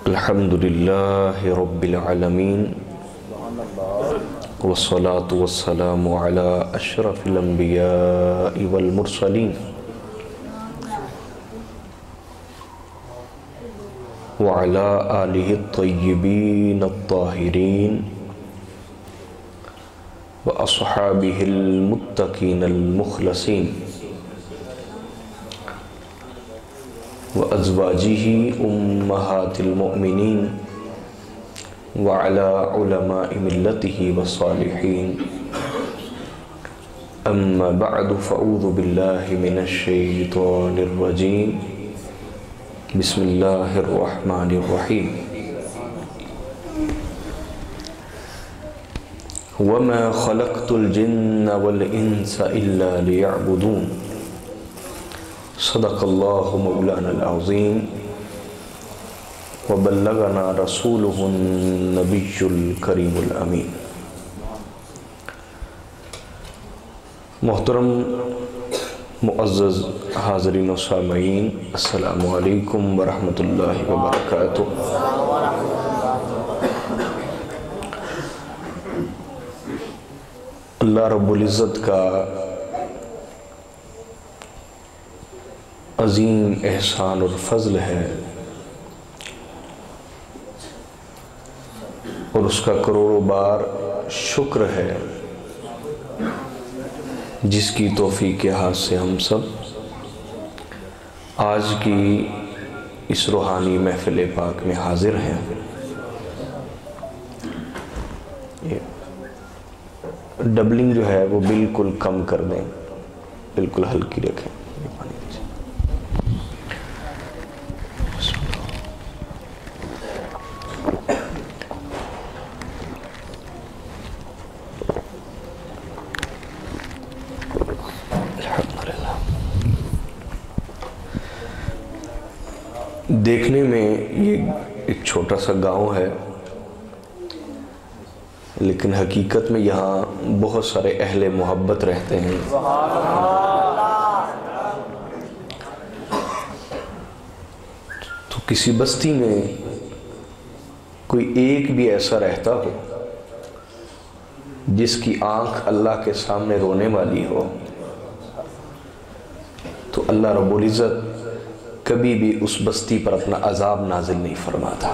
الحمدللہ رب العالمین والصلاة والسلام علی اشرف الانبیاء والمرسلین وعلی آلہ الطیبین الطاہرین واصحابہ المتقین المخلصین وازواجہ امہات المؤمنین وعلی علماء ملتہ والصالحین اما بعد فاعوذ باللہ من الشیطان الرجیم بسم اللہ الرحمن الرحیم وما خلقت الجن والانس الا ليعبدون صدق اللہ مولانا العظیم وبلغنا رسولہ النبی الکریم الامین۔ محترم معزز حاضرین و سامعین، السلام علیکم ورحمۃ اللہ وبرکاتہ۔ اللہ رب العزت کا عظیم احسان اور فضل ہے اور اس کا کروڑوں بار شکر ہے جس کی توفیق کے ہاتھ سے ہم سب آج کی اس روحانی محفل پاک میں حاضر ہیں۔ ڈبلنگ جو ہے وہ بالکل کم کر دیں، بالکل ہلکی رکھیں۔ دیکھنے میں یہ ایک چھوٹا سا گاؤں ہے، لیکن حقیقت میں یہاں بہت سارے اہل محبت رہتے ہیں۔ تو کسی بستی میں کوئی ایک بھی ایسا رہتا ہو جس کی آنکھ اللہ کے سامنے رونے والی ہو، تو اللہ رب العزت کبھی بھی اس بستی پر اپنا عذاب نازل نہیں فرماتا۔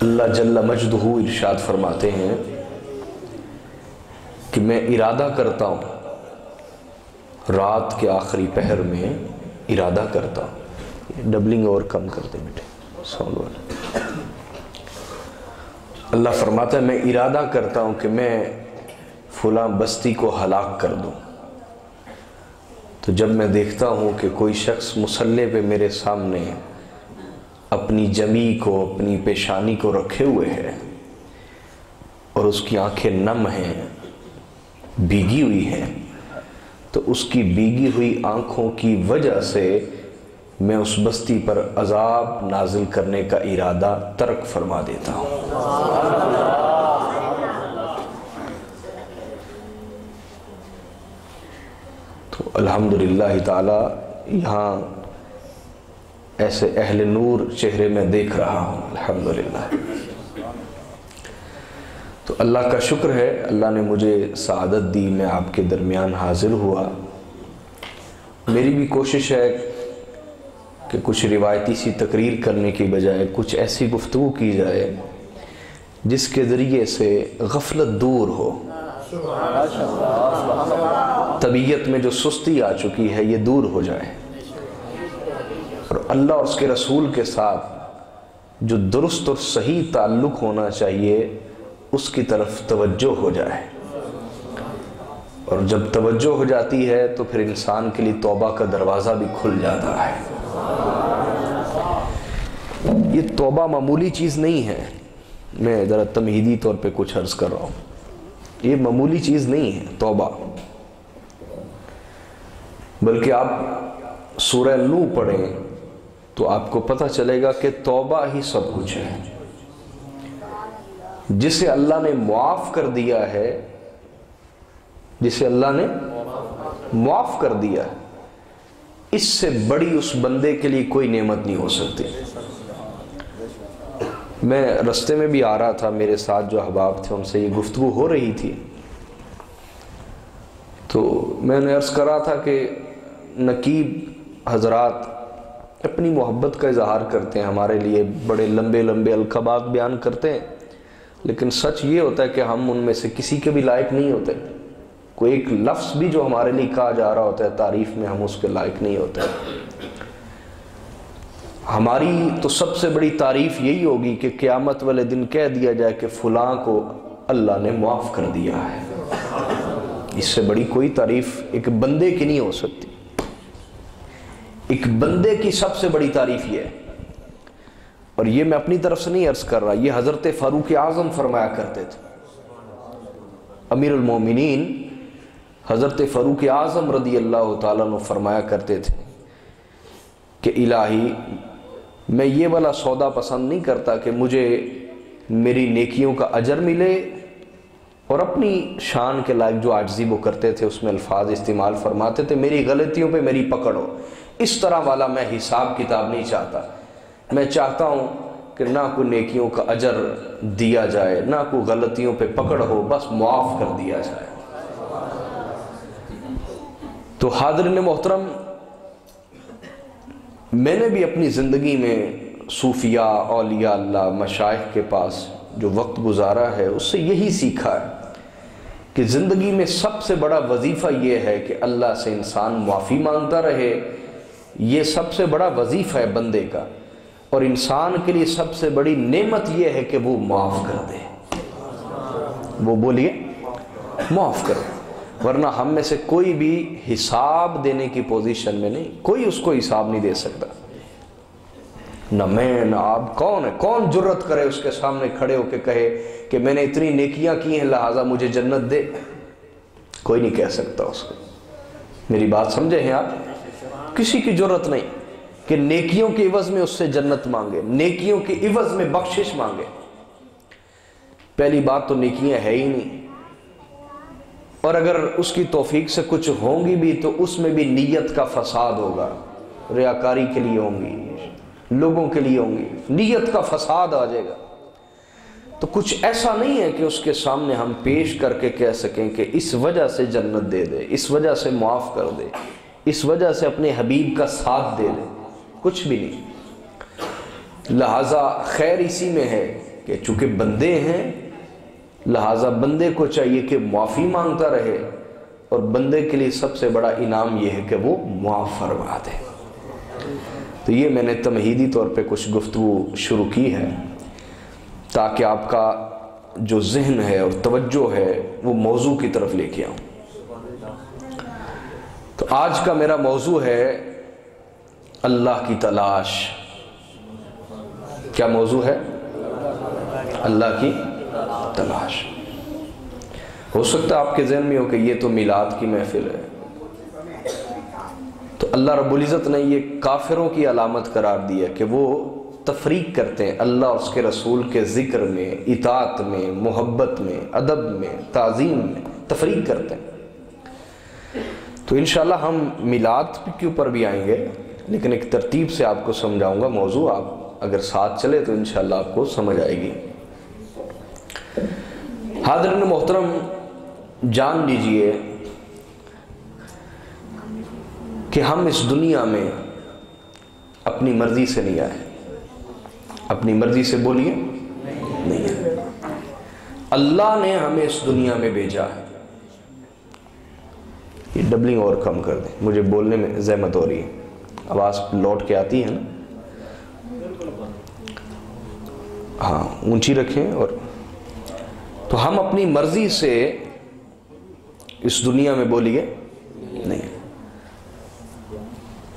اللہ جل مجدہ ارشاد فرماتے ہیں کہ میں ارادہ کرتا ہوں، رات کے آخری پہر میں ارادہ کرتا ہوں۔ ڈبلنگ اور کم کرتے بیٹے، ساؤنڈ والا۔ اللہ فرماتا ہے میں ارادہ کرتا ہوں کہ میں فلاں بستی کو ہلاک کر دوں، تو جب میں دیکھتا ہوں کہ کوئی شخص مصلی پہ میرے سامنے اپنی جمی کو، اپنی پیشانی کو رکھے ہوئے ہے اور اس کی آنکھیں نم ہیں، بھیگی ہوئی ہیں، تو اس کی بھیگی ہوئی آنکھوں کی وجہ سے میں اس بستی پر عذاب نازل کرنے کا ارادہ ترک فرما دیتا ہوں۔ تو الحمدللہ تعالی یہاں ایسے اہل نور چہرے میں دیکھ رہا ہوں، الحمدللہ۔ تو اللہ کا شکر ہے، اللہ نے مجھے سعادت دی، میں آپ کے درمیان حاضر ہوا۔ میری بھی کوشش ہے کہ کچھ روایتی سی تقریر کرنے کی بجائے کچھ ایسی گفتگو کی جائے جس کے ذریعے سے غفلت دور ہو، طبیعت میں جو سستی آ چکی ہے یہ دور ہو جائے، اور اللہ اور اس کے رسول کے ساتھ جو درست اور صحیح تعلق ہونا چاہیے اس کی طرف توجہ ہو جائے۔ اور جب توجہ ہو جاتی ہے تو پھر انسان کے لیے توبہ کا دروازہ بھی کھل جاتا ہے۔ یہ توبہ معمولی چیز نہیں ہے، میں ذرا تمہیدی طور پہ کچھ عرض کر رہا ہوں، یہ معمولی چیز نہیں ہے توبہ، بلکہ آپ سورہ نوح پڑھیں تو آپ کو پتہ چلے گا کہ توبہ ہی سب کچھ ہے۔ جسے اللہ نے معاف کر دیا ہے، جسے اللہ نے معاف کر دیا ہے، اس سے بڑی اس بندے کے لیے کوئی نعمت نہیں ہو سکتی۔ میں رستے میں بھی آ رہا تھا، میرے ساتھ جو احباب تھے ان سے یہ گفتگو ہو رہی تھی، تو میں نے عرض کرا تھا کہ نقیب حضرات اپنی محبت کا اظہار کرتے ہیں، ہمارے لیے بڑے لمبے لمبے القابات بیان کرتے ہیں، لیکن سچ یہ ہوتا ہے کہ ہم ان میں سے کسی کے بھی لائق نہیں ہوتے۔ کوئی ایک لفظ بھی جو ہمارے لیے کہا جا رہا ہوتا ہے تعریف میں، ہم اس کے لائق نہیں ہوتے۔ ہماری تو سب سے بڑی تعریف یہی ہوگی کہ قیامت والے دن کہہ دیا جائے کہ فلاں کو اللہ نے معاف کر دیا ہے۔ اس سے بڑی کوئی تعریف ایک بندے کی نہیں ہو سکتی۔ ایک بندے کی سب سے بڑی تعریف یہ ہے، اور یہ میں اپنی طرف سے نہیں عرض کر رہا، یہ حضرت فاروق اعظم فرمایا کرتے تھے۔ امیر المومنین حضرت فاروق اعظم رضی اللہ تعالیٰ عنہ فرمایا کرتے تھے کہ الہی میں یہ والا سودا پسند نہیں کرتا کہ مجھے میری نیکیوں کا اجر ملے، اور اپنی شان کے لائق جو عاجزی وہ کرتے تھے اس میں الفاظ استعمال فرماتے تھے میری غلطیوں پہ میری پکڑ ہو۔ اس طرح والا میں حساب کتاب نہیں چاہتا، میں چاہتا ہوں کہ نہ کوئی نیکیوں کا اجر دیا جائے، نہ کوئی غلطیوں پہ پکڑ ہو، بس معاف کر دیا جائے۔ تو حاضرین محترم، میں نے بھی اپنی زندگی میں صوفیاء، اولیاء اللہ، مشائخ کے پاس جو وقت گزارا ہے اس سے یہی سیکھا ہے کہ زندگی میں سب سے بڑا وظیفہ یہ ہے کہ اللہ سے انسان معافی مانگتا رہے۔ یہ سب سے بڑا وظیفہ ہے بندے کا، اور انسان کے لیے سب سے بڑی نعمت یہ ہے کہ وہ معاف کر دے۔ وہ بولیے معاف کرو، ورنہ ہم میں سے کوئی بھی حساب دینے کی پوزیشن میں نہیں، کوئی اس کو حساب نہیں دے سکتا، نہ میں نہ آپ۔ کون ہے، کون جرت کرے اس کے سامنے کھڑے ہو کے کہے کہ میں نے اتنی نیکیاں کی ہیں لہٰذا مجھے جنت دے؟ کوئی نہیں کہہ سکتا اس کو۔ میری بات سمجھے ہیں آپ؟ کسی کی جرت نہیں کہ نیکیوں کے عوض میں اس سے جنت مانگے، نیکیوں کے عوض میں بخشش مانگے۔ پہلی بات تو نیکیاں ہے ہی نہیں، اور اگر اس کی توفیق سے کچھ ہوں گی بھی تو اس میں بھی نیت کا فساد ہوگا، ریاکاری کے لیے ہوں گی، لوگوں کے لیے ہوں گی، نیت کا فساد آ جائے گا۔ تو کچھ ایسا نہیں ہے کہ اس کے سامنے ہم پیش کر کے کہہ سکیں کہ اس وجہ سے جنت دے دے، اس وجہ سے معاف کر دے، اس وجہ سے اپنے حبیب کا ساتھ دے دے، کچھ بھی نہیں۔ لہٰذا خیر اسی میں ہے کہ چونکہ بندے ہیں لہٰذا بندے کو چاہیے کہ معافی مانگتا رہے، اور بندے کے لیے سب سے بڑا انعام یہ ہے کہ وہ معاف فرما دے۔ تو یہ میں نے تمہیدی طور پہ کچھ گفتگو شروع کی ہے تاکہ آپ کا جو ذہن ہے اور توجہ ہے وہ موضوع کی طرف لے کے آؤں۔ تو آج کا میرا موضوع ہے اللہ کی تلاش۔ کیا موضوع ہے؟ اللہ کی تلاش۔ ہو سکتا ہے آپ کے ذہن میں ہو کہ یہ تو میلاد کی محفل ہے، تو اللہ رب العزت نے یہ کافروں کی علامت قرار دی ہے کہ وہ تفریق کرتے ہیں اللہ اور اس کے رسول کے ذکر میں، اطاعت میں، محبت میں، ادب میں، تعظیم میں تفریق کرتے ہیں۔ تو انشاءاللہ ہم میلاد کے اوپر بھی آئیں گے، لیکن ایک ترتیب سے آپ کو سمجھاؤں گا موضوع، آپ اگر ساتھ چلے تو انشاءاللہ آپ کو سمجھ آئے گی۔ حاضرین محترم، جان لیجئے کہ ہم اس دنیا میں اپنی مرضی سے نہیں آئے۔ اپنی مرضی سے بولیے نہیں ہے، اللہ نے ہمیں اس دنیا میں بھیجا ہے۔ یہ ڈبلنگ اور کم کر دیں، مجھے بولنے میں زحمت ہو رہی ہے، آواز لوٹ کے آتی ہے نا، ہاں اونچی رکھیں۔ اور تو ہم اپنی مرضی سے اس دنیا میں بولیے نہیں،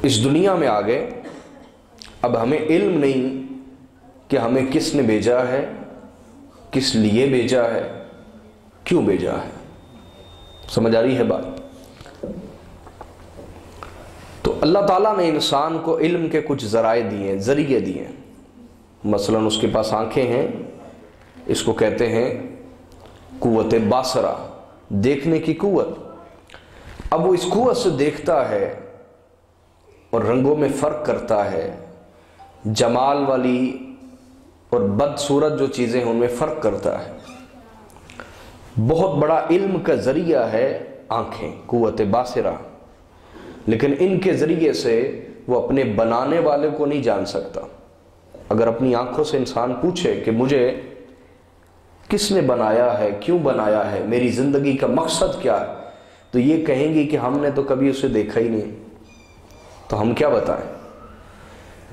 اس دنیا میں آ گئے۔ اب ہمیں علم نہیں کہ ہمیں کس نے بھیجا ہے، کس لیے بھیجا ہے، کیوں بھیجا ہے۔ سمجھ آ رہی ہے بات؟ تو اللہ تعالیٰ نے انسان کو علم کے کچھ ذرائع دیے، ذریعے دیے۔ مثلا اس کے پاس آنکھیں ہیں، اس کو کہتے ہیں قوت باصرہ، دیکھنے کی قوت۔ اب وہ اس قوت سے دیکھتا ہے اور رنگوں میں فرق کرتا ہے، جمال والی اور بدصورت جو چیزیں ہیں ان میں فرق کرتا ہے۔ بہت بڑا علم کا ذریعہ ہے آنکھیں، قوت باصرہ، لیکن ان کے ذریعے سے وہ اپنے بنانے والے کو نہیں جان سکتا۔ اگر اپنی آنکھوں سے انسان پوچھے کہ مجھے کس نے بنایا ہے، کیوں بنایا ہے، میری زندگی کا مقصد کیا ہے، تو یہ کہیں گی کہ ہم نے تو کبھی اسے دیکھا ہی نہیں، تو ہم کیا بتائیں۔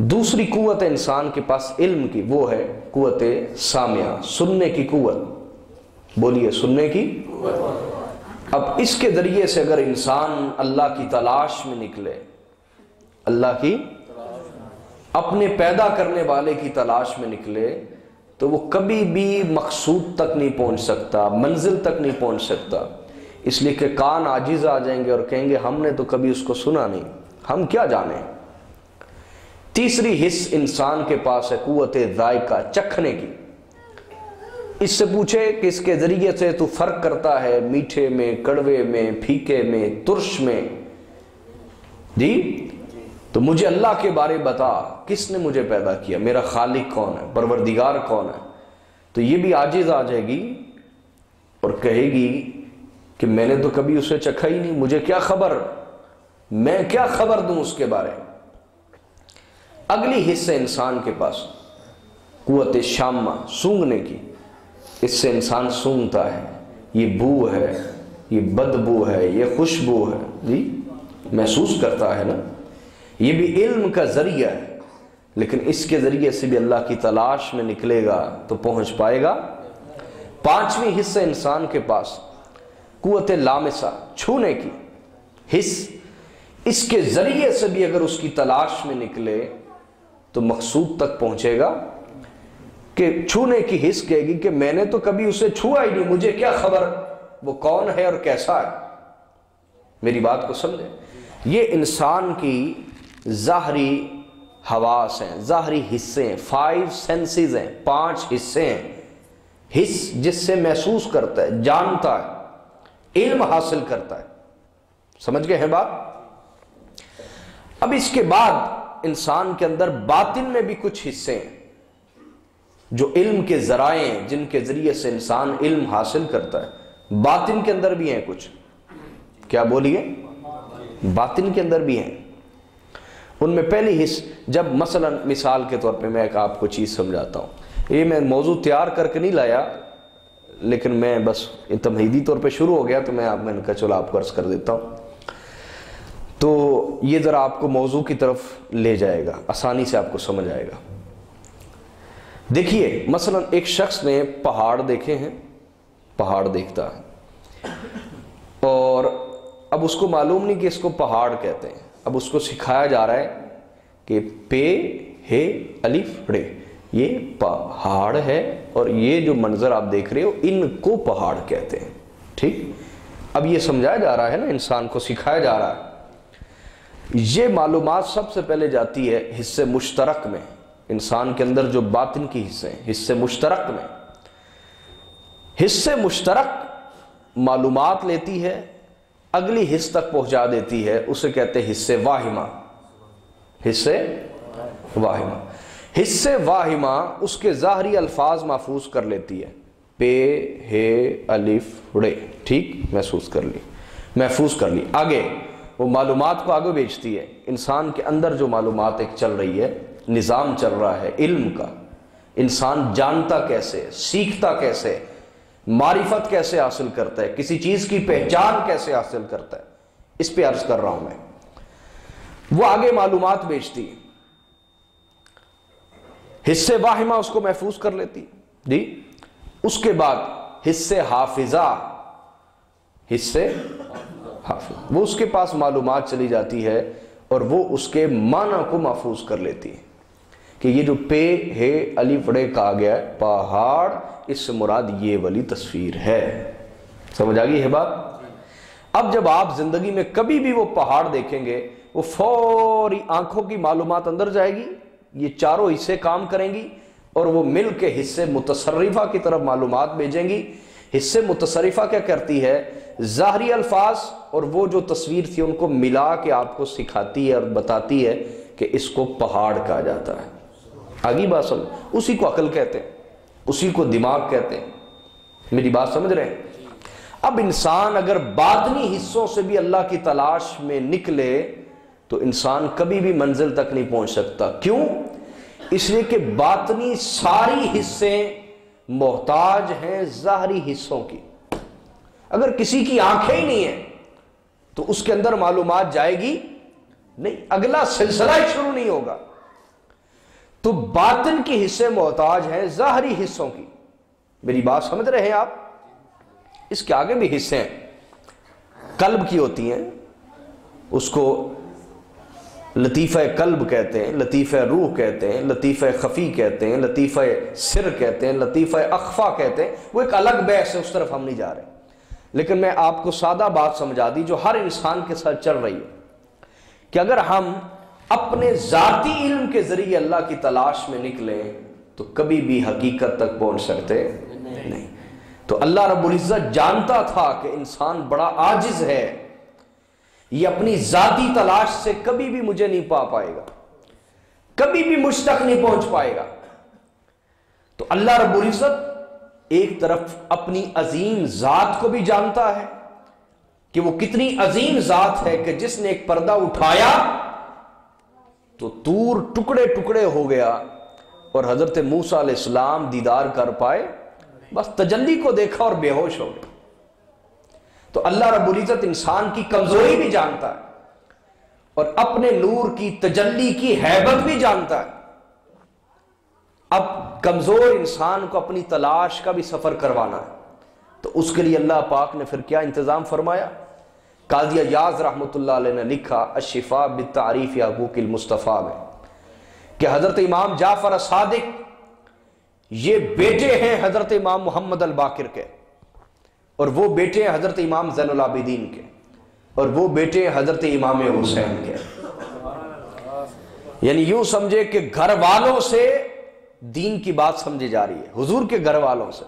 دوسری قوت انسان کے پاس علم کی، وہ ہے قوت سامعہ، سننے کی قوت۔ بولیے، سننے کی۔ اب اس کے ذریعے سے اگر انسان اللہ کی تلاش میں نکلے، اللہ کی، اپنے پیدا کرنے والے کی تلاش میں نکلے، تو وہ کبھی بھی مقصود تک نہیں پہنچ سکتا، منزل تک نہیں پہنچ سکتا، اس لیے کہ کان عاجز آ جائیں گے اور کہیں گے ہم نے تو کبھی اس کو سنا نہیں، ہم کیا جانیں۔ تیسری حص انسان کے پاس ہے قوت ذائقہ، چکھنے کی۔ اس سے پوچھے کہ اس کے ذریعے سے تو فرق کرتا ہے میٹھے میں، کڑوے میں، پھیکے میں، ترش میں، جی تو مجھے اللہ کے بارے بتا، کس نے مجھے پیدا کیا، میرا خالق کون ہے، پروردگار کون ہے۔ تو یہ بھی عاجز آ جائے گی اور کہے گی کہ میں نے تو کبھی اسے چکھا ہی نہیں، مجھے کیا خبر، میں کیا خبر دوں اس کے بارے۔ اگلی حصہ انسان کے پاس قوت شامہ، سونگھنے کی۔ اس سے انسان سونگھتا ہے، یہ بو ہے، یہ بدبو ہے، یہ خوشبو ہے، جی محسوس کرتا ہے نا۔ یہ بھی علم کا ذریعہ ہے، لیکن اس کے ذریعے سے بھی اللہ کی تلاش میں نکلے گا تو پہنچ پائے گا۔ پانچویں حصہ انسان کے پاس قوت لامسہ، چھونے کی حص۔ اس کے ذریعے سے بھی اگر اس کی تلاش میں نکلے تو مقصود تک پہنچے گا۔ کہ چھونے کی حص کہے گی کہ میں نے تو کبھی اسے چھوا ہی نہیں، مجھے کیا خبر وہ کون ہے اور کیسا ہے۔ میری بات کو سمجھیں، یہ انسان کی ظاہری حواس ہیں، ظاہری حصے ہیں، 5 سینسز ہیں، 5 حصے ہیں۔ حص جس سے محسوس کرتا ہے، جانتا ہے، علم حاصل کرتا ہے۔ سمجھ گئے ہیں بات؟ اب اس کے بعد انسان کے اندر باطن میں بھی کچھ حصے ہیں جو علم کے ذرائع ہیں، جن کے ذریعے سے انسان علم حاصل کرتا ہے۔ باطن کے اندر بھی ہیں کچھ، کیا بولیے، باطن کے اندر بھی ہیں۔ ان میں پہلی حص، جب مثلا مثال کے طور پہ میں ایک آپ کو چیز سمجھاتا ہوں، یہ میں موضوع تیار کر کے نہیں لایا، لیکن میں بس تمہیدی طور پہ شروع ہو گیا تو میں نے کہا چلو آپ کو عرض کر دیتا ہوں، تو یہ ذرا آپ کو موضوع کی طرف لے جائے گا، آسانی سے آپ کو سمجھ آئے گا۔ دیکھیے مثلا ایک شخص نے پہاڑ دیکھے ہیں، پہاڑ دیکھتا ہے، اور اب اس کو معلوم نہیں کہ اس کو پہاڑ کہتے ہیں۔ اب اس کو سکھایا جا رہا ہے کہ پے ہے الف رے، یہ پہاڑ ہے اور یہ جو منظر آپ دیکھ رہے ہو ان کو پہاڑ کہتے ہیں، ٹھیک۔ اب یہ سمجھایا جا رہا ہے نا، انسان کو سکھایا جا رہا ہے۔ یہ معلومات سب سے پہلے جاتی ہے حصے مشترک میں، انسان کے اندر جو باطن کی حصے ہیں، حصے مشترک میں۔ حصے مشترک معلومات لیتی ہے، اگلی حص تک پہنچا دیتی ہے، اسے کہتے ہیں حصے واہمہ، حصے واہمہ۔ حصے واہمہ اس کے ظاہری الفاظ محفوظ کر لیتی ہے، پے ہے الف رے، ٹھیک، محفوظ کر لی۔ آگے وہ معلومات کو آگے بیچتی ہے۔ انسان کے اندر جو معلومات ایک چل رہی ہے، نظام چل رہا ہے علم کا، انسان جانتا کیسے، سیکھتا کیسے، معرفت کیسے حاصل کرتا ہے، کسی چیز کی پہچان کیسے حاصل کرتا ہے، اس پہ عرض کر رہا ہوں میں۔ وہ آگے معلومات بیچتی ہے، حصے واہمہ اس کو محفوظ کر لیتی جی۔ اس کے بعد حصے حافظہ، حصے حافظ، وہ اس کے پاس معلومات چلی جاتی ہے اور وہ اس کے معنی کو محفوظ کر لیتی ہے کہ یہ جو پے ہے الف رے کہا گیا ہے، پہاڑ، اس سے مراد یہ والی تصویر ہے۔ سمجھ آ گئی ہے بات؟ اب جب آپ زندگی میں کبھی بھی وہ پہاڑ دیکھیں گے، وہ فوری آنکھوں کی معلومات اندر جائے گی، یہ چاروں حصے کام کریں گی اور وہ مل کے حصے متصرفہ کی طرف معلومات بھیجیں گی حصے متصرفہ کیا کرتی ہے؟ ظاہری الفاظ اور وہ جو تصویر تھی ان کو ملا کے آپ کو سکھاتی ہے اور بتاتی ہے کہ اس کو پہاڑ کہا جاتا ہے. آگی بات سمجھ، اسی کو عقل کہتے ہیں، اسی کو دماغ کہتے ہیں. میری بات سمجھ رہے ہیں؟ اب انسان اگر باطنی حصوں سے بھی اللہ کی تلاش میں نکلے تو انسان کبھی بھی منزل تک نہیں پہنچ سکتا. کیوں؟ اس لیے کہ باطنی ساری حصے محتاج ہیں ظاہری حصوں کی. اگر کسی کی آنکھیں ہی نہیں ہیں تو اس کے اندر معلومات جائے گی نہیں، اگلا سلسلہ ہی شروع نہیں ہوگا. تو باطن کی حصے محتاج ہیں ظاہری حصوں کی. میری بات سمجھ رہے ہیں آپ؟ اس کے آگے بھی حصے ہیں، قلب کی ہوتی ہیں، اس کو لطیفہ قلب کہتے ہیں، لطیفہ روح کہتے ہیں، لطیفہ خفی کہتے ہیں، لطیفہ سر کہتے ہیں، لطیفہ اخفا کہتے ہیں. وہ ایک الگ بحث ہے، اس طرف ہم نہیں جا رہے. لیکن میں آپ کو سادہ بات سمجھا دی جو ہر انسان کے ساتھ چل رہی ہے کہ اگر ہم اپنے ذاتی علم کے ذریعے اللہ کی تلاش میں نکلیں تو کبھی بھی حقیقت تک پہنچ سکتے نہیں. تو اللہ رب العزت جانتا تھا کہ انسان بڑا عاجز ہے، یہ اپنی ذاتی تلاش سے کبھی بھی مجھے نہیں پا پائے گا، کبھی بھی مجھ تک نہیں پہنچ پائے گا. تو اللہ رب العزت ایک طرف اپنی عظیم ذات کو بھی جانتا ہے کہ وہ کتنی عظیم ذات ہے کہ جس نے ایک پردہ اٹھایا تو طور ٹکڑے ٹکڑے ہو گیا اور حضرت موسیٰ علیہ السلام دیدار کر پائے، بس تجلی کو دیکھا اور بے ہوش ہو گئے. تو اللہ رب العزت انسان کی کمزوری بھی جانتا ہے اور اپنے نور کی تجلی کی ہیبت بھی جانتا ہے. اب کمزور انسان کو اپنی تلاش کا بھی سفر کروانا ہے تو اس کے لیے اللہ پاک نے پھر کیا انتظام فرمایا؟ قاضی ایاز رحمۃ اللہ علیہ نے لکھا الشفاء بالتعریف حقوق المصطفیٰ میں کہ حضرت امام جعفر صادق یہ بیٹے ہیں حضرت امام محمد الباقر کے، اور وہ بیٹے ہیں حضرت امام زین العابدین کے، اور وہ بیٹے ہیں حضرت امام حسین کے. یعنی یوں سمجھے کہ گھر والوں سے دین کی بات سمجھی جا رہی ہے، حضور کے گھر والوں سے.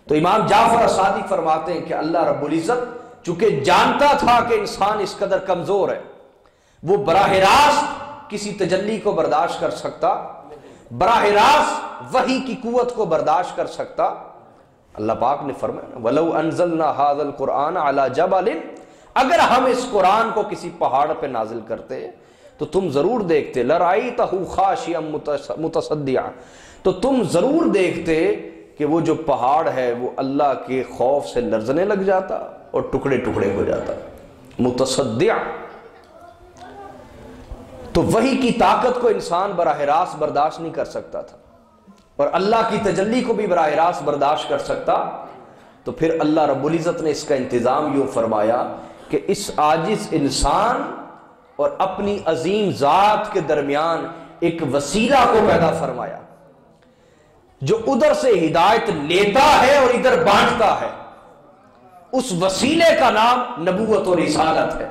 تو امام جعفر صادق فرماتے ہیں کہ اللہ رب العزت چونکہ جانتا تھا کہ انسان اس قدر کمزور ہے، وہ براہ راست کسی تجلی کو برداشت کر سکتا، براہ راست وحی کی قوت کو برداشت کر سکتا. اللہ پاک نے فرمایا وَلَوْ أَنزَلْنَا هَذَا الْقُرْآنَ عَلَى جَبَلٍ، اگر ہم اس قرآن کو کسی پہاڑ پہ نازل کرتے تو تم ضرور دیکھتے لَرَأَيْتَهُ خَاشِعًا مُتَصَدِّعًا، تو تم ضرور دیکھتے کہ وہ جو پہاڑ ہے وہ اللہ کے خوف سے لرزنے لگ جاتا اور ٹکڑے ٹکڑے ہو جاتا. متصدع. تو وحی کی طاقت کو انسان براہ راست برداشت نہیں کر سکتا تھا اور اللہ کی تجلی کو بھی براہ راست برداشت کر سکتا. تو پھر اللہ رب العزت نے اس کا انتظام یوں فرمایا کہ اس عاجز انسان اور اپنی عظیم ذات کے درمیان ایک وسیلہ کو پیدا فرمایا جو ادھر سے ہدایت لیتا ہے اور ادھر بانٹتا ہے. اس وسیلے کا نام نبوت اور رسالت ہے.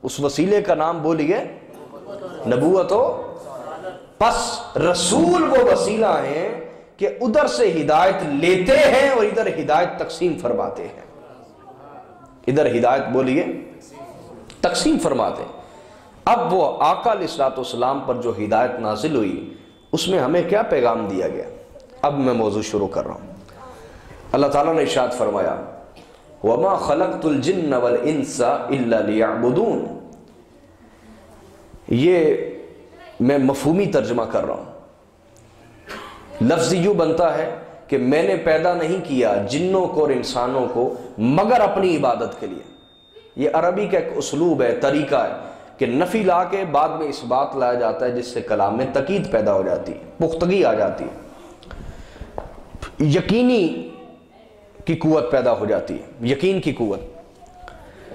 اس وسیلے کا نام بولیے نبوت و پس رسول وہ وسیلہ ہیں کہ ادھر سے ہدایت لیتے ہیں اور ادھر ہدایت تقسیم فرماتے ہیں. ادھر ہدایت بولیے تقسیم فرماتے ہیں. اب وہ آقا علیہ الصلوۃ والسلام پر جو ہدایت نازل ہوئی اس میں ہمیں کیا پیغام دیا گیا؟ اب میں موضوع شروع کر رہا ہوں. اللہ تعالیٰ نے ارشاد فرمایا وَمَا خَلَقْتُ الْجِنَّ وَالْإِنسَ إِلَّا لِيَعْبُدُونَ. یہ میں مفہومی ترجمہ کر رہا ہوں. لفظ یوں بنتا ہے کہ میں نے پیدا نہیں کیا جنوں کو اور انسانوں کو مگر اپنی عبادت کے لیے. یہ عربی کا ایک اسلوب ہے، طریقہ ہے کہ نفی لا کے بعد میں اس بات لایا جاتا ہے جس سے کلام میں تقید پیدا ہو جاتی ہے، پختگی آ جاتی ہے، یقینی کی قوت پیدا ہو جاتی ہے، یقین کی قوت.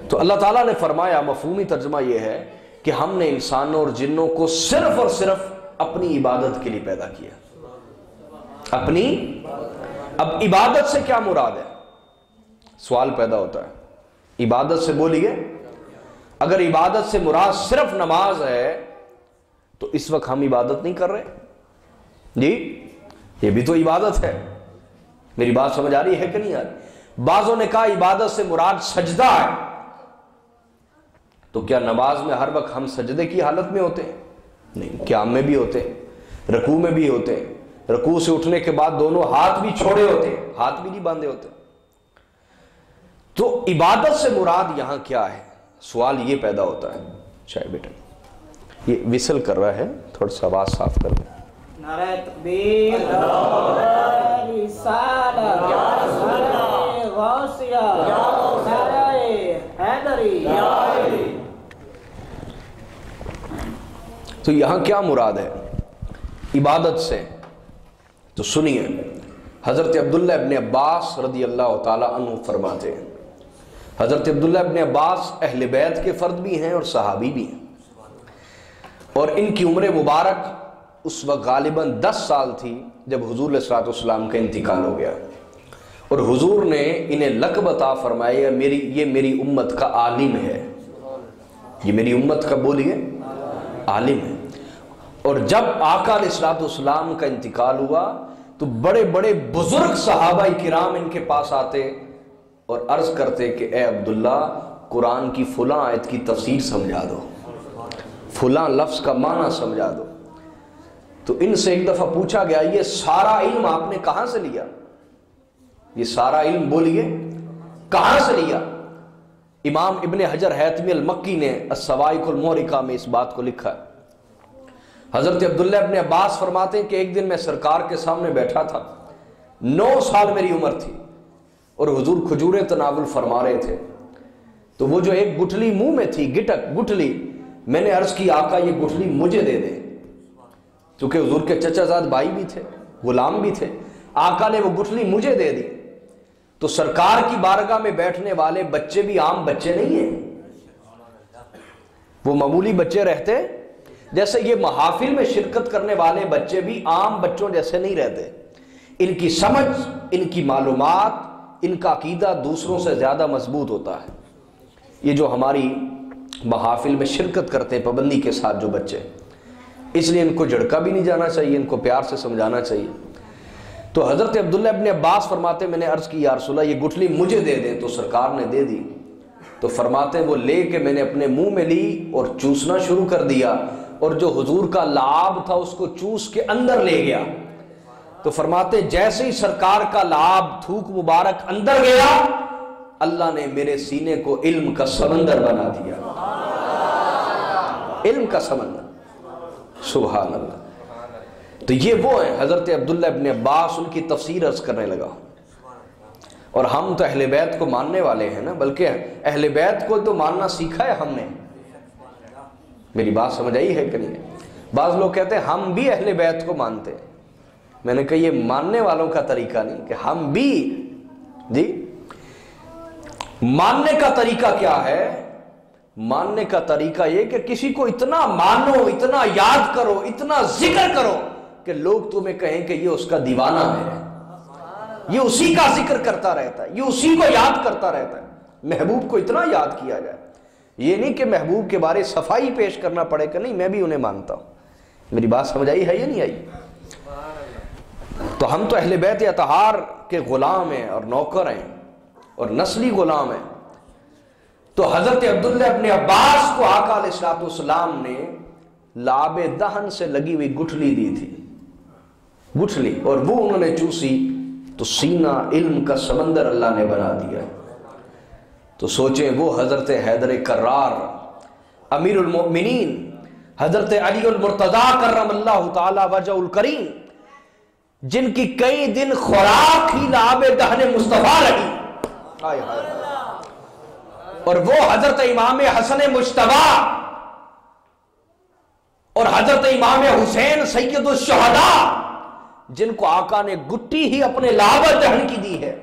تو اللہ تعالیٰ نے فرمایا مفہومی ترجمہ یہ ہے کہ ہم نے انسانوں اور جنوں کو صرف اور صرف اپنی عبادت کے لیے پیدا کیا. اپنی اب عبادت سے کیا مراد ہے؟ سوال پیدا ہوتا ہے. عبادت سے بولیے اگر عبادت سے مراد صرف نماز ہے تو اس وقت ہم عبادت نہیں کر رہے جی؟ یہ بھی تو عبادت ہے. میری بات سمجھ آ رہی ہے کہ نہیں آ رہی؟ بعضوں نے کہا عبادت سے مراد سجدہ ہے، تو کیا نماز میں ہر وقت ہم سجدے کی حالت میں ہوتے ہیں؟ نہیں، قیام میں بھی ہوتے ہیں، رکوع میں بھی ہوتے ہیں، رکوع سے اٹھنے کے بعد دونوں ہاتھ بھی چھوڑے ہوتے ہیں، ہاتھ بھی نہیں باندھے ہوتے۔ تو عبادت سے مراد یہاں کیا ہے؟ سوال یہ پیدا ہوتا ہے۔ چاہے بیٹا یہ وصل کر رہا ہے، تھوڑا سا آواز صاف کر دیں۔ نعرہ تکبیر، نعرہ رسالت، نعرہ غوثیہ، نعرہ حیدری۔ تو یہاں کیا مراد ہے عبادت سے؟ تو سنیے، حضرت عبداللہ ابن عباس رضی اللہ تعالی عنہ فرماتے ہیں، حضرت عبداللہ ابن عباس اہل بیت کے فرد بھی ہیں اور صحابی بھی ہیں، اور ان کی عمر مبارک اس وقت غالباً 10 سال تھی جب حضور علیہ الصلوۃ والسلام کا انتقال ہو گیا، اور حضور نے انہیں لقب عطا فرمایا، یہ میری امت کا عالم ہے، یہ میری امت کا بولیے عالم ہے۔ اور جب آقا علیہ الصلوۃ والسلام کا انتقال ہوا تو بڑے بڑے بزرگ صحابہ کرام ان کے پاس آتے اور عرض کرتے کہ اے عبداللہ، قرآن کی فلاں آیت کی تفسیر سمجھا دو، فلاں لفظ کا معنی سمجھا دو۔ تو ان سے ایک دفعہ پوچھا گیا، یہ سارا علم آپ نے کہاں سے لیا؟ یہ سارا علم بولیے کہاں سے لیا؟ امام ابن حجر حیثمی المکی نے الصواعق المحرقہ میں اس بات کو لکھا ہے۔ حضرت عبداللہ ابن عباس فرماتے ہیں کہ ایک دن میں سرکار کے سامنے بیٹھا تھا، 9 سال میری عمر تھی، اور حضور کھجوریں تناول فرما رہے تھے، تو وہ جو ایک گٹھلی منہ میں تھی، گٹھلی، میں نے عرض کی آقا یہ گٹھلی مجھے دے دیں، کیونکہ حضور کے چچا زاد بھائی بھی تھے، غلام بھی تھے، آقا نے وہ گٹھلی مجھے دے دی۔ تو سرکار کی بارگاہ میں بیٹھنے والے بچے بھی عام بچے نہیں ہیں، وہ معمولی بچے رہتے جیسے یہ محافل میں شرکت کرنے والے بچے بھی عام بچوں جیسے نہیں رہتے، ان کی سمجھ، ان کی معلومات، ان کا عقیدہ دوسروں سے زیادہ مضبوط ہوتا ہے۔ یہ جو ہماری محافل میں شرکت کرتے ہیں پابندی کے ساتھ جو بچے، اس لیے ان کو جھڑکا بھی نہیں جانا چاہیے، ان کو پیار سے سمجھانا چاہیے۔ تو حضرت عبداللہ ابن عباس فرماتے میں نے عرض کی یا رسول اللہ یہ گٹھلی مجھے دے دیں، تو سرکار نے دے دی۔ تو فرماتے وہ لے کے میں نے اپنے منہ میں لی اور چوسنا شروع کر دیا، اور جو حضور کا لعاب تھا اس کو چوس کے اندر لے گیا۔ تو فرماتے جیسے ہی سرکار کا لعاب تھوک مبارک اندر گیا، اللہ نے میرے سینے کو علم کا سمندر بنا دیا، علم کا سمندر، سبحان اللہ۔ تو یہ وہ ہیں حضرت عبداللہ ابن عباس، ان کی تفسیر عرض کرنے لگا۔ اور ہم تو اہل بیت کو ماننے والے ہیں نا، بلکہ اہل بیت کو تو ماننا سیکھا ہے ہم نے۔ میری بات سمجھ آئی ہے کہ نہیں؟ بعض لوگ کہتے ہیں ہم بھی اہل بیت کو مانتے ہیں، میں نے کہا یہ ماننے والوں کا طریقہ نہیں کہ ہم بھی، جی ماننے کا طریقہ کیا ہے؟ ماننے کا طریقہ یہ کہ کسی کو اتنا مانو، اتنا یاد کرو، اتنا ذکر کرو کہ لوگ تمہیں کہیں کہ یہ اس کا دیوانہ ہے، یہ اسی کا ذکر کرتا رہتا ہے، یہ اسی کو یاد کرتا رہتا ہے۔ محبوب کو اتنا یاد کیا جائے، یہ نہیں کہ محبوب کے بارے صفائی پیش کرنا پڑے کہ نہیں میں بھی انہیں مانتا ہوں۔ میری بات سمجھ آئی ہے یا نہیں آئی؟ تو ہم تو اہل بیت اطہار کے غلام ہیں اور نوکر ہیں اور نسلی غلام ہیں۔ تو حضرت عبداللہ ابن عباس کو آقا علیہ الصلوۃ والسلام نے لعاب دہن سے لگی ہوئی گٹھلی دی تھی، گٹھلی، اور وہ انہوں نے چوسی تو سینہ علم کا سمندر اللہ نے بنا دیا۔ تو سوچیں وہ حضرت حیدر کرار، امیر المؤمنین، حضرت علی المرتضیٰ کرم اللہ تعالی وجہ الکریم، جن کی کئی دن خوراک ہی لعاب دہن مصطفیٰ رہی، اور وہ حضرت امام حسن مجتبی اور حضرت امام حسین سید الشہداء، جن کو آقا نے گٹی ہی اپنے لعاب دہن کی دی ہے،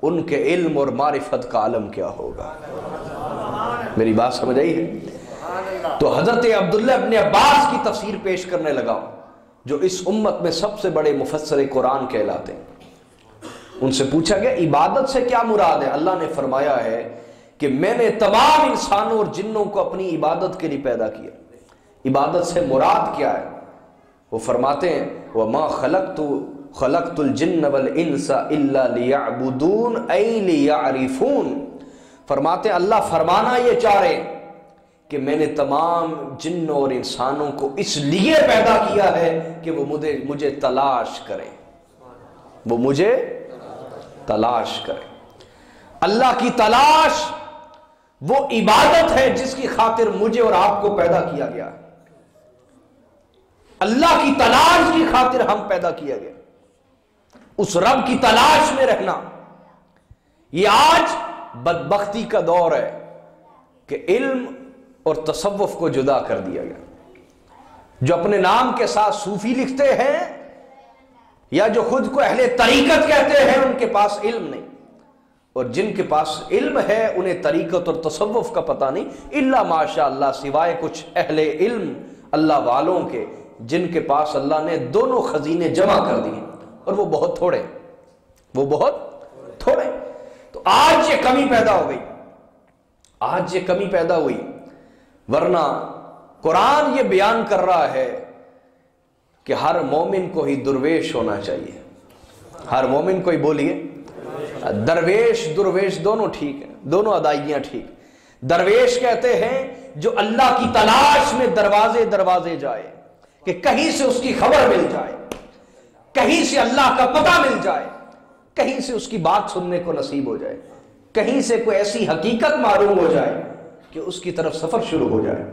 ان کے علم اور معرفت کا عالم کیا ہوگا؟ میری بات سمجھ آئی ہے؟ تو حضرت عبداللہ ابن عباس کی تفسیر پیش کرنے لگا، جو اس امت میں سب سے بڑے مفسر قرآن کہلاتے ہیں۔ ان سے پوچھا گیا عبادت سے کیا مراد ہے؟ اللہ نے فرمایا ہے کہ میں نے تمام انسانوں اور جنوں کو اپنی عبادت کے لیے پیدا کیا۔ عبادت سے مراد کیا ہے؟ وہ فرماتے ہیں وَمَا خَلَقْتُ خلقت الجن والانس الا لیعبدون ای لیعرفون، فرماتے ہیں اللہ فرمانا یہ چاہ رہے کہ میں نے تمام جنوں اور انسانوں کو اس لیے پیدا کیا ہے کہ وہ مجھے تلاش کریں، وہ مجھے تلاش کریں۔ اللہ کی تلاش وہ عبادت ہے جس کی خاطر مجھے اور آپ کو پیدا کیا گیا، اللہ کی تلاش کی خاطر ہم پیدا کیا گیا، اس رب کی تلاش میں رہنا۔ یہ آج بدبختی کا دور ہے کہ علم اور تصوف کو جدا کر دیا گیا۔ جو اپنے نام کے ساتھ صوفی لکھتے ہیں یا جو خود کو اہل طریقت کہتے ہیں، ان کے پاس علم نہیں، اور جن کے پاس علم ہے انہیں طریقت اور تصوف کا پتہ نہیں، الا ماشاء اللہ، سوائے کچھ اہل علم اللہ والوں کے جن کے پاس اللہ نے دونوں خزینے جمع کر دیے، اور وہ بہت تھوڑے، وہ بہت تھوڑے۔ تو آج یہ کمی پیدا ہو گئی، آج یہ کمی پیدا ہوئی، ورنہ قرآن یہ بیان کر رہا ہے کہ ہر مومن کو ہی درویش ہونا چاہیے، ہر مومن کو ہی، بولیے، درویش درویش دونوں ٹھیک ہیں، دونوں ادائیگیاں ٹھیک۔ درویش کہتے ہیں جو اللہ کی تلاش میں دروازے دروازے جائے کہ کہیں سے اس کی خبر مل جائے، کہیں سے اللہ کا پتہ مل جائے، کہیں سے اس کی بات سننے کو نصیب ہو جائے، کہیں سے کوئی ایسی حقیقت معلوم ہو جائے کہ اس کی طرف سفر شروع ہو جائے۔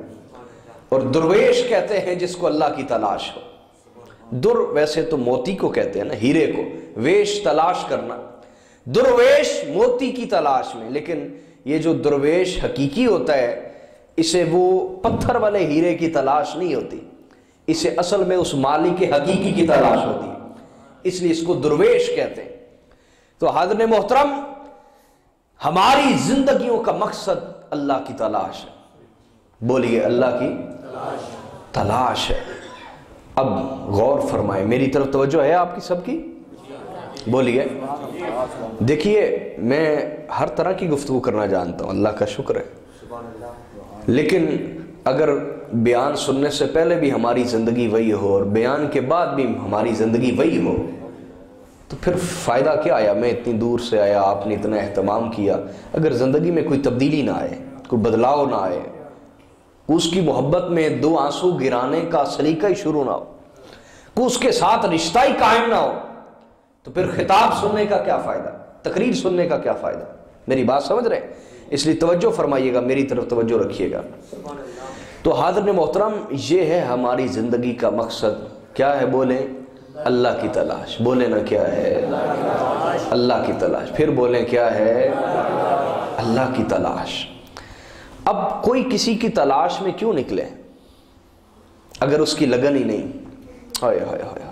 اور درویش کہتے ہیں جس کو اللہ کی تلاش ہو۔ در ویسے تو موتی کو کہتے ہیں نا، ہیرے کو، ویش تلاش کرنا، درویش موتی کی تلاش میں، لیکن یہ جو درویش حقیقی ہوتا ہے اسے وہ پتھر والے ہیرے کی تلاش نہیں ہوتی، اسے اصل میں اس مالک حقیقی کی تلاش ہوتی ہے، اس لیے اس کو درویش کہتے ہیں۔ تو حاضرین محترم، ہماری زندگیوں کا مقصد اللہ کی تلاش ہے، بولیے اللہ کی تلاش ہے۔ اب غور فرمائیں، میری طرف توجہ ہے آپ کی سب کی، بولیے۔ دیکھیے میں ہر طرح کی گفتگو کرنا جانتا ہوں، اللہ کا شکر ہے، لیکن اگر بیان سننے سے پہلے بھی ہماری زندگی وہی ہو اور بیان کے بعد بھی ہماری زندگی وہی ہو تو پھر فائدہ کیا آیا؟ میں اتنی دور سے آیا، آپ نے اتنا اہتمام کیا، اگر زندگی میں کوئی تبدیلی نہ آئے، کوئی بدلاؤ نہ آئے، اس کی محبت میں دو آنسو گرانے کا سلیقہ ہی شروع نہ ہو، کو اس کے ساتھ رشتہ ہی قائم نہ ہو، تو پھر خطاب سننے کا کیا فائدہ، تقریر سننے کا کیا فائدہ؟ میری بات سمجھ رہے ہیں؟ اس لیے توجہ فرمائیے گا، میری طرف توجہ رکھیے گا۔ تو حاضرین محترم، یہ ہے ہماری زندگی کا مقصد، کیا ہے؟ بولیں اللہ کی تلاش، بولیں نا کیا ہے؟ اللہ کی تلاش، پھر بولیں کیا ہے؟ اللہ کی تلاش۔ اب کوئی کسی کی تلاش میں کیوں نکلے اگر اس کی لگن ہی نہیں، ہائے ہائے ہائے،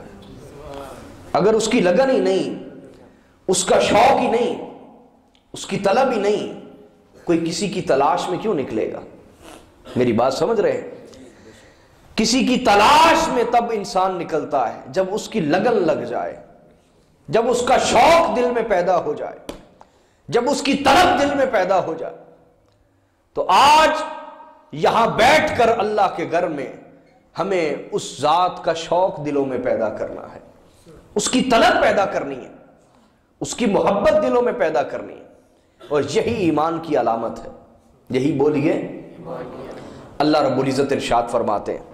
اگر اس کی لگن ہی نہیں، اس کا شوق ہی نہیں، اس کی طلب ہی نہیں، کوئی کسی کی تلاش میں کیوں نکلے گا؟ میری بات سمجھ رہے ہیں؟ کسی کی تلاش میں تب انسان نکلتا ہے جب اس کی لگن لگ جائے، جب اس کا شوق دل میں پیدا ہو جائے، جب اس کی طلب دل میں پیدا ہو جائے۔ تو آج یہاں بیٹھ کر اللہ کے گھر میں ہمیں اس ذات کا شوق دلوں میں پیدا کرنا ہے، اس کی طلب پیدا کرنی ہے، اس کی محبت دلوں میں پیدا کرنی ہے، اور یہی ایمان کی علامت ہے۔ یہی بولیے، اللہ رب العزت ارشاد فرماتے ہیں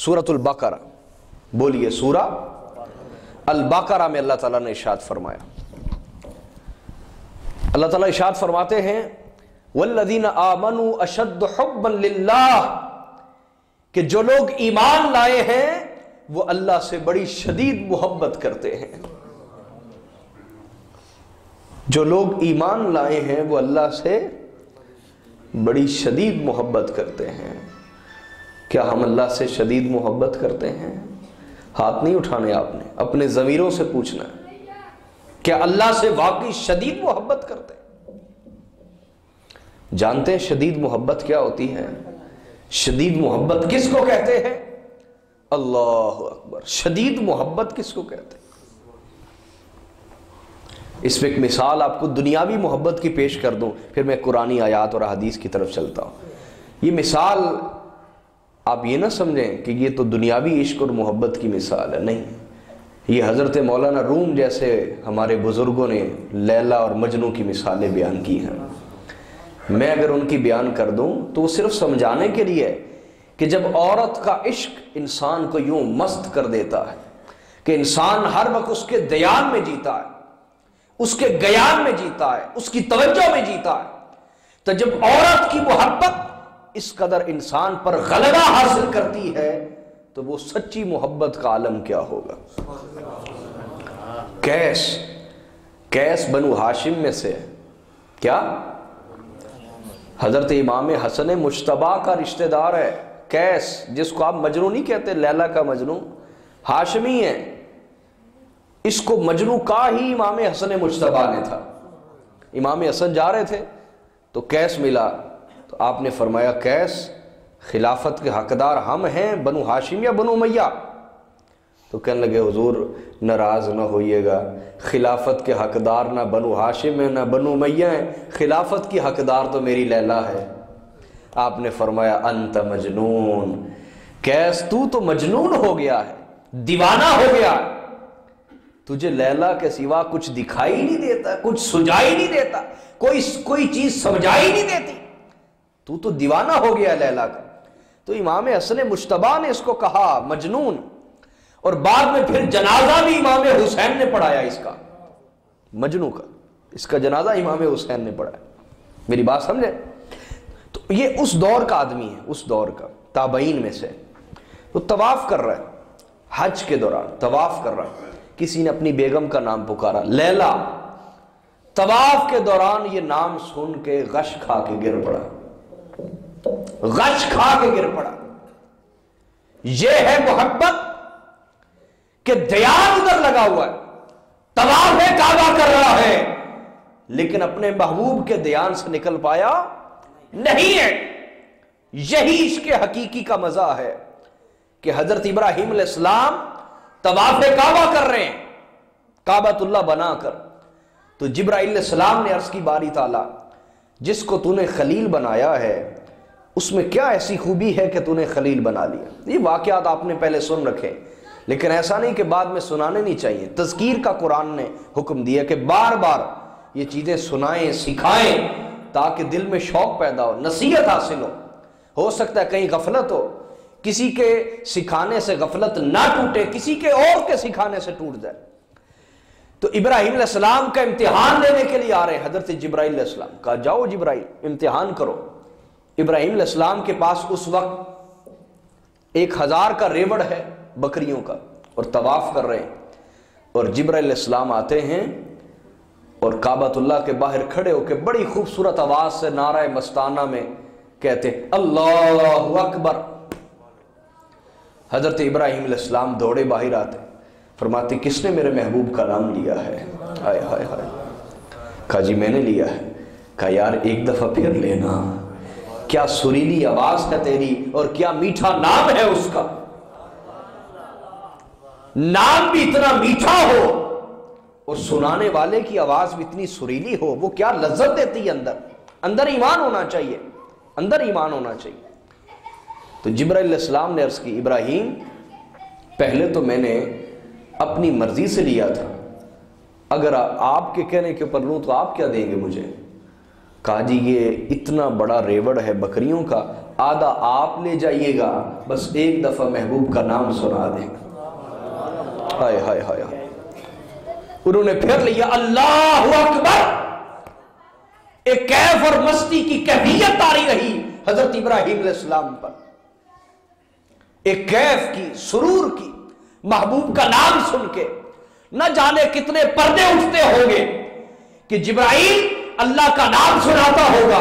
سورۃ البقرہ، بولیے سورہ البقرہ میں اللہ تعالیٰ نے ارشاد فرمایا، اللہ تعالیٰ ارشاد فرماتے ہیں والذین آمنوا اشد حبا للہ، کہ جو لوگ ایمان لائے ہیں وہ اللہ سے بڑی شدید محبت کرتے ہیں۔ جو لوگ ایمان لائے ہیں وہ اللہ سے بڑی شدید محبت کرتے ہیں۔ کیا ہم اللہ سے شدید محبت کرتے ہیں؟ ہاتھ نہیں اٹھانے آپ نے، اپنے ضمیروں سے پوچھنا ہے، کیا اللہ سے واقعی شدید محبت کرتے ہیں؟ جانتے ہیں شدید محبت کیا ہوتی ہے؟ شدید محبت کس کو کہتے ہیں؟ اللہ اکبر، شدید محبت کس کو کہتے ہیں؟ اس پہ ایک مثال آپ کو دنیاوی محبت کی پیش کر دوں، پھر میں قرآنی آیات اور حدیث کی طرف چلتا ہوں۔ یہ مثال آپ یہ نہ سمجھیں کہ یہ تو دنیاوی عشق اور محبت کی مثال ہے، نہیں، یہ حضرت مولانا روم جیسے ہمارے بزرگوں نے لیلا اور مجنو کی مثالیں بیان کی ہیں. میں اگر ان کی بیان کر دوں تو وہ صرف سمجھانے کے لیے ہے کہ جب عورت کا عشق انسان کو یوں مست کر دیتا ہے کہ انسان ہر وقت اس کے دیان میں جیتا ہے، اس کے گیان میں جیتا ہے، اس کی توجہ میں جیتا ہے، تو جب عورت کی محبت اس قدر انسان پر غلبہ حاصل کرتی ہے تو وہ سچی محبت کا عالم کیا ہوگا. کیس بنو ہاشم میں سے کیا حضرت امام حسن مجتبیٰ کا رشتہ دار ہے. کیس جس کو آپ مجنو نہیں کہتے، لیلا کا مجنو، ہاشمی ہے. اس کو مجنو کا ہی امام حسن مجتبیٰ نے تھا. امام حسن جا رہے تھے تو کیس ملا، تو آپ نے فرمایا کیس خلافت کے حقدار ہم ہیں، بنو ہاشم یا بنو امیہ؟ تو کہنے لگے حضور ناراض نہ ہوئیے گا، خلافت کے حقدار نہ بنو ہاشم ہے نہ بنو امیہ ہیں، خلافت کی حقدار تو میری لیلا ہے. آپ نے فرمایا انت مجنون، کیس تو مجنون ہو گیا ہے، دیوانہ ہو گیا ہے. تجھے لیلا کے سوا کچھ دکھائی نہیں دیتا، کچھ سجائی نہیں دیتا، کوئی چیز سمجھائی نہیں دیتی، تو دیوانہ ہو گیا لیلا کا. تو امام حسن مجتبیٰ نے اس کو کہا مجنون، اور بعد میں پھر جنازہ بھی امام حسین نے پڑھایا اس کا، مجنو کا، اس کا جنازہ امام حسین نے پڑھایا. میری بات سمجھے؟ تو یہ اس دور کا آدمی ہے، اس دور کا تابعین میں سے. وہ طواف کر رہا ہے، حج کے دوران طواف کر رہا ہے، کسی نے اپنی بیگم کا نام پکارا لیلا. طواف کے دوران یہ نام سن کے غش کھا کے گر پڑا، غش کھا کے گر پڑا. یہ ہے محبت کہ دھیان ادھر لگا ہوا ہے، طواف کعبہ کر رہا ہے، لیکن اپنے محبوب کے دھیان سے نکل پایا نہیں ہے. یہی عشق حقیقی کا مزہ ہے کہ حضرت ابراہیم علیہ السلام طواف کعبہ کر رہے ہیں، کعبۃ اللہ بنا کر. تو جبرائیل علیہ السلام نے عرض کی باری تعالیٰ جس کو تو نے خلیل بنایا ہے اس میں کیا ایسی خوبی ہے کہ تو نے خلیل بنا لیا. یہ واقعات آپ نے پہلے سن رکھے، لیکن ایسا نہیں کہ بعد میں سنانے نہیں چاہیے. تذکیر کا قرآن نے حکم دیا کہ بار بار یہ چیزیں سنائیں، سکھائیں، تاکہ دل میں شوق پیدا ہو، نصیحت حاصل ہو. ہو سکتا ہے کہیں غفلت ہو، کسی کے سکھانے سے غفلت نہ ٹوٹے، کسی کے اور کے سکھانے سے ٹوٹ جائے. تو ابراہیم علیہ السلام کا امتحان لینے کے لیے آ رہے ہیں حضرت جبرائیل علیہ السلام. کہا جاؤ جبرائیل امتحان کرو. ابراہیم علیہ السلام کے پاس اس وقت 1000 کا ریوڑ ہے بکریوں کا، اور طواف کر رہے ہیں. اور جبرائیل علیہ السلام آتے ہیں اور کعبۃ اللہ کے باہر کھڑے ہو کے بڑی خوبصورت آواز سے نعرہ مستانہ میں کہتے ہیں اللہ اکبر. حضرت ابراہیم علیہ السلام دوڑے باہر آتے، فرماتے کس نے میرے محبوب کا نام لیا ہے؟ ہائے ہائے ہائے. کہا جی میں نے لیا ہے. کہا یار ایک دفعہ پھر لینا، کیا سریلی آواز ہے تیری اور کیا میٹھا نام ہے اس کا. نام بھی اتنا میٹھا ہو اور سنانے والے کی آواز بھی اتنی سریلی ہو، وہ کیا لذت دیتی ہے. اندر ایمان ہونا چاہیے، اندر ایمان ہونا چاہیے. تو جبرائیل علیہ السلام نے عرض کی ابراہیم پہلے تو میں نے اپنی مرضی سے لیا تھا، اگر آپ کے کہنے کے اوپر لوں تو آپ کیا دیں گے مجھے؟ کہا جی یہ اتنا بڑا ریوڑ ہے بکریوں کا، آدھا آپ لے جائیے گا، بس ایک دفعہ محبوب کا نام سنا دیں گا. ہائے ہائے ہائے. انہوں نے پھر لیا اللہ اکبر. ایک کیف اور مستی کی کیفیت تاری رہی حضرت ابراہیم علیہ السلام پر، ایک کیف کی، سرور کی، محبوب کا نام سن کے. نہ جانے کتنے پردے اٹھتے ہوں گے کہ جبرائیل اللہ کا نام سناتا ہوگا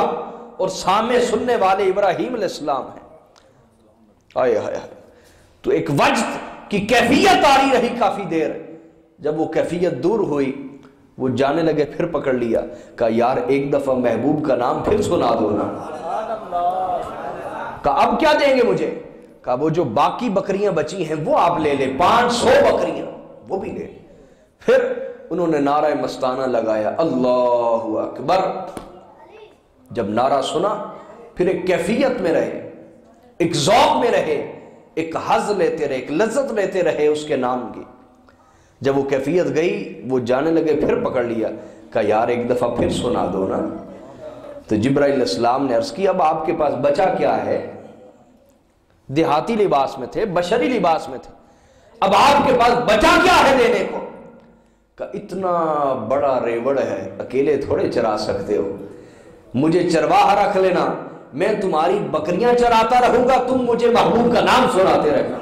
اور سامنے سننے والے ابراہیم علیہ السلام ہیں. آئے آئے. تو ایک وجد کی کیفیت آری رہی کافی دیر. جب وہ کیفیت دور ہوئی وہ جانے لگے، پھر پکڑ لیا. کہا یار ایک دفعہ محبوب کا نام پھر سنا دو نا. کہا اب کیا دیں گے مجھے؟ کہا وہ جو باقی بکریاں بچی ہیں وہ آپ لے لیں، 500 بکریاں وہ بھی لے. پھر انہوں نے نعرہ مستانہ لگایا اللہ اکبر. جب نعرہ سنا پھر ایک کیفیت میں رہے، ایک ذوق میں رہے، ایک حظ لیتے رہے، ایک لذت لیتے رہے اس کے نام کی. جب وہ کیفیت گئی وہ جانے لگے، پھر پکڑ لیا، کہا یار ایک دفعہ پھر سنا دو نا۔ تو جبرائیل علیہ السلام نے عرض کی اب آپ کے پاس بچا کیا ہے؟ دیہاتی لباس میں تھے، بشری لباس میں تھے، اب آپ کے پاس بچا کیا ہے دینے کو؟ کہ اتنا بڑا ریوڑ ہے، اکیلے تھوڑے چرا سکتے ہو، مجھے چرواہا رکھ لینا، میں تمہاری بکریاں چراتا رہوں گا، تم مجھے محبوب کا نام سناتے رہنا۔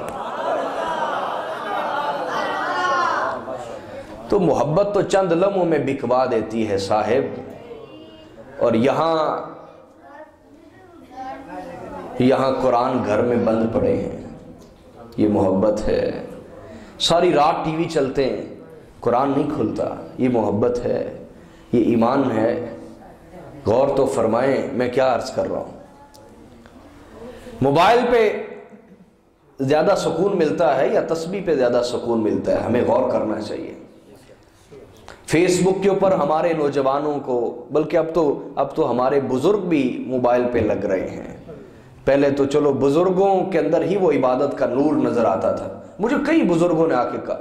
تو محبت تو چند لمحوں میں بکوا دیتی ہے صاحب، اور یہاں قرآن گھر میں بند پڑے ہیں، یہ محبت ہے۔ ساری رات ٹی وی چلتے ہیں، قرآن نہیں کھلتا، یہ محبت ہے، یہ ایمان ہے۔ غور تو فرمائیں میں کیا عرض کر رہا ہوں۔ موبائل پہ زیادہ سکون ملتا ہے یا تسبیح پہ زیادہ سکون ملتا ہے؟ ہمیں غور کرنا چاہیے۔ فیس بک کے اوپر ہمارے نوجوانوں کو، بلکہ اب تو ہمارے بزرگ بھی موبائل پہ لگ رہے ہیں۔ پہلے تو چلو بزرگوں کے اندر ہی وہ عبادت کا نور نظر آتا تھا۔ مجھے کئی بزرگوں نے آ کے کہا،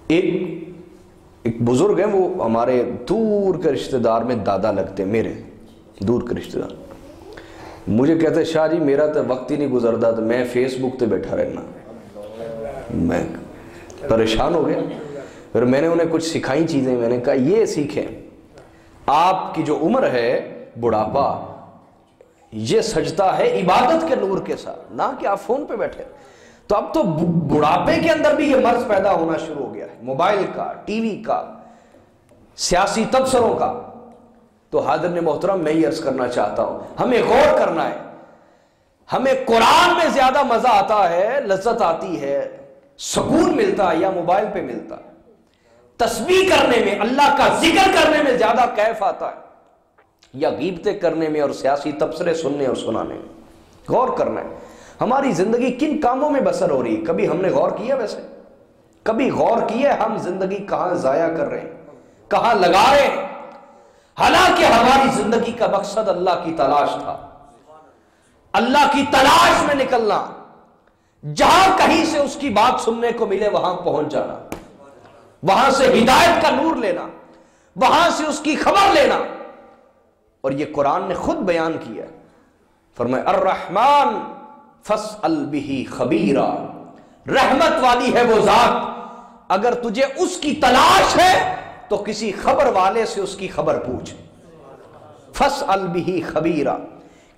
ایک بزرگ ہیں، وہ ہمارے دور کے رشتہ دار میں دادا لگتے ہیں، میرے دور کے رشتہ دار، مجھے کہتے شاہ جی میرا تو وقت ہی نہیں گزرتا، تو میں فیس بک تے بیٹھا رہنا۔ میں پریشان ہو گیا، پھر میں نے انہیں کچھ سکھائی چیزیں، میں نے کہا یہ سیکھیں، آپ کی جو عمر ہے بڑھاپا یہ سجدہ ہے عبادت کے نور کے ساتھ، نہ کہ آپ فون پہ بیٹھے۔ تو اب تو بڑھاپے کے اندر بھی یہ مرض پیدا ہونا شروع ہو گیا ہے، موبائل کا، ٹی وی کا، سیاسی تبصروں کا۔ تو حاضرین محترم میں یہ عرض کرنا چاہتا ہوں، ہمیں غور کرنا ہے، ہمیں قرآن میں زیادہ مزہ آتا ہے، لذت آتی ہے، سکون ملتا ہے، یا موبائل پہ ملتا ہے؟ تسبیح کرنے میں، اللہ کا ذکر کرنے میں زیادہ کیف آتا ہے، یا غیبتیں کرنے میں اور سیاسی تبصرے سننے اور سنانے میں؟ غور کرنا ہے ہماری زندگی کن کاموں میں بسر ہو رہی ہے۔ کبھی ہم نے غور کیا؟ ویسے کبھی غور کیا ہم زندگی کہاں ضائع کر رہے ہیں، کہاں لگا رہے ہیں؟ حالانکہ ہماری زندگی کا مقصد اللہ کی تلاش تھا، اللہ کی تلاش میں نکلنا، جہاں کہیں سے اس کی بات سننے کو ملے وہاں پہنچ جانا، وہاں سے ہدایت کا نور لینا، وہاں سے اس کی خبر لینا۔ اور یہ قرآن نے خود بیان کیا، فرمایا الرحمن فاسأل بہ خبیرا، رحمت والی ہے وہ ذات، اگر تجھے اس کی تلاش ہے تو کسی خبر والے سے اس کی خبر پوچھ۔ فاسأل بہ خبیرا،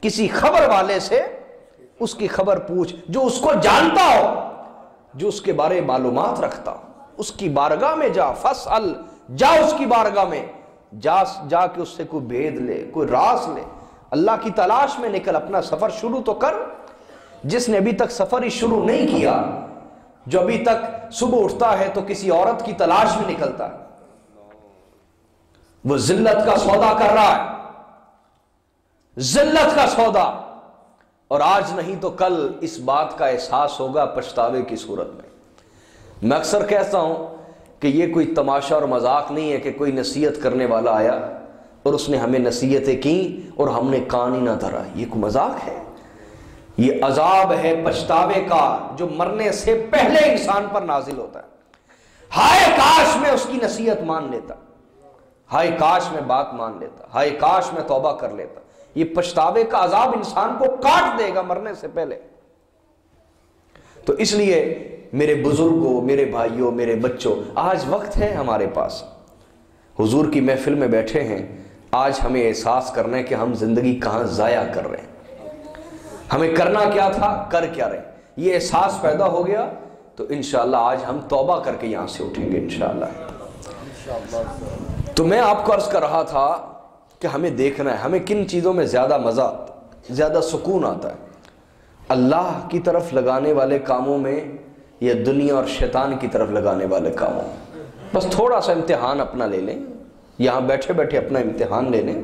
کسی خبر والے سے اس کی خبر پوچھ، جو اس کو جانتا ہو، جو اس کے بارے معلومات رکھتا ہو۔ اس کی بارگاہ میں جا، فاسأل، جا اس کی بارگاہ میں، جا کے اس سے کوئی بھید لے، کوئی راز لے، اللہ کی تلاش میں نکل، اپنا سفر شروع تو کر۔ جس نے ابھی تک سفر ہی شروع نہیں کیا، جو ابھی تک صبح اٹھتا ہے تو کسی عورت کی تلاش میں نکلتا ہے، وہ ذلت کا سودا کر رہا ہے، ذلت کا سودا، اور آج نہیں تو کل اس بات کا احساس ہوگا پچھتاوے کی صورت میں۔ میں اکثر کہتا ہوں کہ یہ کوئی تماشا اور مذاق نہیں ہے کہ کوئی نصیحت کرنے والا آیا اور اس نے ہمیں نصیحتیں کی اور ہم نے کان ہی نہ دھرا، یہ کوئی مذاق ہے؟ یہ عذاب ہے پچھتاوے کا، جو مرنے سے پہلے انسان پر نازل ہوتا ہے۔ ہائے کاش میں اس کی نصیحت مان لیتا، ہائے کاش میں بات مان لیتا، ہائے کاش میں توبہ کر لیتا۔ یہ پچھتاوے کا عذاب انسان کو کاٹ دے گا مرنے سے پہلے۔ تو اس لیے میرے بزرگوں، میرے بھائیوں، میرے بچوں، آج وقت ہے ہمارے پاس، حضور کی محفل میں بیٹھے ہیں، آج ہمیں احساس کرنا ہے کہ ہم زندگی کہاں ضائع کر رہے ہیں، ہمیں کرنا کیا تھا، کر کیا رہے۔ یہ احساس پیدا ہو گیا تو انشاءاللہ آج ہم توبہ کر کے یہاں سے اٹھیں گے انشاءاللہ۔ تو میں آپ کو عرض کر رہا تھا کہ ہمیں دیکھنا ہے ہمیں کن چیزوں میں زیادہ مزہ، زیادہ سکون آتا ہے، اللہ کی طرف لگانے والے کاموں میں یا دنیا اور شیطان کی طرف لگانے والے کاموں میں؟ بس تھوڑا سا امتحان اپنا لے لیں، یہاں بیٹھے بیٹھے اپنا امتحان لے لیں۔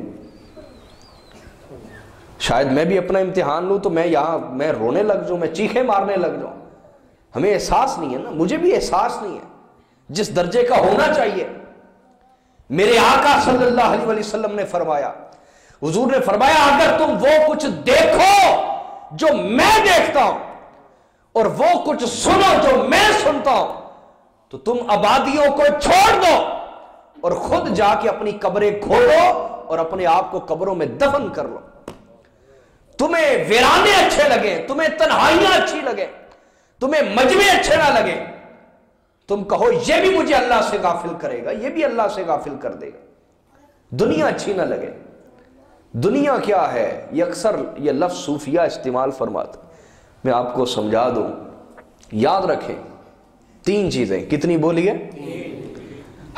شاید میں بھی اپنا امتحان لوں تو میں رونے لگ جاؤں، میں چیخیں مارنے لگ جاؤں۔ ہمیں احساس نہیں ہے نا، مجھے بھی احساس نہیں ہے جس درجے کا ہونا چاہیے۔ میرے آقا صلی اللہ علیہ وسلم نے فرمایا، حضور نے فرمایا اگر تم وہ کچھ دیکھو جو میں دیکھتا ہوں اور وہ کچھ سنو جو میں سنتا ہوں تو تم آبادیوں کو چھوڑ دو اور خود جا کے اپنی قبریں کھودو اور اپنے آپ کو قبروں میں دفن کر لو۔ تمہیں ویرانے اچھے لگے، تمہیں تنہائیاں اچھی لگے، تمہیں مجمع اچھے نہ لگے، تم کہو یہ بھی مجھے اللہ سے غافل کرے گا، یہ بھی اللہ سے غافل کر دے گا۔ دنیا اچھی نہ لگے۔ دنیا کیا ہے؟ یہ اکثر یہ لفظ صوفیہ استعمال فرماتے، میں آپ کو سمجھا دوں، یاد رکھیں 3 چیزیں۔ کتنی بولیے؟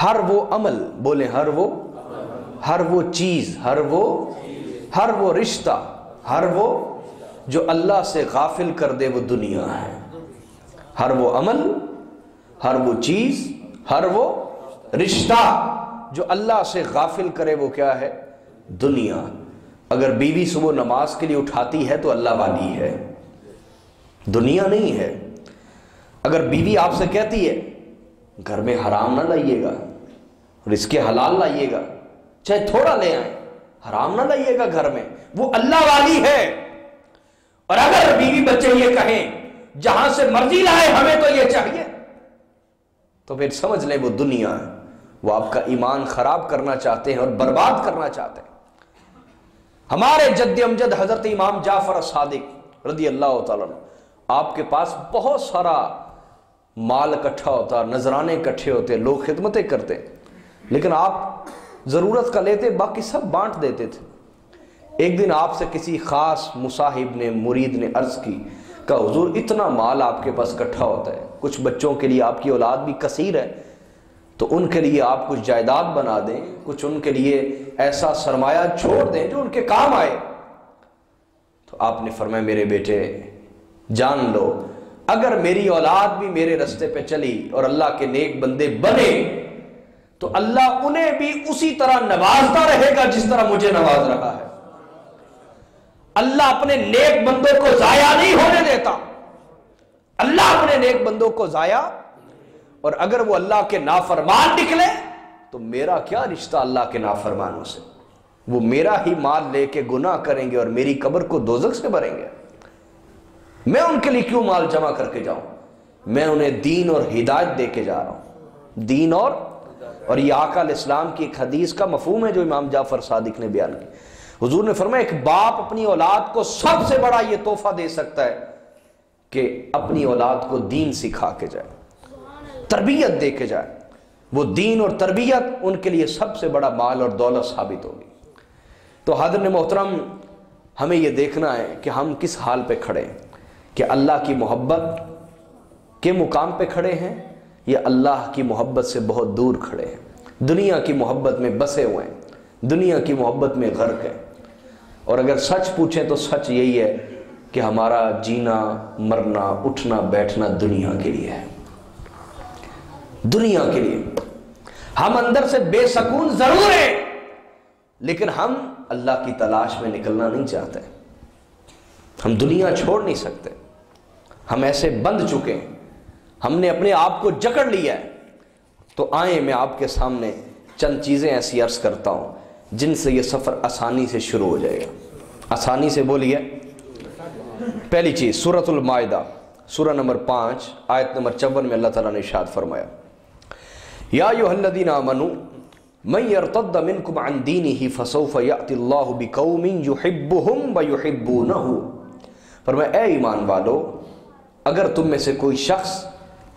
ہر وہ عمل، بولیں ہر وہ چیز، ہر وہ رشتہ، ہر وہ جو اللہ سے غافل کر دے وہ دنیا ہے۔ ہر وہ عمل، ہر وہ چیز، ہر وہ رشتہ جو اللہ سے غافل کرے وہ کیا ہے؟ دنیا۔ اگر بیوی صبح نماز کے لیے اٹھاتی ہے تو اللہ والی ہے، دنیا نہیں ہے۔ اگر بیوی آپ سے کہتی ہے گھر میں حرام نہ لائیے گا، رزق حلال لائیے گا، چاہے تھوڑا لے آئیں، حرام نہ لائیے گا گھر میں، وہ اللہ والی ہے۔ اور اگر بیوی بچے یہ کہیں جہاں سے مرضی لائے ہمیں تو یہ چاہیے، تو پھر سمجھ لیں وہ دنیا ہے۔ وہ آپ کا ایمان خراب کرنا چاہتے ہیں اور برباد کرنا چاہتے ہیں۔ ہمارے جد امجد حضرت امام جعفر صادق رضی اللہ تعالیٰ عنہ، آپ کے پاس بہت سارا مال اکٹھا ہوتا، نذرانے اکٹھے ہوتے، لوگ خدمتیں کرتے، لیکن آپ ضرورت کا لیتے، باقی سب بانٹ دیتے تھے۔ ایک دن آپ سے کسی خاص مصاحب نے، مرید نے عرض کی کہ حضور اتنا مال آپ کے پاس اکٹھا ہوتا ہے، کچھ بچوں کے لیے، آپ کی اولاد بھی کثیر ہے، تو ان کے لیے آپ کچھ جائیداد بنا دیں، کچھ ان کے لیے ایسا سرمایہ چھوڑ دیں جو ان کے کام آئے۔ تو آپ نے فرمایا میرے بیٹے جان لو، اگر میری اولاد بھی میرے رستے پہ چلی اور اللہ کے نیک بندے بنے تو اللہ انہیں بھی اسی طرح نوازتا رہے گا جس طرح مجھے نواز رہا ہے۔ اللہ اپنے نیک بندوں کو ضائع نہیں ہونے دیتا، اللہ اپنے نیک بندوں کو ضائع، اور اگر وہ اللہ کے نافرمان نکلے تو میرا کیا رشتہ اللہ کے نافرمانوں سے؟ وہ میرا ہی مال لے کے گناہ کریں گے اور میری قبر کو دوزخ سے بھریں گے۔ میں ان کے لیے کیوں مال جمع کر کے جاؤں؟ میں انہیں دین اور ہدایت دے کے جا رہا ہوں، دین اور یہ آقا علیہ السلام کی ایک حدیث کا مفہوم ہے جو امام جعفر صادق نے بیان کی۔ حضور نے فرمایا ایک باپ اپنی اولاد کو سب سے بڑا یہ تحفہ دے سکتا ہے کہ اپنی اولاد کو دین سکھا کے جائے، تربیت دے کے جائے۔ وہ دین اور تربیت ان کے لیے سب سے بڑا مال اور دولت ثابت ہوگی۔ تو حضرت محترم، ہمیں یہ دیکھنا ہے کہ ہم کس حال پہ کھڑے ہیں، کہ اللہ کی محبت کے مقام پہ کھڑے ہیں یا اللہ کی محبت سے بہت دور کھڑے ہیں، دنیا کی محبت میں بسے ہوئے ہیں، دنیا کی محبت میں غرق ہیں۔ اور اگر سچ پوچھیں تو سچ یہی ہے کہ ہمارا جینا، مرنا، اٹھنا، بیٹھنا دنیا کے لیے ہے، دنیا کے لیے۔ ہم اندر سے بے سکون ضرور ہیں، لیکن ہم اللہ کی تلاش میں نکلنا نہیں چاہتے۔ ہم دنیا چھوڑ نہیں سکتے، ہم ایسے بند چکے ہیں، ہم نے اپنے آپ کو جکڑ لیا ہے۔ تو آئیں میں آپ کے سامنے چند چیزیں ایسی عرض کرتا ہوں جن سے یہ سفر آسانی سے شروع ہو جائے گا۔ آسانی سے بولیے۔ پہلی چیز سورۃ المائدہ، سورہ نمبر 5 آیت نمبر 54 میں اللہ تعالیٰ نے ارشاد فرمایا یا ایھا الذین آمنوا من یرتد منکم عن دینہ فسوف یأتی اللہ بقوم یحبہم ویحبونہ۔ فرمایا اے ایمان والو، اگر تم میں سے کوئی شخص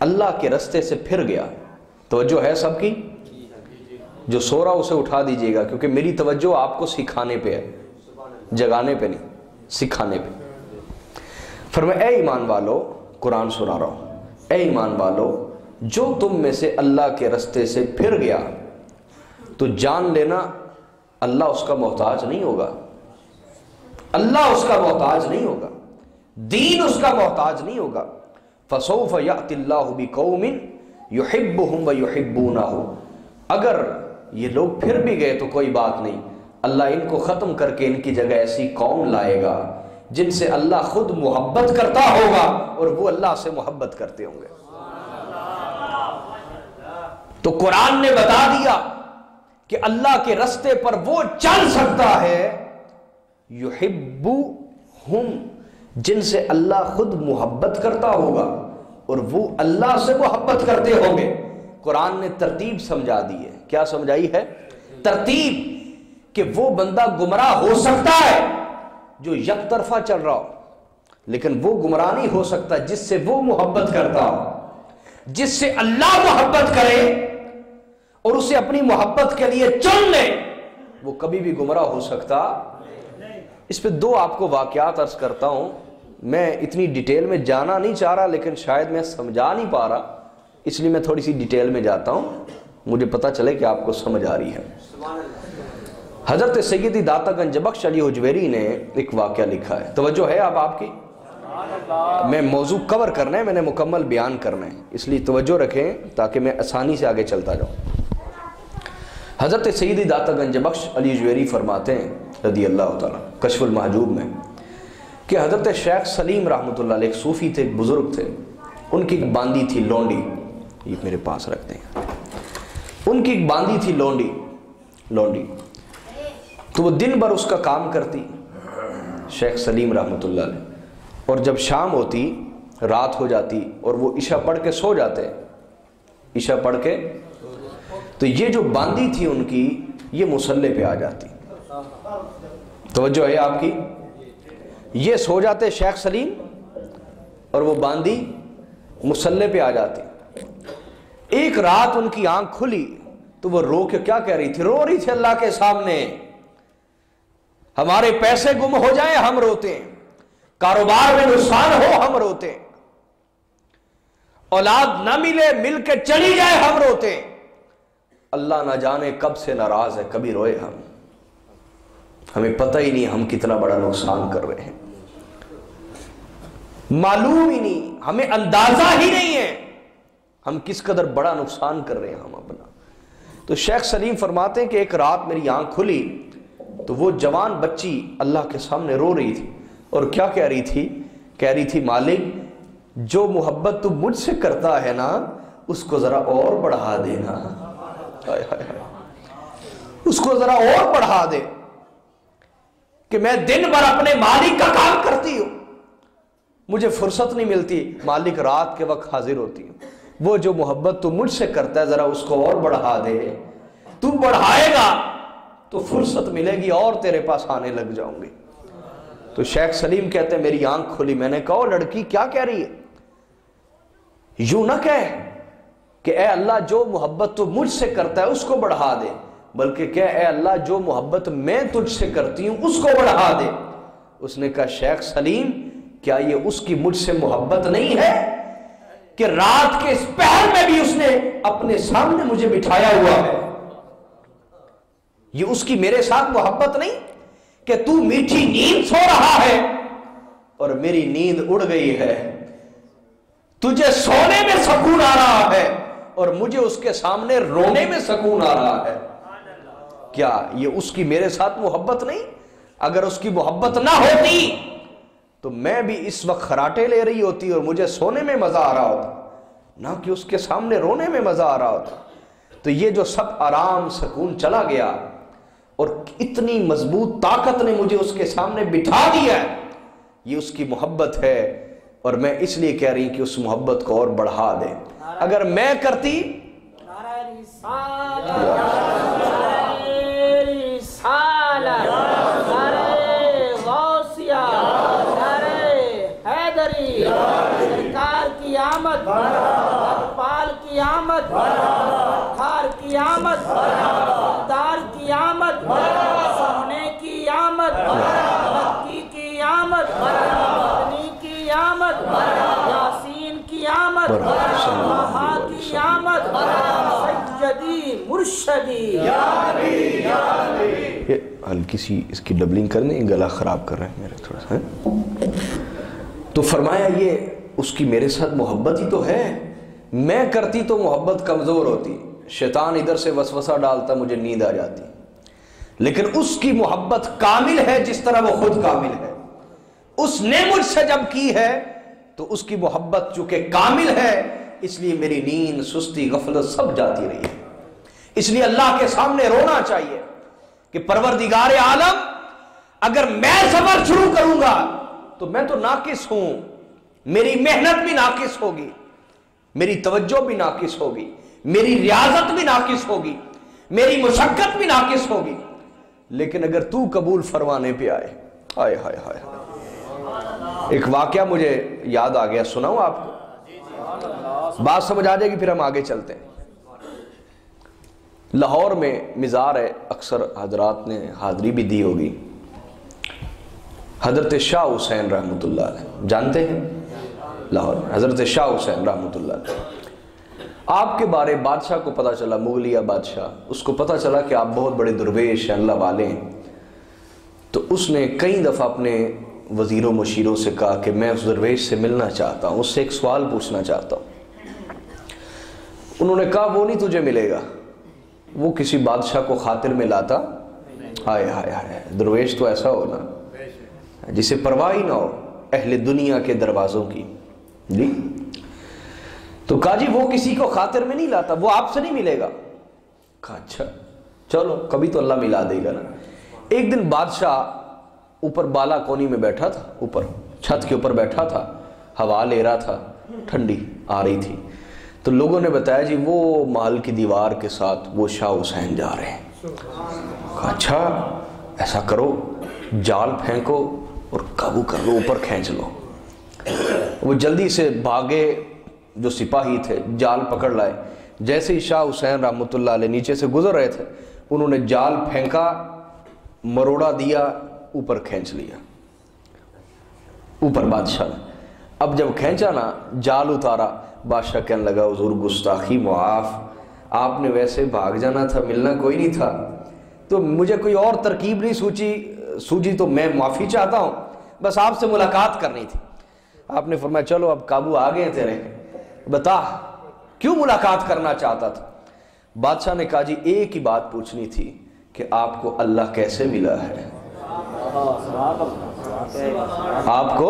اللہ کے رستے سے پھر گیا، توجہ ہے سب کی، جو سو رہا اسے اٹھا دیجیے گا، کیونکہ میری توجہ آپ کو سکھانے پہ ہے، جگانے پہ نہیں، سکھانے پہ۔ فرمایا اے ایمان والو، قرآن سنا رہا ہوں، اے ایمان والو جو تم میں سے اللہ کے رستے سے پھر گیا تو جان لینا اللہ اس کا محتاج نہیں ہوگا، اللہ اس کا محتاج نہیں ہوگا، دین اس کا محتاج نہیں ہوگا۔ فسوف یأتی اللہ بقوم یحبہم ویحبونہ۔ اگر یہ لوگ پھر بھی گئے تو کوئی بات نہیں، اللہ ان کو ختم کر کے ان کی جگہ ایسی قوم لائے گا جن سے اللہ خود محبت کرتا ہوگا اور وہ اللہ سے محبت کرتے ہوں گے۔ تو قرآن نے بتا دیا کہ اللہ کے رستے پر وہ چل سکتا ہے یحبہم، جن سے اللہ خود محبت کرتا ہوگا اور وہ اللہ سے محبت کرتے ہوں گے. قرآن نے ترتیب سمجھا دی ہے. کیا سمجھائی ہے؟ ترتیب. کہ وہ بندہ گمراہ ہو سکتا ہے جو یک طرفہ چل رہا ہو، لیکن وہ گمراہ نہیں ہو سکتا جس سے وہ محبت کرتا ہو. جس سے اللہ محبت کرے اور اسے اپنی محبت کے لیے چن لے، وہ کبھی بھی گمراہ ہو سکتا. اس پہ دو آپ کو واقعات عرض کرتا ہوں. میں اتنی ڈیٹیل میں جانا نہیں چاہ رہا، لیکن شاید میں سمجھا نہیں پا رہا، اس لیے میں تھوڑی سی ڈیٹیل میں جاتا ہوں، مجھے پتا چلے کہ آپ کو سمجھ آ رہی ہے. حضرت سیدی داتا گنج بخش علی حجویری نے ایک واقعہ لکھا ہے. توجہ ہے اب آپ کی؟ میں موضوع کور کرنا ہے، میں نے مکمل بیان کرنا ہے، اس لیے توجہ رکھیں تاکہ میں آسانی سے آگے چلتا جاؤں. حضرت سیدی داتا گنج بخش علی حجویری فرماتے ہیں رضی اللہ تعالیٰ کشف المحجوب میں کہ حضرت شیخ سلیم رحمۃ اللہ علیہ ایک صوفی تھے، ایک بزرگ تھے. ان کی ایک باندی تھی لونڈی، یہ میرے پاس رکھتے ہیں. ان کی ایک باندی تھی لونڈی. تو وہ دن بھر اس کا کام کرتی شیخ سلیم رحمۃ اللہ علیہ، اور جب شام ہوتی، رات ہو جاتی اور وہ عشاء پڑھ کے سو جاتے. عشاء پڑھ کے تو یہ جو باندی تھی ان کی، یہ مصلے پہ آ جاتی. توجہ ہے آپ کی؟ یہ سو جاتے شیخ سلیم اور وہ باندی مصلے پہ آ جاتی. ایک رات ان کی آنکھ کھلی تو وہ رو کے کیا کہہ رہی تھی؟ رو رہی تھی اللہ کے سامنے، ہمارے پیسے گم ہو جائیں ہم روتے ہیں، کاروبار میں نقصان ہو ہم روتے ہیں، اولاد نہ ملے مل کے چلی جائے ہم روتے ہیں، اللہ نہ جانے کب سے ناراض ہے، کبھی روئے ہمیں پتہ ہی نہیں ہم کتنا بڑا نقصان کر رہے ہیں، معلوم ہی نہیں، ہمیں اندازہ ہی نہیں ہے ہم کس قدر بڑا نقصان کر رہے ہیں ہم اپنا. تو شیخ سلیم فرماتے ہیں کہ ایک رات میری آنکھ کھلی تو وہ جوان بچی اللہ کے سامنے رو رہی تھی اور کیا کہہ رہی تھی؟ کہہ رہی تھی مالک جو محبت تو مجھ سے کرتا ہے نا اس کو ذرا اور بڑھا دینا، اس کو ذرا اور بڑھا دے کہ میں دن بھر اپنے مالک کا کام کرتی ہوں، مجھے فرصت نہیں ملتی، مالک رات کے وقت حاضر ہوتی ہوں، وہ جو محبت تو مجھ سے کرتا ہے ذرا اس کو اور بڑھا دے، تو بڑھائے گا تو فرصت ملے گی اور تیرے پاس آنے لگ جاؤں گی. تو شیخ سلیم کہتے ہیں میری آنکھ کھلی، میں نے کہا لڑکی کیا کہہ رہی ہے؟ یوں نہ کہہ کہ اے اللہ جو محبت تو مجھ سے کرتا ہے اس کو بڑھا دے، بلکہ کہ اے اللہ جو محبت میں تجھ سے کرتی ہوں اس کو بڑھا دے. اس نے کہا شیخ سلیم کیا یہ اس کی مجھ سے محبت نہیں ہے کہ رات کے اس پہر میں بھی اس نے اپنے سامنے مجھے بٹھایا ہوا ہے؟ یہ اس کی میرے ساتھ محبت نہیں کہ تو میٹھی نیند سو رہا ہے اور میری نیند اڑ گئی ہے، تجھے سونے میں سکون آ رہا ہے اور مجھے اس کے سامنے رونے میں سکون آ رہا ہے. کیا یہ اس کی میرے ساتھ محبت نہیں؟ اگر اس کی محبت نہ ہوتی تو میں بھی اس وقت خراٹے لے رہی ہوتی اور مجھے سونے میں مزہ آ رہا ہوتا، نہ کہ اس کے سامنے رونے میں مزہ آ رہا ہوتا. تو یہ جو سب آرام سکون چلا گیا اور اتنی مضبوط طاقت نے مجھے اس کے سامنے بٹھا دیا ہے، یہ اس کی محبت ہے. اور میں اس لیے کہہ رہی کہ اس محبت کو اور بڑھا دے. اگر میں کرتی سرکار کی آمد، پال کی آمد، خار کی آمد، دار کی آمد، سونے کی آمد، مکی کی آمد، مدنی کی آمد، یاسین کی آمد، مہا کی آمد، سیدی مرشدی. ہلکی سی اس کی ڈبلنگ کرنے، گلا خراب کر رہے ہیں میرے تھوڑا سا. تو فرمایا یہ اس کی میرے ساتھ محبت ہی تو ہے، میں کرتی تو محبت کمزور ہوتی، شیطان ادھر سے وسوسہ ڈالتا مجھے نیند آ جاتی، لیکن اس کی محبت کامل ہے جس طرح وہ خود کامل ہے. اس نے مجھ سے جب کی ہے تو اس کی محبت چونکہ کامل ہے اس لیے میری نیند سستی غفلت سب جاتی رہی ہے. اس لیے اللہ کے سامنے رونا چاہیے کہ پروردگار عالم اگر میں صبر شروع کروں گا تو میں تو ناقص ہوں، میری محنت بھی ناقص ہوگی، میری توجہ بھی ناقص ہوگی، میری ریاضت بھی ناقص ہوگی، میری مشقت بھی ناقص ہوگی، لیکن اگر تو قبول فرمانے پہ آئے، ہائے ہائے ہائے۔ ایک واقعہ مجھے یاد آ گیا، سناؤں آپ کو، بات سمجھ آ جائے گی، پھر ہم آگے چلتے ہیں۔ لاہور میں مزار ہے، اکثر حضرات نے حاضری بھی دی ہوگی، حضرت شاہ حسین رحمۃ اللہ علیہ، جانتے ہیں؟ لاہور میں حضرت شاہ حسین رحمۃ اللہ علیہ، آپ کے بارے بادشاہ کو پتہ چلا، مغلیہ بادشاہ، اس کو پتہ چلا کہ آپ بہت بڑے درویش ہیں، اللہ والے ہیں، تو اس نے کئی دفعہ اپنے وزیر و مشیروں سے کہا کہ میں اس درویش سے ملنا چاہتا ہوں، اس سے ایک سوال پوچھنا چاہتا ہوں۔ انہوں نے کہا وہ نہیں تجھے ملے گا، وہ کسی بادشاہ کو خاطر میں لاتا، ہائے ہائے ہائے، درویش تو ایسا ہو نا جسے پرواہ ہی نہ ہو اہل دنیا کے دروازوں کی، جی۔ تو کہا جی وہ کسی کو خاطر میں نہیں لاتا، وہ آپ سے نہیں ملے گا۔ کہا اچھا چلو کبھی تو اللہ ملا دے گا نا۔ ایک دن بادشاہ اوپر بالا کونی میں بیٹھا تھا، اوپر چھت کے اوپر بیٹھا تھا، ہوا لے رہا تھا، ٹھنڈی آ رہی تھی، تو لوگوں نے بتایا جی وہ محل کی دیوار کے ساتھ وہ شاہ حسین جا رہے ہیں۔ کہا اچھا ایسا کرو، جال پھینکو اور قابو کر لو، اوپر کھینچ لو۔ وہ جلدی سے بھاگے، جو سپاہی تھے جال پکڑ لائے، جیسے ہی شاہ حسین رحمۃ اللہ علیہ نیچے سے گزر رہے تھے، انہوں نے جال پھینکا، مروڑا دیا، اوپر کھینچ لیا، اوپر بادشاہ نے۔ اب جب کھینچا نا، جال اتارا، بادشاہ کہنے لگا حضور گستاخی معاف، آپ نے ویسے بھاگ جانا تھا، ملنا کوئی نہیں تھا، تو مجھے کوئی اور ترکیب نہیں سوجی تو میں معافی چاہتا ہوں، بس آپ سے ملاقات کرنی تھی۔ آپ نے فرمایا چلو اب قابو آ گئے تیرے، بتا کیوں ملاقات کرنا چاہتا تھا؟ بادشاہ نے کہا جی ایک ہی بات پوچھنی تھی کہ آپ کو اللہ کیسے ملا ہے، آپ کو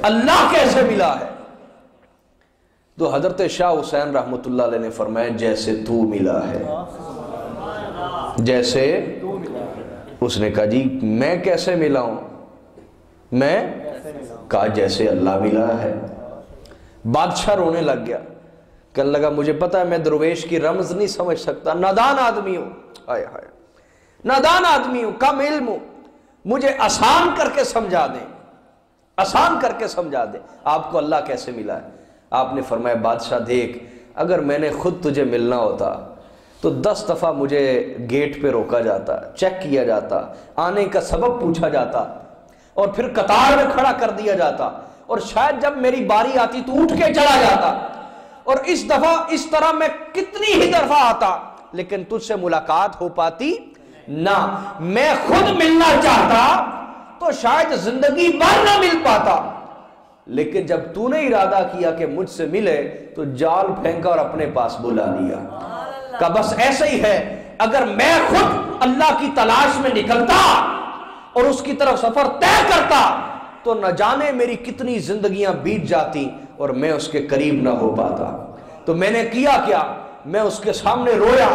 اللہ کیسے ملا ہے؟ تو حضرت شاہ حسین رحمۃ اللہ علیہ نے فرمایا جیسے تو ملا ہے، جیسے۔ اس نے کہا جی میں کیسے ملا ہوں؟ میں کہا جیسے اللہ ملا ہے۔ بادشاہ رونے لگ گیا، کہنے لگا مجھے پتا ہے میں درویش کی رمز نہیں سمجھ سکتا، نادان آدمی ہوں، ہائے ہائے نادان آدمی ہوں، کم علم ہوں، مجھے آسان کر کے سمجھا دیں، آسان کر کے سمجھا دیں آپ کو اللہ کیسے ملا ہے۔ آپ نے فرمایا بادشاہ دیکھ، اگر میں نے خود تجھے ملنا ہوتا تو 10 دفعہ مجھے گیٹ پہ روکا جاتا، چیک کیا جاتا، آنے کا سبب پوچھا جاتا، اور پھر قطار میں کھڑا کر دیا جاتا، اور شاید جب میری باری آتی تو اٹھ کے چلا جاتا، اور اس دفعہ اس طرح میں کتنی ہی دفعہ آتا، لیکن تجھ سے ملاقات ہو پاتی نہ۔ میں خود ملنا چاہتا تو شاید زندگی بھر نہ مل پاتا، لیکن جب تو نے ارادہ کیا کہ مجھ سے ملے تو جال پھینکا اور اپنے پاس بلا لیا۔ کہ بس ایسے ہی ہے، اگر میں خود اللہ کی تلاش میں نکلتا اور اس کی طرف سفر طے کرتا تو نہ جانے میری کتنی زندگیاں بیت جاتی اور میں اس کے قریب نہ ہو پاتا۔ تو میں نے کیا کیا؟ میں اس کے سامنے رویا،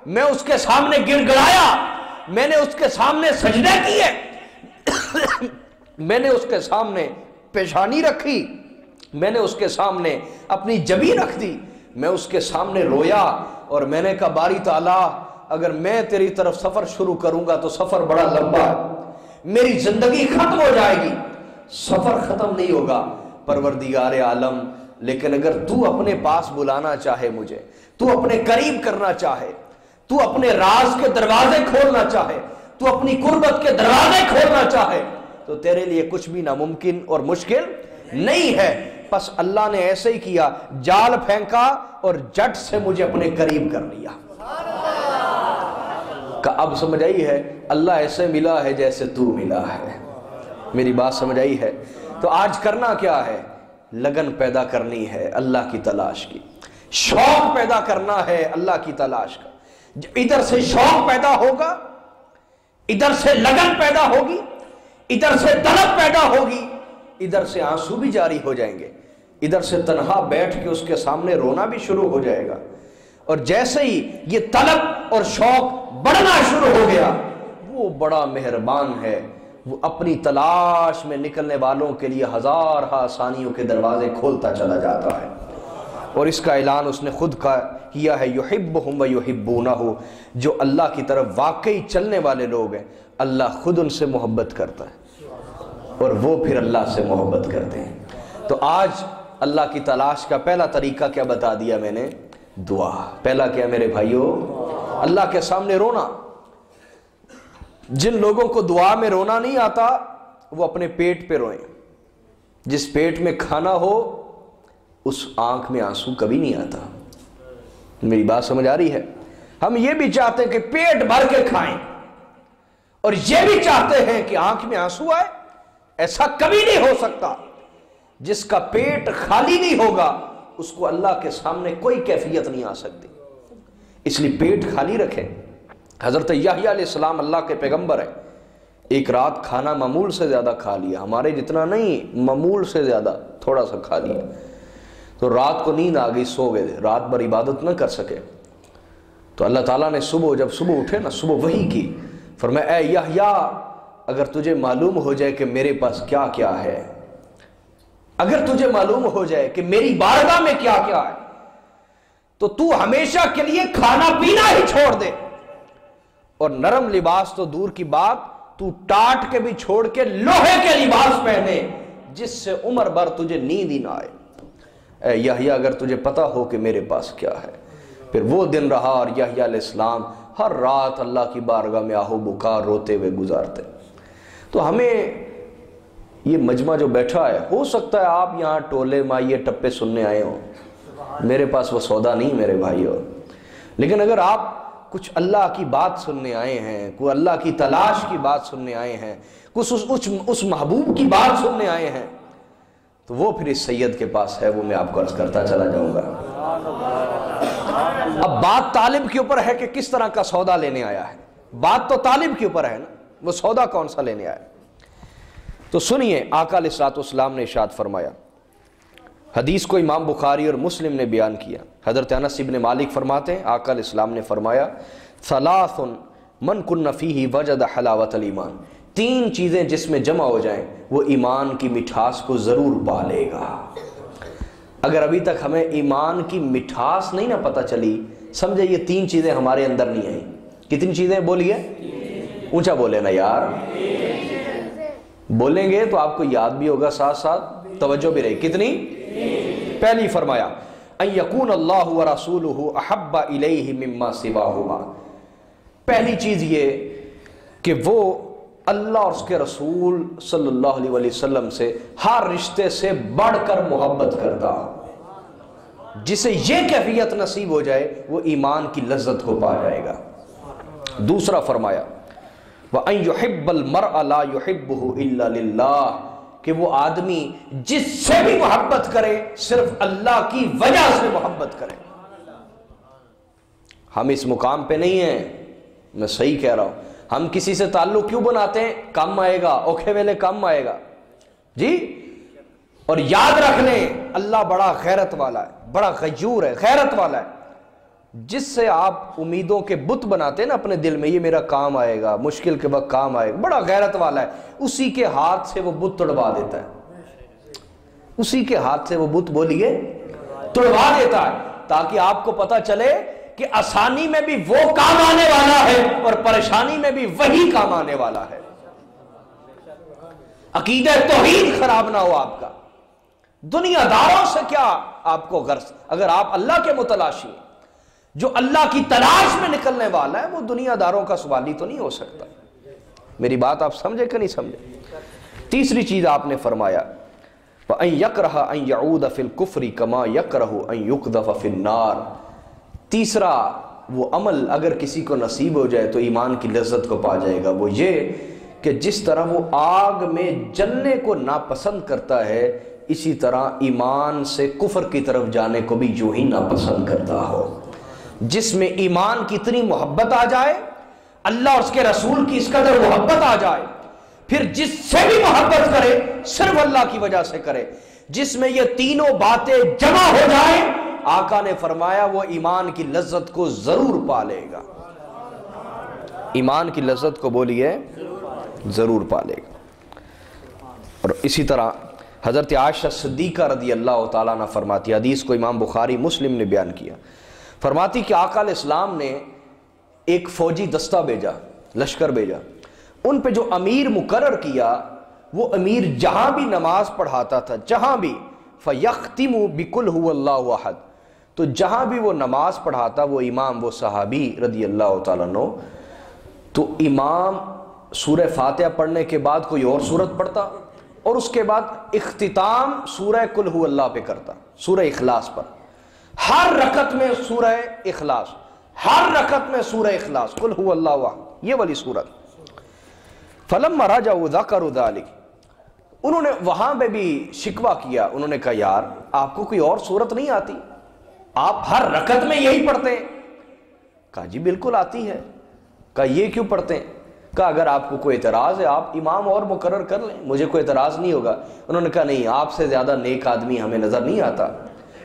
میں اس کے سامنے گڑ گڑایا، میں نے اس کے سامنے سجدے کیے، میں نے اس کے سامنے پیشانی رکھی، میں نے اس کے سامنے اپنی جبین رکھ دی، میں اس کے سامنے رویا، اور میں نے کہا باری تعالیٰ اگر میں تیری طرف سفر شروع کروں گا تو سفر بڑا لمبا ہے، میری زندگی ختم ہو جائے گی، سفر ختم نہیں ہوگا پروردگار عالم، لیکن اگر تو اپنے پاس بلانا چاہے مجھے، تو اپنے قریب کرنا چاہے، تو اپنے راز کے دروازے کھولنا چاہے، تو اپنی قربت کے دروازے کھولنا چاہے، تو تیرے لیے کچھ بھی ناممکن اور مشکل نہیں ہے۔ پس اللہ نے ایسے ہی کیا، جال پھینکا اور جٹ سے مجھے اپنے قریب کر لیا۔ کہ اب سمجھ آئی ہے اللہ ایسے ملا ہے جیسے تو ملا ہے۔ میری بات سمجھ آئی ہے؟ تو آج کرنا کیا ہے؟ لگن پیدا کرنی ہے اللہ کی تلاش کی، شوق پیدا کرنا ہے اللہ کی تلاش کا۔ ادھر سے شوق پیدا ہوگا، ادھر سے لگن پیدا ہوگی، ادھر سے طلب پیدا ہوگی، ادھر سے آنسو بھی جاری ہو جائیں گے، ادھر سے تنہا بیٹھ کے اس کے سامنے رونا بھی شروع ہو جائے گا، اور جیسے ہی یہ طلب اور شوق بڑھنا شروع ہو گیا، وہ بڑا مہربان ہے، وہ اپنی تلاش میں نکلنے والوں کے لیے ہزار آسانیوں کے دروازے کھولتا چلا جاتا ہے۔ اور اس کا اعلان اس نے خود کیا ہے یحبہم و یحبونہ، جو اللہ کی طرف واقعی چلنے والے لوگ ہیں اللہ خود ان سے محبت کرتا ہے اور وہ پھر اللہ سے محبت کرتے ہیں۔ تو آج اللہ کی تلاش کا پہلا طریقہ کیا بتا دیا میں نے؟ دعا۔ پہلا کیا میرے بھائیوں؟ اللہ کے سامنے رونا۔ جن لوگوں کو دعا میں رونا نہیں آتا وہ اپنے پیٹ پہ روئیں۔ جس پیٹ میں کھانا ہو اس آنکھ میں آنسو کبھی نہیں آتا۔ میری بات سمجھ آ رہی ہے؟ ہم یہ بھی چاہتے ہیں کہ پیٹ بھر کے کھائیں اور یہ بھی چاہتے ہیں کہ آنکھ میں آنسو آئے، ایسا کبھی نہیں ہو سکتا۔ جس کا پیٹ خالی نہیں ہوگا اس کو اللہ کے سامنے کوئی کیفیت نہیں آ سکتی، اس لیے پیٹ خالی رکھیں۔ حضرت یحییٰ علیہ السلام اللہ کے پیغمبر ہیں، ایک رات کھانا معمول سے زیادہ کھا لیا، ہمارے جتنا نہیں، معمول سے زیادہ تھوڑا سا کھا لیا، تو رات کو نیند آ گئی، سو گئے، رات بھر عبادت نہ کر سکے۔ تو اللہ تعالیٰ نے جب صبح اٹھے نا، صبح وحی کی، فرمایا اے یحییٰ اگر تجھے معلوم ہو جائے کہ میرے پاس کیا کیا ہے، اگر تجھے معلوم ہو جائے کہ میری بارگاہ میں کیا کیا ہے، تو تو ہمیشہ کے لیے کھانا پینا ہی چھوڑ دے، اور نرم لباس تو دور کی بات، تو ٹاٹ کے بھی چھوڑ کے لوہے کے لباس پہنے جس سے عمر بھر تجھے نیند ہی نہ آئے۔ اے یحییٰ اگر تجھے پتا ہو کہ میرے پاس کیا ہے۔ پھر وہ دن رہا اور یحییٰ علیہ السلام ہر رات اللہ کی بارگاہ میں آہو بکا روتے ہوئے گزارتے۔ تو ہمیں یہ مجمع جو بیٹھا ہے، ہو سکتا ہے آپ یہاں ٹولے مائیے ٹپے سننے آئے ہوں، میرے پاس وہ سودا نہیں میرے بھائیو، لیکن اگر آپ کچھ اللہ کی بات سننے آئے ہیں، کوئی اللہ کی تلاش کی بات سننے آئے ہیں، کچھ اس محبوب کی بات سننے آئے ہیں، تو وہ پھر اس سید کے پاس ہے، وہ میں آپ کو عرض کرتا چلا جاؤں گا۔ اب بات طالب کے اوپر ہے کہ کس طرح کا سودا لینے آیا ہے، بات تو طالب کے اوپر ہے نا، وہ سودا کون سا لینے آیا ہے۔ تو سنیے آقا علیہ السلام نے ارشاد فرمایا، حدیث کو امام بخاری اور مسلم نے بیان کیا، حضرت انس ابن مالک فرماتے ہیں آقا علیہ السلام نے فرمایا ثلاث من کن فیہ وجد حلاوت الایمان، تین چیزیں جس میں جمع ہو جائیں وہ ایمان کی مٹھاس کو ضرور پا لے گا۔ اگر ابھی تک ہمیں ایمان کی مٹھاس نہیں نہ پتہ چلی، سمجھے یہ تین چیزیں ہمارے اندر نہیں آئیں۔ کتنی چیزیں بولیے؟ اونچا بولے نا یار، بولیں گے تو آپ کو یاد بھی ہوگا، ساتھ ساتھ توجہ بھی رہے۔ کتنی؟ پہلی فرمایا ان یکون اللہ ورسولہ احب الیہ مما سواہما، پہلی چیز یہ کہ وہ اللہ اور اس کے رسول صلی اللہ علیہ وسلم سے ہر رشتے سے بڑھ کر محبت کرتا ہو۔ جسے یہ کیفیت نصیب ہو جائے وہ ایمان کی لذت کو پا جائے گا۔ دوسرا فرمایا وَأَن يُحِبَّ الْمَرْءَ لَا يُحِبُّهُ إِلَّا لِلَّهِ، کہ وہ آدمی جس سے بھی محبت کرے صرف اللہ کی وجہ سے محبت کرے۔ ہم اس مقام پہ نہیں ہیں، میں صحیح کہہ رہا ہوں، ہم کسی سے تعلق کیوں بناتے ہیں؟ کم آئے گا، اوکھے ویلے کم آئے گا جی۔ اور یاد رکھ لیں اللہ بڑا غیرت والا ہے، بڑا غیور ہے، غیرت والا ہے۔ جس سے آپ امیدوں کے بت بناتے ہیں نا اپنے دل میں، یہ میرا کام آئے گا، مشکل کے وقت کام آئے گا، بڑا غیرت والا ہے، اسی کے ہاتھ سے وہ بت توڑوا دیتا ہے، اسی کے ہاتھ سے وہ بت بولیے توڑوا دیتا ہے، تاکہ آپ کو پتہ چلے کہ آسانی میں بھی وہ کام آنے والا ہے اور پریشانی میں بھی وہی کام آنے والا ہے۔ عقیدہ توحید خراب نہ ہو آپ کا، دنیا داروں سے کیا آپ کو غرض؟ اگر آپ اللہ کے متلاشی ہیں، جو اللہ کی تلاش میں نکلنے والا ہے، وہ دنیا داروں کا سوالی تو نہیں ہو سکتا۔ میری بات آپ سمجھے کہ نہیں سمجھے؟ تیسری چیز آپ نے فرمایا وَأَن يَكْرَهَ أَن يَعُودَ فِي الْكُفْرِ كَمَا يَكْرَهُ أَن يُقْذَفَ فِي النَّارِ، تیسرا وہ عمل اگر کسی کو نصیب ہو جائے تو ایمان کی لذت کو پا جائے گا، وہ یہ کہ جس طرح وہ آگ میں جلنے کو ناپسند کرتا ہے، اسی طرح ایمان سے کفر کی طرف جانے کو بھی جو ہی ناپسند کرتا ہو۔ جس میں ایمان کی اتنی محبت آ جائے، اللہ اور اس کے رسول کی اس قدر محبت آ جائے، پھر جس سے بھی محبت کرے صرف اللہ کی وجہ سے کرے، جس میں یہ تینوں باتیں جمع ہو جائیں، آقا نے فرمایا وہ ایمان کی لذت کو ضرور پا لے گا۔ ایمان کی لذت کو بولیے ضرور پا لے گا۔ اور اسی طرح حضرت عائشہ صدیقہ رضی اللہ تعالیٰ عنہ فرماتی، حدیث کو امام بخاری مسلم نے بیان کیا، فرماتی کہ آقا علیہ السلام نے ایک فوجی دستہ بھیجا، لشکر بھیجا، ان پہ جو امیر مقرر کیا وہ امیر جہاں بھی نماز پڑھاتا تھا، جہاں بھی فَيَخْتِمُ بِقُلْ هُوَ اللَّهُ أَحَدٌ، تو جہاں بھی وہ نماز پڑھاتا وہ امام، وہ صحابی رضی اللہ تعالیٰ عنہ، تو امام سورہ فاتحہ پڑھنے کے بعد کوئی اور سورت پڑھتا اور اس کے بعد اختتام سورہ قل هو اللہ پہ کرتا، سورہ اخلاص پر، ہر رکعت میں سورہ اخلاص، ہر رکعت میں سورہ اخلاص، قل هو اللہ احد، یہ والی سورت۔ فَلَمَّا رَجَعُوا ذَكَرُوا ذَلِكَ، انہوں نے وہاں پہ بھی شکوہ کیا، انہوں نے کہا یار آپ کو کوئی اور سورت نہیں آتی، آپ ہر رکعت میں یہی پڑھتے ہیں؟ کہا جی بالکل آتی ہے۔ کہا یہ کیوں پڑھتے ہیں؟ کہا اگر آپ کو کوئی اعتراض ہے آپ امام اور مقرر کر لیں، مجھے کوئی اعتراض نہیں ہوگا۔ انہوں نے کہا نہیں، آپ سے زیادہ نیک آدمی ہمیں نظر نہیں آتا،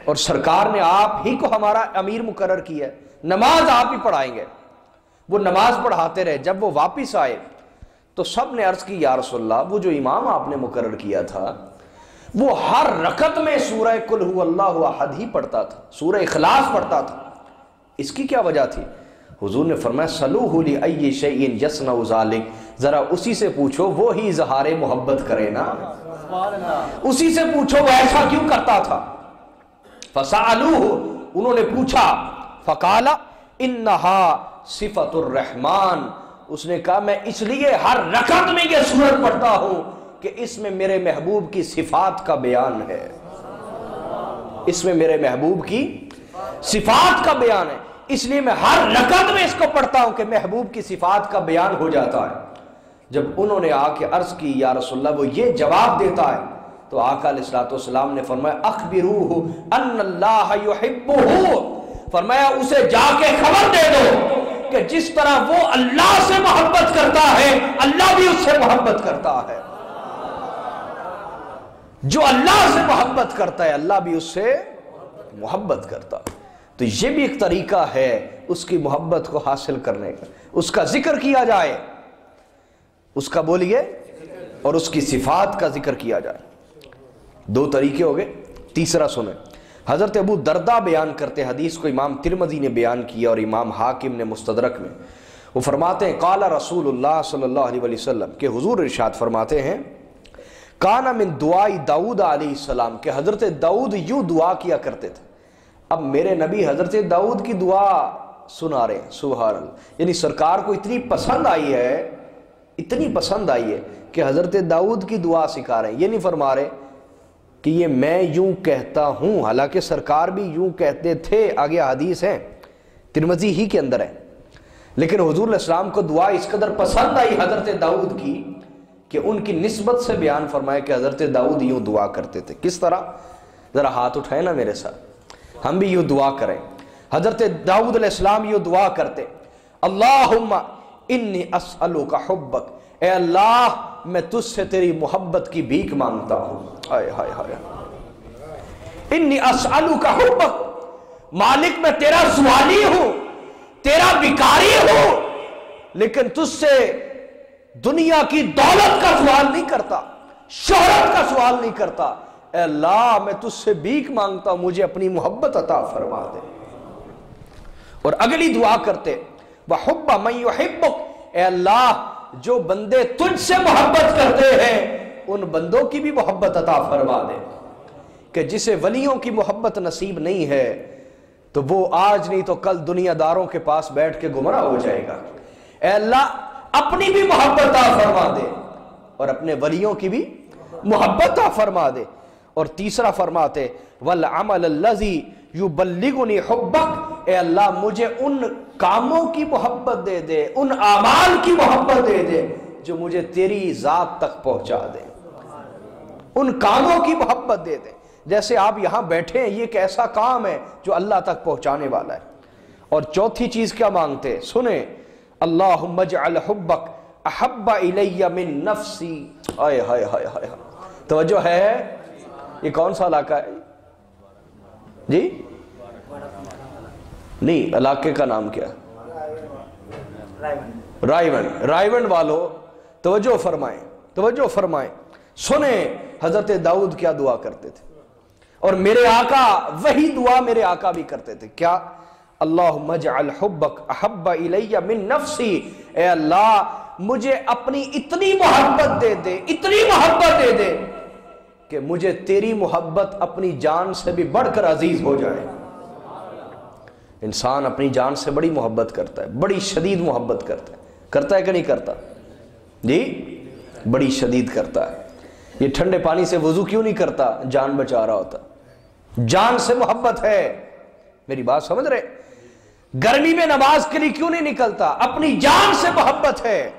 اور سرکار نے آپ ہی کو ہمارا امیر مقرر کیا ہے، نماز آپ ہی پڑھائیں گے۔ وہ نماز پڑھاتے رہے، جب وہ واپس آئے تو سب نے عرض کی یا رسول اللہ وہ جو امام آپ نے مقرر کیا تھا وہ ہر رکعت میں سورہ قل هو اللہ احد ہی پڑھتا تھا، سورہ اخلاص پڑھتا تھا، اس کی کیا وجہ تھی؟ حضور نے فرمایا صلوہ لأی شیء یصنع ذلک، ذرا اسی سے پوچھو وہ ہی اظہار محبت کرے نا، اسی سے پوچھو وہ ایسا کیوں کرتا تھا۔ فسألوہ، انہوں نے پوچھا، فقال انہا صفت الرحمن، اس نے کہا میں اس لیے ہر رکعت میں یہ سورت پڑھتا ہوں کہ اس میں میرے محبوب کی صفات کا بیان ہے، اس میں میرے محبوب کی صفات کا بیان ہے، اس لیے میں ہر رکعت میں اس کو پڑھتا ہوں کہ محبوب کی صفات کا بیان ہو جاتا ہے۔ جب انہوں نے آ کے عرض کی یا رسول اللہ وہ یہ جواب دیتا ہے تو آقا علیہ السلام نے فرمایا اخبروہ ان اللہ یحبہ، فرمایا اسے جا کے خبر دے دو کہ جس طرح وہ اللہ سے محبت کرتا ہے اللہ بھی اس سے محبت کرتا ہے، جو اللہ سے محبت کرتا ہے اللہ بھی اس سے محبت کرتا ہے۔ تو یہ بھی ایک طریقہ ہے اس کی محبت کو حاصل کرنے کا، اس کا ذکر کیا جائے، اس کا بولیے اور اس کی صفات کا ذکر کیا جائے۔ دو طریقے ہو گئے، تیسرا سنیں، حضرت ابو دردہ بیان کرتے، حدیث کو امام ترمذی نے بیان کیا اور امام حاکم نے مستدرک میں، وہ فرماتے ہیں قال رسول اللہ صلی اللہ علیہ وسلم کہ حضور ارشاد فرماتے ہیں کانا من دعائی داؤد علیہ السلام کہ حضرت داؤد یوں دعا کیا کرتے تھے۔ اب میرے نبی حضرت داؤد کی دعا سنا رہے ہیں، سبحان اللہ، یعنی سرکار کو اتنی پسند آئی ہے، اتنی پسند آئی ہے کہ حضرت داؤد کی دعا سکھا رہے ہیں، یہ نہیں فرما رہے کہ یہ میں یوں کہتا ہوں، حالانکہ سرکار بھی یوں کہتے تھے، آگے حدیث ہے ترمذی ہی کے اندر ہے، لیکن حضور علیہ السلام کو دعا اس قدر پسند آئی حضرت داؤد کی کہ ان کی نسبت سے بیان فرمایا کہ حضرت داؤد یوں دعا کرتے تھے۔ کس طرح؟ ذرا ہاتھ اٹھائیں نا میرے ساتھ، ہم بھی یوں دعا کریں۔ حضرت داؤد علیہ السلام یوں دعا کرتے اللہم انی اسألک حبک، اے اللہ میں تجھ سے تیری محبت کی بھیک مانگتا ہوں، ہائے ہائے ہائے، انی اسألک حبک، مالک میں تیرا سوالی ہوں، تیرا بیکاری ہوں، لیکن تجھ سے دنیا کی دولت کا سوال نہیں کرتا، شہرت کا سوال نہیں کرتا، اے اللہ میں تجھ سے بھیک مانگتا ہوں، مجھے اپنی محبت عطا فرما دے۔ اور اگلی دعا کرتے وَحُبَّ مَن يُحِبُّكَ، اے اللہ جو بندے تجھ سے محبت کرتے ہیں ان بندوں کی بھی محبت عطا فرما دے، کہ جسے ولیوں کی محبت نصیب نہیں ہے تو وہ آج نہیں تو کل دنیا داروں کے پاس بیٹھ کے گمراہ ہو جائے گا۔ اے اللہ اپنی بھی محبت عطا فرما دے اور اپنے ولیوں کی بھی محبت عطا فرما دے۔ اور تیسرا فرماتے وَالْعَمَلَ الَّذِي يُبَلِّغُنِي حُبَّكَ، اے اللہ مجھے ان کاموں کی محبت دے دے، ان اعمال کی محبت دے دے جو مجھے تیری ذات تک پہنچا دے، ان کاموں کی محبت دے دے۔ جیسے آپ یہاں بیٹھے ہیں یہ ایک ایسا کام ہے جو اللہ تک پہنچانے والا ہے۔ اور چوتھی چیز کیا مانگتے؟ سنیں اللہم اجعل حبک احب الی من نفسی، آئے ہائے ہائے ہائے، توجہ ہے؟ یہ کون سا علاقہ ہے جی؟ نہیں، علاقے کا نام کیا ہے؟ رائیون والو توجہ فرمائیں، توجہ فرمائیں، سنیں حضرت داؤد کیا دعا کرتے تھے، اور میرے آقا وہی دعا میرے آقا بھی کرتے تھے، کیا؟ اللہم اجعل حبک احب الی من نفسی، اے اللہ مجھے اپنی اتنی محبت دے دے، اتنی محبت دے دے کہ مجھے تیری محبت اپنی جان سے بھی بڑھ کر عزیز ہو جائے۔ انسان اپنی جان سے بڑی محبت کرتا ہے، بڑی شدید محبت کرتا ہے کہ نہیں کرتا؟ جی بڑی شدید کرتا ہے۔ یہ ٹھنڈے پانی سے وضو کیوں نہیں کرتا؟ جان بچا رہا ہوتا، جان سے محبت ہے۔ میری بات سمجھ رہے؟ گرمی میں نماز کے لیے کیوں نہیں نکلتا؟ اپنی جان سے محبت ہے،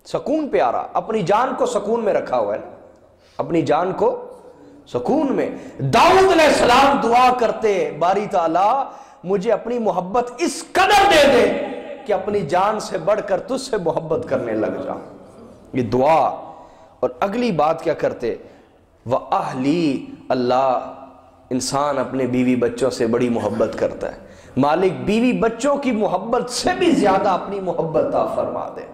سکون پیارا، اپنی جان کو سکون میں رکھا ہوا ہے، اپنی جان کو سکون میں۔ داؤد علیہ السلام دعا کرتے، باری تعالیٰ مجھے اپنی محبت اس قدر دے دے کہ اپنی جان سے بڑھ کر تجھ سے محبت کرنے لگ جاؤں۔ یہ دعا۔ اور اگلی بات کیا کرتے؟ وَأَهْلِي، اللہ انسان اپنے بیوی بچوں سے بڑی محبت کرتا ہے، مالک بیوی بچوں کی محبت سے بھی زیادہ اپنی محبت عطا فرما دے۔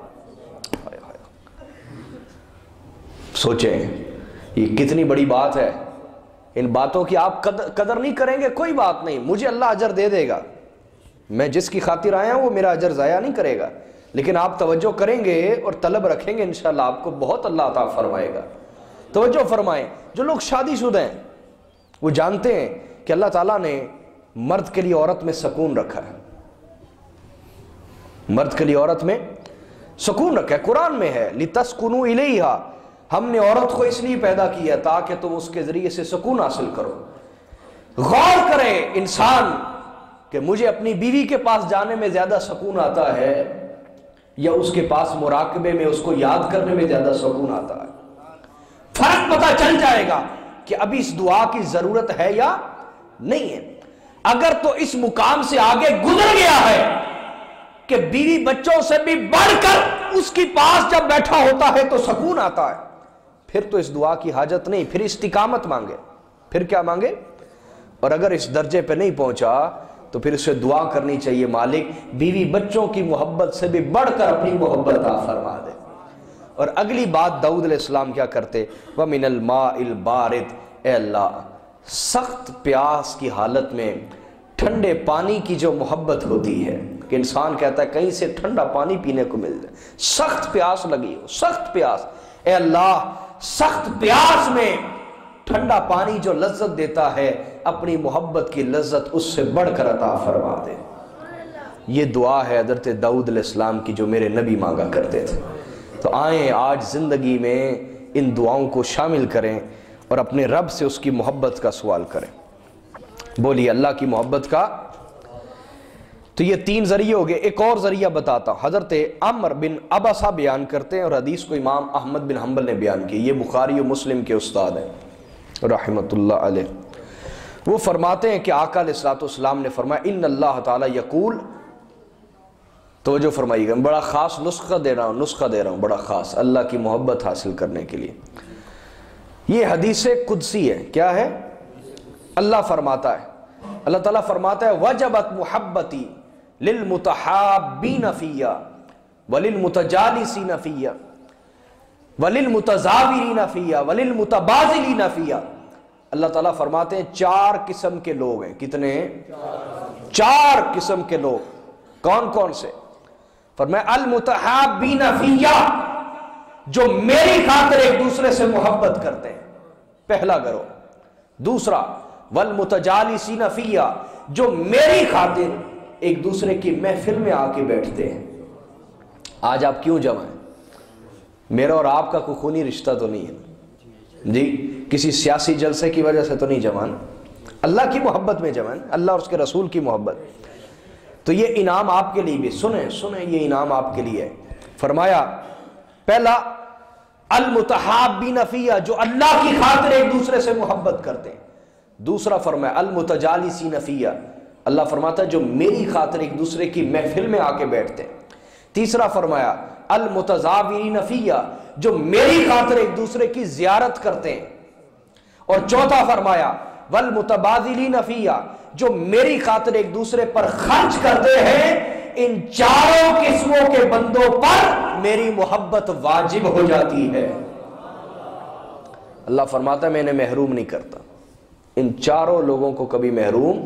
سوچیں یہ کتنی بڑی بات ہے۔ ان باتوں کی آپ قدر نہیں کریں گے، کوئی بات نہیں، مجھے اللہ اجر دے دے گا، میں جس کی خاطر آیا ہوں وہ میرا اجر ضائع نہیں کرے گا، لیکن آپ توجہ کریں گے اور طلب رکھیں گے، انشاءاللہ آپ کو بہت اللہ عطا فرمائے گا۔ توجہ فرمائیں، جو لوگ شادی شدہ ہیں وہ جانتے ہیں کہ اللہ تعالیٰ نے مرد کے لیے عورت میں سکون رکھا ہے، مرد کے لیے عورت میں سکون رکھا ہے، قرآن میں ہے لِتَسْكُنُوا إِلَيْهَا، ہم نے عورت کو اس لیے پیدا کیا تاکہ تم اس کے ذریعے سے سکون حاصل کرو۔ غور کرے انسان کہ مجھے اپنی بیوی کے پاس جانے میں زیادہ سکون آتا ہے یا اس کے پاس مراقبے میں اس کو یاد کرنے میں زیادہ سکون آتا ہے۔ فرق پتہ چل جائے گا کہ ابھی اس دعا کی ضرورت ہے یا نہیں ہے۔ اگر تو اس مقام سے آگے گزر گیا ہے کہ بیوی بچوں سے بھی بڑھ کر اس کے پاس جب بیٹھا ہوتا ہے تو سکون آتا ہے، پھر تو اس دعا کی حاجت نہیں، پھر استقامت مانگے، پھر کیا مانگے؟ اور اگر اس درجے پہ نہیں پہنچا تو پھر اسے دعا کرنی چاہیے، مالک بیوی بچوں کی محبت سے بھی بڑھ کر اپنی محبت عطا فرما دے۔ اور اگلی بات داؤد علیہ السلام کیا کرتے؟ وَمِنَ الْمَاءِ الْبَارِدِ، اے اللہ سخت پیاس کی حالت میں ٹھنڈے پانی کی جو محبت ہوتی ہے کہ انسان کہتا ہے کہیں سے ٹھنڈا پانی پینے کو مل جائے، سخت پیاس لگی ہو، سخت پیاس، اے اللہ سخت پیاس میں ٹھنڈا پانی جو لذت دیتا ہے اپنی محبت کی لذت اس سے بڑھ کر عطا فرما دے۔ یہ دعا ہے حضرت داؤد علیہ السلام کی جو میرے نبی مانگا کرتے تھے۔ تو آئیں آج زندگی میں ان دعاؤں کو شامل کریں اور اپنے رب سے اس کی محبت کا سوال کریں۔ بولیے اللہ کی محبت کا۔ تو یہ 3 ذریعے ہو گئے، ایک اور ذریعہ بتاتا ہوں۔ حضرت عمر بن عبسہ بیان کرتے ہیں اور حدیث کو امام احمد بن حنبل نے بیان کی، یہ بخاری و مسلم کے استاد ہیں رحمۃ اللہ علیہ۔ وہ فرماتے ہیں کہ آقا علیہ الصلوۃ والسلام نے فرمایا ان اللہ تعالیٰ یقول، توجہ فرمائیے گا، بڑا خاص نسخہ دے رہا ہوں بڑا خاص اللہ کی محبت حاصل کرنے کے لیے۔ یہ حدیث قدسی ہے، کیا ہے؟ اللہ فرماتا ہے، اللہ تعالیٰ فرماتا ہے وجبت محبتی للمتحابین فیہ وللمتجالسین فیہ وللمتزاورین فیہ وللمتبادلین فیہ۔ اللہ تعالیٰ فرماتے ہیں 4 قسم کے لوگ ہیں، کتنے ہیں؟ 4 قسم کے لوگ۔ کون کون سے؟ فرمایا المتحابین فیہ، جو میری خاطر ایک دوسرے سے محبت کرتے ہیں، پہلا گروہ۔ دوسرا والمتجالسین فیہ، جو میری خاطر ایک دوسرے کی محفل میں آ کے بیٹھتے ہیں۔ آج آپ کیوں جمع ہیں؟ میرا اور آپ کا کوئی خونی رشتہ تو نہیں ہے جی، کسی سیاسی جلسے کی وجہ سے تو نہیں جمع، اللہ کی محبت میں جمع، اللہ اور اس کے رسول کی محبت۔ تو یہ انعام آپ کے لیے بھی، سنیں یہ انعام آپ کے لیے ہے۔ فرمایا پہلا المتحابین فیہ، جو اللہ کی خاطر ایک دوسرے سے محبت کرتے ہیں۔ دوسرا فرمایا المتجالسین فیہ، اللہ فرماتا ہے جو میری خاطر ایک دوسرے کی محفل میں آ کے بیٹھتے ہیں۔ تیسرا فرمایا المتزاورین فیہ، جو میری خاطر ایک دوسرے کی زیارت کرتے ہیں۔ اور چوتھا فرمایا والمتبادلین فیہ، جو میری خاطر ایک دوسرے پر خرچ کرتے ہیں۔ ان 4 قسموں کے بندوں پر میری محبت واجب ہو جاتی ہے۔ اللہ فرماتا ہے میں انہیں محروم نہیں کرتا، ان چاروں لوگوں کو کبھی محروم،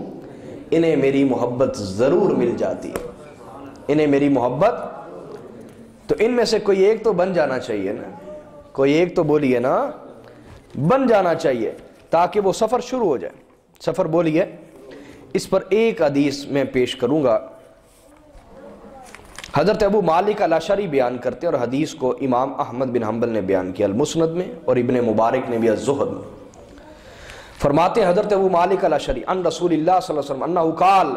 انہیں میری محبت ضرور مل جاتی ہے، انہیں میری محبت۔ تو ان میں سے کوئی ایک تو بن جانا چاہیے نا، کوئی ایک تو بولیے نا بن جانا چاہیے، تاکہ وہ سفر شروع ہو جائے۔ سفر بولیے۔ اس پر ایک حدیث میں پیش کروں گا، حضرت ابو مالک الاشعری بیان کرتے اور حدیث کو امام احمد بن حنبل نے بیان کیا المسند میں، اور ابن مبارک نے بھی الزہد میں۔ فرماتے ہیں حضرت ابو مالک الاشعری ان رسول اللہ صلی اللہ علیہ وسلم انہ قال،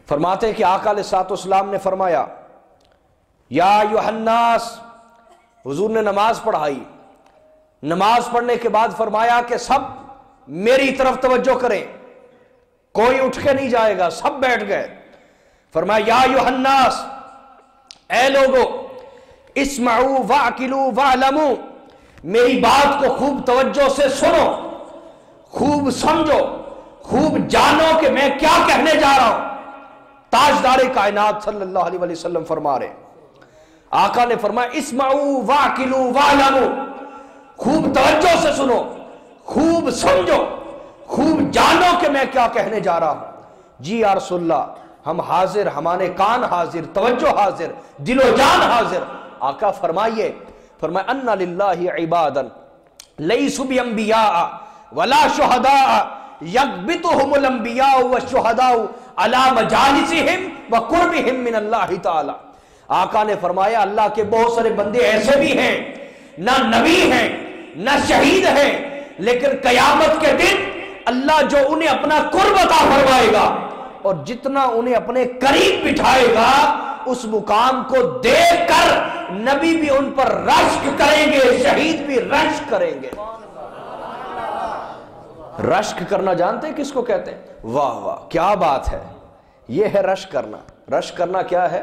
فرماتے ہیں کہ آقا علیہ الصلوۃ والسلام نے فرمایا یا ایھا الناس، حضور نے نماز پڑھائی، نماز پڑھنے کے بعد فرمایا کہ سب میری طرف توجہ کریں، کوئی اٹھ کے نہیں جائے گا، سب بیٹھ گئے۔ فرمایا یا ایھا الناس، اے لوگو، اسمعوا واعقلوا واعلموا، میری بات کو خوب توجہ سے سنو، خوب سمجھو، خوب جانو کہ میں کیا کہنے جا رہا ہوں۔ تاجدار کائنات صلی اللہ علیہ وسلم فرما رہے ہیں، آقا نے فرمایا اسمعوا واعقلوا واعلموا، خوب توجہ سے سنو، خوب سمجھو، خوب جانو کہ میں کیا کہنے جا رہا ہوں۔ جی یا رسول اللہ، ہم حاضر، ہمارے کان حاضر، توجہ حاضر، دل و جان حاضر۔ آقا فرمائیے، فرمایا ان للہ عبادا لیسوا بانبیاء ولا شہداء یغبطہم الانبیاء والشہداء علی مجالسہم وقربہم من اللہ تعالی۔ آقا نے فرمایا اللہ کے بہت سارے بندے ایسے بھی ہیں، نہ نبی ہیں نہ شہید ہیں، لیکن قیامت کے دن اللہ جو انہیں اپنا قرب عطا فرمائے گا اور جتنا انہیں اپنے قریب بٹھائے گا، اس مقام کو دیکھ کر نبی بھی ان پر رشک کریں گے، شہید بھی رشک کریں گے۔ رشک کرنا جانتے ہیں کس کو کہتے ہیں؟ واہ واہ، کیا بات ہے، یہ ہے رشک کرنا۔ رشک کرنا کیا ہے؟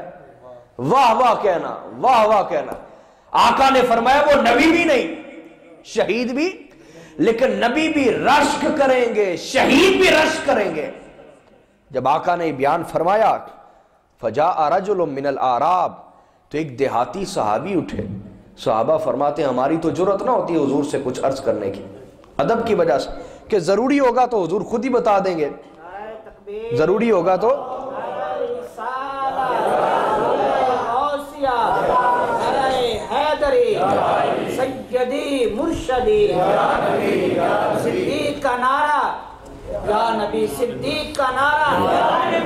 واہ واہ کہنا، واہ واہ کہنا۔ آقا نے فرمایا وہ نبی بھی نہیں، شہید بھی، لیکن نبی بھی رشک کریں گے، شہید بھی رشک کریں گے۔ جب آقا نے بیان فرمایا فجاء رجل من الاعراب، تو ایک دیہاتی صحابی اٹھے۔ صحابہ فرماتے ہیں ہماری تو جرأت نہ ہوتی حضور سے کچھ عرض کرنے کی، ادب کی وجہ سے، کہ ضروری ہوگا تو حضور خود ہی بتا دیں گے، ضروری ہوگا تو۔ سیدی مرشدی صدیق کا نعرہ، یا نبی صدیق کا نعرہ،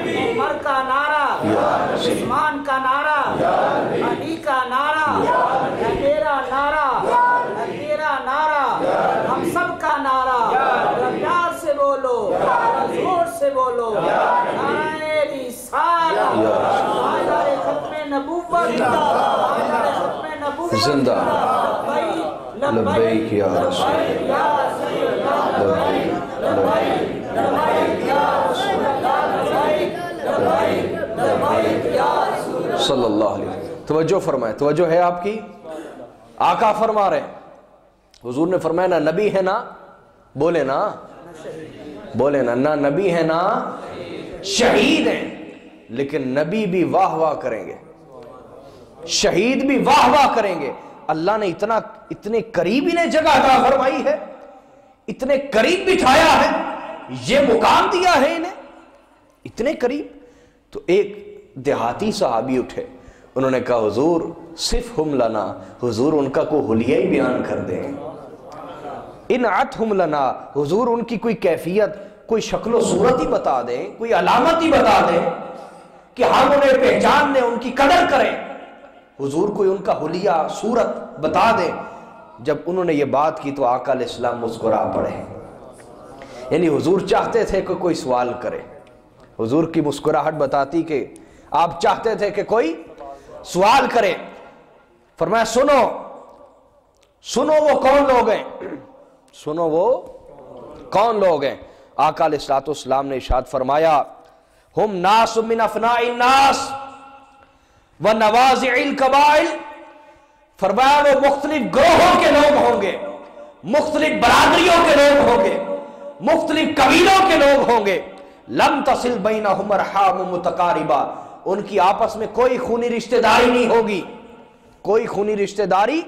عمر کا نعرہ، عثمان کا نعرہ، علی کا نعرہ، میرا نعرہ، تیرا نعرہ، ہم سب کا نعرہ، پیار سے بولو، زور سے بولو، نعرہ رسالت، نعرہ ختم نبوت، نعرہ ختم نبوت، زندہ لبیک یا رسول صلی اللہ علیہ وسلم۔ توجہ فرمائے، توجہ ہے آپ کی؟ آقا فرما رہے ہیں، حضور نے فرمایا نہ نبی ہے نا، بولے نا، بولے نا، نہ نبی ہے نا شہید ہیں، لیکن نبی بھی واہ واہ کریں گے، شہید بھی واہ واہ کریں گے۔ اللہ نے اتنے قریب انہیں جگہ عطا فرمائی ہے، اتنے قریب بٹھایا ہے، یہ مقام دیا ہے انہیں اتنے قریب۔ تو ایک دیہاتی صحابی اٹھے، انہوں نے کہا حضور صفہم لنا، حضور ان کا کوئی حلیہ ہی بیان کر دیں، انعتہم لنا، حضور ان کی کوئی کیفیت، کوئی شکل و صورت ہی بتا دیں، کوئی علامت ہی بتا دیں کہ ہم انہیں پہچان لیں، ان کی قدر کریں، حضور کوئی ان کا حلیہ صورت بتا دیں۔ جب انہوں نے یہ بات کی تو آقا علیہ السلام مسکرا پڑے، یعنی حضور چاہتے تھے کہ کوئی سوال کرے، حضور کی مسکراہٹ بتاتی کہ آپ چاہتے تھے کہ کوئی سوال کرے۔ فرمایا سنو سنو وہ کون لوگ ہیں، سنو وہ کون لوگ ہیں۔ آقا علیہ السلام نے ارشاد فرمایا ہم ناس من افناء الناس ونوازع القبائل، فرمایا وہ مختلف گروہوں کے لوگ ہوں گے، مختلف برادریوں کے لوگ ہوں گے، مختلف قبیلوں کے لوگ ہوں گے، لم تصل بینہم ارحام متقاربہ، ان کی آپس میں کوئی خونی رشتہ داری نہیں ہوگی، کوئی خونی رشتہ داری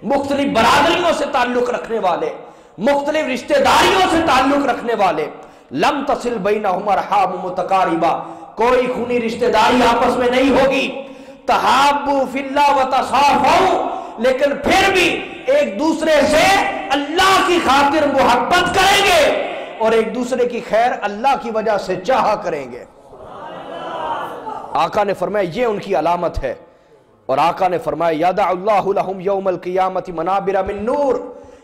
مختلف برادریوں سے تعلق رکھنے والے، مختلف رشتہ داریوں سے تعلق رکھنے والے، لم تصل بینہم ارحام متقاربہ، کوئی خونی رشتہ داری آپس میں نہیں ہوگی، تحابوا فی اللہ وتصافوا، لیکن پھر بھی ایک دوسرے سے اللہ کی خاطر محبت کریں گے اور ایک دوسرے کی خیر اللہ کی وجہ سے چاہا کریں گے۔ آقا نے فرمایا یہ ان کی علامت ہے، اور آقا نے فرمایا یدع اللہ لہم یوم القیامت منابر من نور،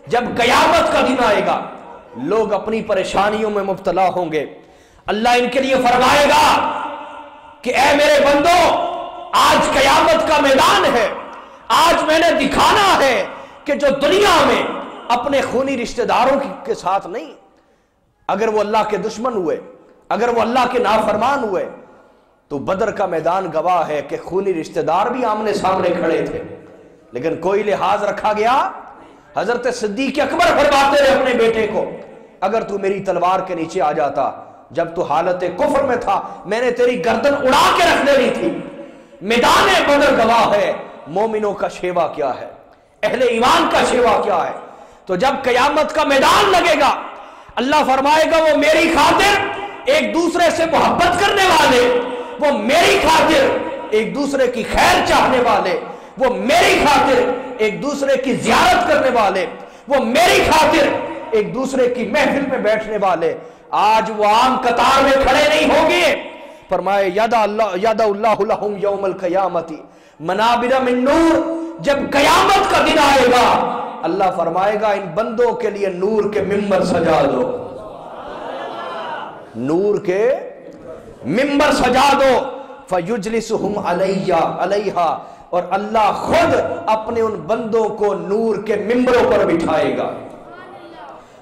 جب قیامت کا دن آئے گا لوگ اپنی پریشانیوں میں مبتلا ہوں گے، اللہ ان کے لیے فرمائے گا کہ اے میرے بندو آج قیامت کا میدان ہے، آج میں نے دکھانا ہے کہ جو دنیا میں اپنے خونی رشتہ داروں کے ساتھ نہیں، اگر وہ اللہ کے دشمن ہوئے، اگر وہ اللہ کے نافرمان ہوئے، تو بدر کا میدان گواہ ہے کہ خونی رشتہ دار بھی آمنے سامنے کھڑے تھے، لیکن کوئی لحاظ رکھا گیا۔ حضرت صدیق اکبر فرماتے رہے اپنے بیٹے کو، اگر تو میری تلوار کے نیچے آ جاتا جب تو حالت کفر میں تھا، میں نے تیری گردن اڑا کے رکھ دینی تھی۔ میدان بدر گواہ ہے مومنوں کا شیوا کیا ہے، اہل ایمان کا شیوا کیا ہے۔ تو جب قیامت کا میدان لگے گا اللہ فرمائے گا وہ میری خاطر ایک دوسرے سے محبت کرنے والے، وہ میری خاطر ایک دوسرے کی خیر چاہنے والے، وہ میری خاطر ایک دوسرے کی زیارت کرنے والے، وہ میری خاطر ایک دوسرے کی محفل میں بیٹھنے والے، آج وہ عام قطار میں کھڑے نہیں ہوں گے۔ فرمائے یدع اللہ لہم یوم القیامت منابر من نور، جب قیامت کا دن آئے گا اللہ فرمائے گا ان بندوں کے لیے نور کے ممبر سجا دو، نور کے ممبر سجا دو، فَيُجْلِسُهُمْ عَلَيْهَا، اور اللہ خود اپنے ان بندوں کو نور کے ممبروں پر بٹھائے گا،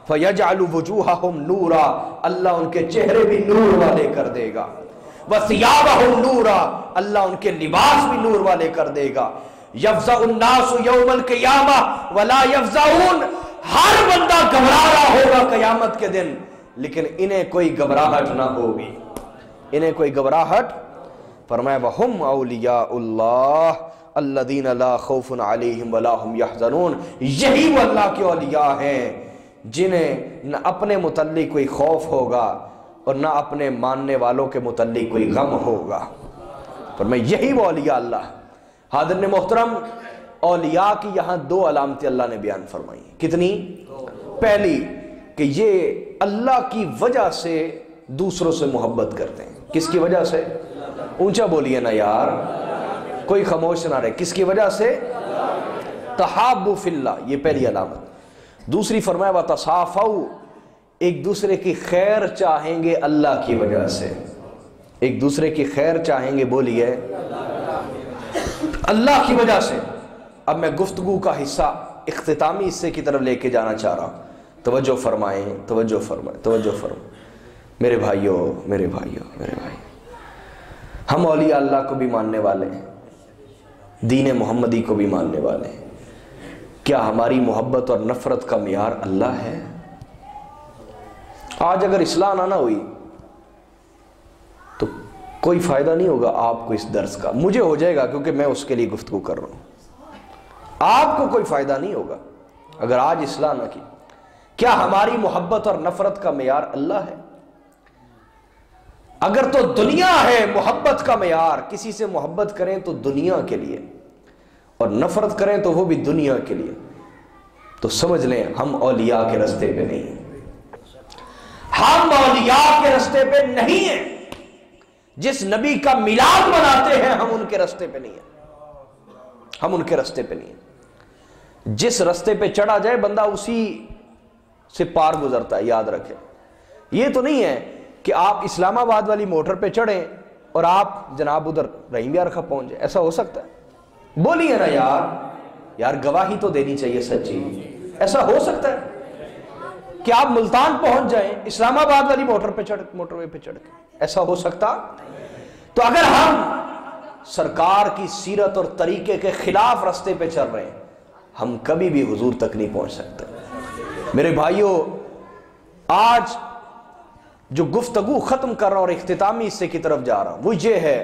فَيَجْعَلُ وُجُوهَهُمْ نُورًا، اللہ ان کے چہرے بھی نور والے کر دے گا، وَثِيَابَهُمْ نُورًا، اللہ ان کے لباس بھی نور والے کر دے گا، يَفْزَعُ النَّاسُ يَوْمَ الْقِيَامَةِ وَلَا يَفْزَعُونَ، ہر بندہ گھبرا رہا ہوگا قیامت کے دن، لیکن انہیں کوئی گھبراہٹ نہ ہوگی، انہیں کوئی گھبراہٹ۔ فرمایا وَهُمْ أَوْلِيَاءُ اللَّهِ الَّذِينَ لَا خَوْفٌ عَلَيْهِمْ وَلَا هُمْ يَحْزَنُونَ، یہی وہ اللہ کے اولیاء ہیں جنہیں نہ اپنے متعلق کوئی خوف ہوگا اور نہ اپنے ماننے والوں کے متعلق کوئی غم ہوگا۔ فرمایا یہی وہ اولیاء اللہ۔ حاضرین محترم، اولیاء کی یہاں دو علامتیں اللہ نے بیان فرمائی۔ کتنی؟ پہلی کہ یہ اللہ کی وجہ سے دوسروں سے محبت کرتے ہیں۔ کس کی وجہ سے؟ اونچا بولیے نا یار، کوئی خاموش نہ رہے۔ کس کی وجہ سے؟ تحابوا فی اللہ، یہ پہلی علامت۔ دوسری فرمایا وتصافوا، ایک دوسرے کی خیر چاہیں گے اللہ کی وجہ سے، ایک دوسرے کی خیر چاہیں گے، بولیے اللہ کی وجہ سے۔ اب میں گفتگو کا حصہ اختتامی حصے کی طرف لے کے جانا چاہ رہا ہوں، توجہ فرمائیں، توجہ فرمائیں، توجہ فرمائیں میرے بھائیوں، میرے بھائیوں، میرے بھائی، ہم اولیاء اللہ کو بھی ماننے والے ہیں، دین محمدی کو بھی ماننے والے ہیں۔ کیا ہماری محبت اور نفرت کا معیار اللہ ہے؟ آج اگر اصلاح نہ ہوئی تو کوئی فائدہ نہیں ہوگا آپ کو اس درس کا، مجھے ہو جائے گا کیونکہ میں اس کے لیے گفتگو کر رہا ہوں، آپ کو کوئی فائدہ نہیں ہوگا اگر آج اصلاح نہ کی۔ کیا ہماری محبت اور نفرت کا معیار اللہ ہے؟ اگر تو دنیا ہے محبت کا معیار، کسی سے محبت کریں تو دنیا کے لیے اور نفرت کریں تو وہ بھی دنیا کے لیے، تو سمجھ لیں ہم اولیاء کے رستے پہ نہیں ہیں، ہم اولیاء کے رستے پہ نہیں ہیں۔ جس نبی کا میلاد مناتے ہیں ہم ان کے رستے پہ نہیں ہیں، ہم ان کے رستے پہ نہیں ہیں۔ جس رستے پہ چڑھا جائے بندہ اسی سے پار گزرتا ہے، یاد رکھیں۔ یہ تو نہیں ہے کہ آپ اسلام آباد والی موٹر پہ چڑھیں اور آپ جناب ادھر رحیم یار کا پہنچ جائیں، ایسا ہو سکتا ہے؟ بولیے نا یار گواہی تو دینی چاہیے سچی، ایسا ہو سکتا ہے کہ آپ ملتان پہنچ جائیں اسلام آباد والی موٹر وے پہ چڑھ کے؟ ایسا ہو سکتا؟ تو اگر ہم سرکار کی سیرت اور طریقے کے خلاف رستے پہ چل رہے ہیں ہم کبھی بھی حضور تک نہیں پہنچ سکتے۔ میرے بھائیوں، آج جو گفتگو ختم کر رہا ہوں اور اختتامی حصے کی طرف جا رہا ہوں وہ یہ ہے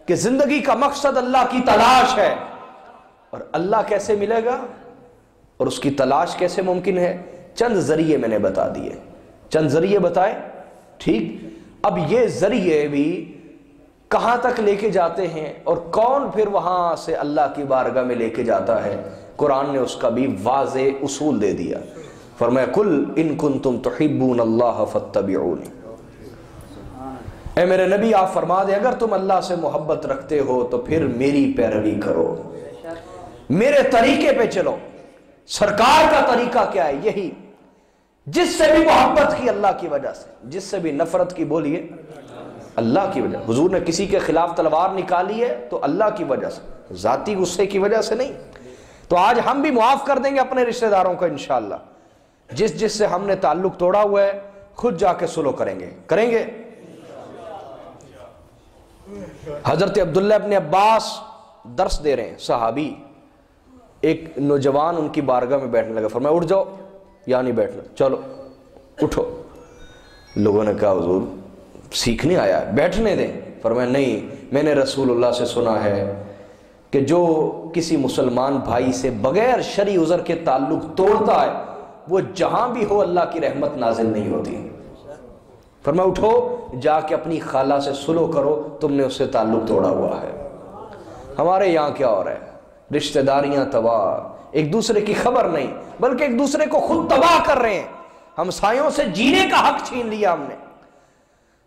کہ زندگی کا مقصد اللہ کی تلاش ہے، اور اللہ کیسے ملے گا؟ اور اس کی تلاش کیسے ممکن ہے؟ چند ذریعے میں نے بتا دیے، چند ذریعے بتائے، ٹھیک؟ اب یہ ذریعے بھی کہاں تک لے کے جاتے ہیں اور کون پھر وہاں سے اللہ کی بارگاہ میں لے کے جاتا ہے، قرآن نے اس کا بھی واضح اصول دے دیا۔ فرمایا کل ان کنتم تحبون اللہ فاتبعونی، اے میرے نبی آپ فرما دیں اگر تم اللہ سے محبت رکھتے ہو تو پھر میری پیروی کرو، میرے طریقے پہ چلو۔ سرکار کا طریقہ کیا ہے؟ یہی، جس سے بھی محبت کی اللہ کی وجہ سے، جس سے بھی نفرت کی بولیے اللہ کی وجہ۔ حضور نے کسی کے خلاف تلوار نکالی ہے تو اللہ کی وجہ سے، ذاتی غصے کی وجہ سے نہیں۔ تو آج ہم بھی معاف کر دیں گے اپنے رشتہ داروں کو انشاءاللہ، جس سے ہم نے تعلق توڑا ہوا ہے خود جا کے سلو کریں گے۔ حضرت عبداللہ ابن عباس درس دے رہے ہیں، صحابی، ایک نوجوان ان کی بارگاہ میں بیٹھنے لگا، فرمایا اٹھ جاؤ، یا نہیں بیٹھنا، چلو اٹھو۔ لوگوں نے کہا حضور سیکھنے آیا ہے، بیٹھنے دیں۔ فرمایا نہیں، میں نے رسول اللہ سے سنا ہے کہ جو کسی مسلمان بھائی سے بغیر شرعی عذر کے تعلق توڑتا ہے وہ جہاں بھی ہو اللہ کی رحمت نازل نہیں ہوتی۔ فرمایا اٹھو، جا کے اپنی خالہ سے سلو کرو، تم نے اس سے تعلق توڑا ہوا ہے۔ ہمارے یہاں کیا ہو رہا ہے؟ رشتہ داریاں تباہ، ایک دوسرے کی خبر نہیں بلکہ ایک دوسرے کو خود تباہ کر رہے ہیں۔ ہمسایوں سے جینے کا حق چھین لیا ہم نے،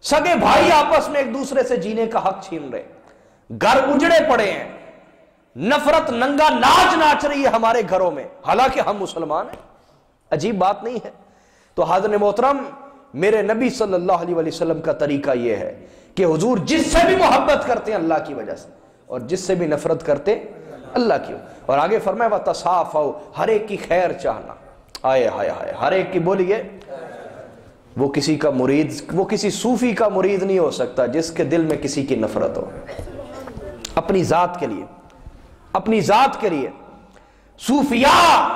سگے بھائی آپس میں ایک دوسرے سے جینے کا حق چھین رہے، گھر اجڑے پڑے ہیں، نفرت ننگا ناچ ناچ رہی ہے ہمارے گھروں میں، حالانکہ ہم مسلمان ہیں۔ عجیب بات نہیں ہے؟ تو حاضر محترم، میرے نبی صلی اللہ علیہ وسلم کا طریقہ یہ ہے کہ حضور جس سے بھی محبت کرتے ہیں اللہ کی وجہ سے اور جس سے بھی نفرت کرتے اللہ کی، اور آگے فرمایا وَتَصَافَوْا، ہر ایک کی خیر چاہنا۔ آئے ہائے ہائے، ہر ایک کی بولیے، وہ کسی کا مرید، وہ کسی صوفی کا مرید نہیں ہو سکتا جس کے دل میں کسی کی نفرت ہو، اپنی ذات کے لیے، اپنی ذات کے لیے۔ صوفیاء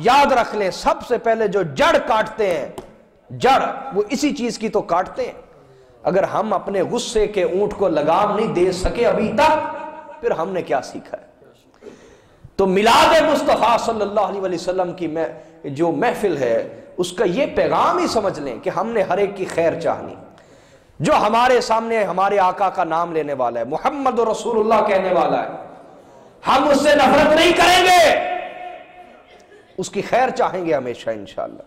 یاد رکھ لیں، سب سے پہلے جو جڑ کاٹتے ہیں، جڑ وہ اسی چیز کی تو کاٹتے ہیں۔ اگر ہم اپنے غصے کے اونٹ کو لگام نہیں دے سکے ابھی تک، پھر ہم نے کیا سیکھا ہے؟ تو میلاد مصطفیٰ صلی اللہ علیہ وسلم کی جو محفل ہے اس کا یہ پیغام ہی سمجھ لیں کہ ہم نے ہر ایک کی خیر چاہنی۔ جو ہمارے سامنے ہمارے آقا کا نام لینے والا ہے، محمد رسول اللہ کہنے والا ہے، ہم اس سے نفرت نہیں کریں گے، اس کی خیر چاہیں گے ہمیشہ انشاءاللہ۔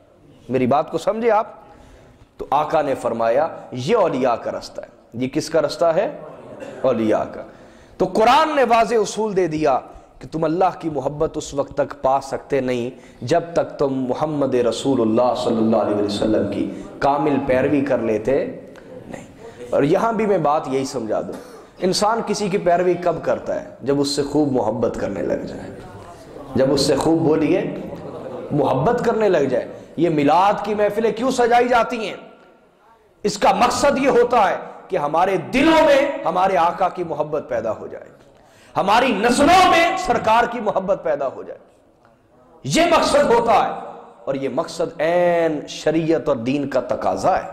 میری بات کو سمجھے آپ؟ تو آقا نے فرمایا یہ اولیاء کا رستہ ہے۔ یہ کس کا رستہ ہے؟ اولیاء کا۔ تو قرآن نے واضح اصول دے دیا کہ تم اللہ کی محبت اس وقت تک پا سکتے نہیں جب تک تم محمد رسول اللہ صلی اللہ علیہ وسلم کی کامل پیروی کر لیتے نہیں۔ اور یہاں بھی میں بات یہی سمجھا دوں، انسان کسی کی پیروی کب کرتا ہے؟ جب اس سے خوب محبت کرنے لگ جائے، جب اس سے خوب بولیے محبت کرنے لگ جائے۔ یہ میلاد کی محفلیں کیوں سجائی جاتی ہیں؟ اس کا مقصد یہ ہوتا ہے کہ ہمارے دلوں میں ہمارے آقا کی محبت پیدا ہو جائے، ہماری نسلوں میں سرکار کی محبت پیدا ہو جائے، یہ مقصد ہوتا ہے۔ اور یہ مقصد عین شریعت اور دین کا تقاضا ہے،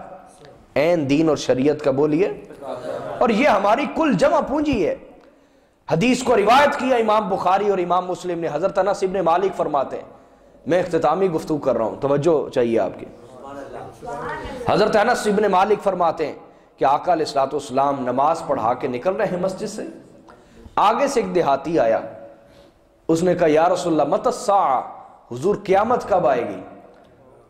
عین دین اور شریعت کا بولیے، اور یہ ہماری کل جمع پونجی ہے۔ حدیث کو روایت کیا امام بخاری اور امام مسلم نے، حضرت انس ابن مالک فرماتے ہیں، میں اختتامی گفتگو کر رہا ہوں، توجہ چاہیے آپ کی۔ حضرت انس ابن مالک فرماتے ہیں کہ آقا علیہ الصلوۃ والسلام نماز پڑھا کے نکل رہے ہیں مسجد سے، آگے سے ایک دیہاتی آیا، اس نے کہا یا رسول اللہ متی الساعہ، حضور قیامت کب آئے گی؟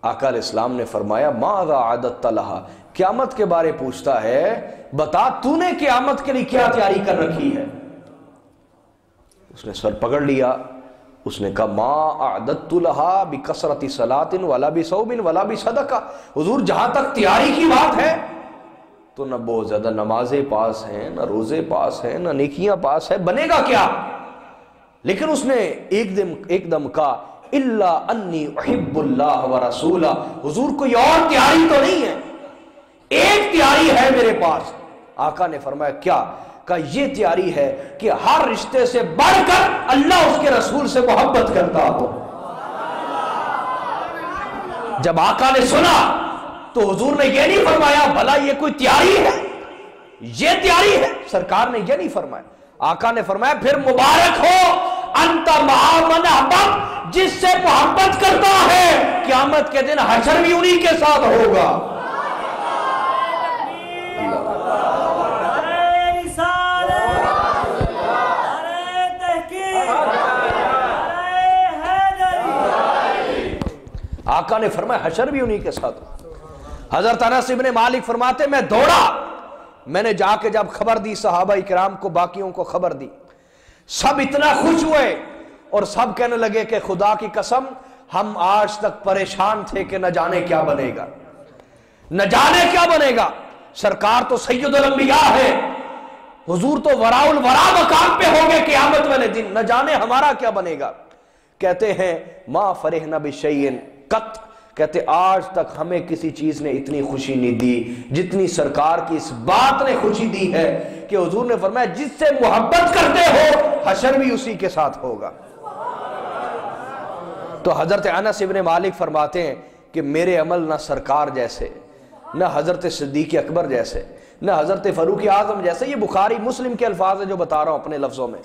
آقا علیہ السلام نے فرمایا ماذا اعددت لہا، قیامت کے بارے پوچھتا ہے، بتا تو نے قیامت کے لیے کیا تیاری کر رکھی ہے؟ اس نے سر پکڑ لیا، اس نے کہا ما اعددت لہا بکثرت صلاۃ ولا بصوم ولا بصدقہ، حضور جہاں تک تیاری کی بات ہے تو نہ بہت زیادہ نمازیں پاس ہیں، نہ روزے پاس ہیں، نہ نیکیاں پاس ہیں، بنے گا کیا؟ لیکن اس نے ایک دم کہا الا انی احب اللہ ورسولہ، حضور کوئی اور تیاری تو نہیں ہے، ایک تیاری ہے میرے پاس۔ آقا نے فرمایا کیا؟ کہا یہ تیاری ہے کہ ہر رشتے سے بڑھ کر اللہ اس کے رسول سے محبت کرتا ہو۔ جب آقا نے سنا تو حضور نے یہ نہیں فرمایا بھلا یہ کوئی تیاری ہے، یہ تیاری ہے، سرکار نے یہ نہیں فرمایا۔ آقا نے فرمایا پھر مبارک ہو انت مع من احببت، جس سے محبت کرتا ہے قیامت کے دن حشر بھی انہی کے ساتھ ہوگا. آقا نے فرمایا حشر بھی انہی کے ساتھ ہوگا. حضرت انس ابن مالک فرماتے میں دوڑا, میں نے جا کے جب خبر دی صحابہ کرام کو, باقیوں کو خبر دی, سب اتنا خوش ہوئے اور سب کہنے لگے کہ خدا کی قسم ہم آج تک پریشان تھے کہ نہ جانے کیا بنے گا, نہ جانے کیا بنے گا. سرکار تو سید الانبیاء ہے, حضور تو وراء الورا مقام پہ ہوں گے قیامت والے دن, نہ جانے ہمارا کیا بنے گا. کہتے ہیں ما فرحنا بشیء قط, کہتے آج تک ہمیں کسی چیز نے اتنی خوشی نہیں دی جتنی سرکار کی اس بات نے خوشی دی ہے کہ حضور نے فرمایا جس سے محبت کرتے ہو حشر بھی اسی کے ساتھ ہوگا. تو حضرت انس ابن مالک فرماتے ہیں کہ میرے عمل نہ سرکار جیسے, نہ حضرت صدیق اکبر جیسے, نہ حضرت فاروق اعظم جیسے. یہ بخاری مسلم کے الفاظ ہیں جو بتا رہا ہوں اپنے لفظوں میں,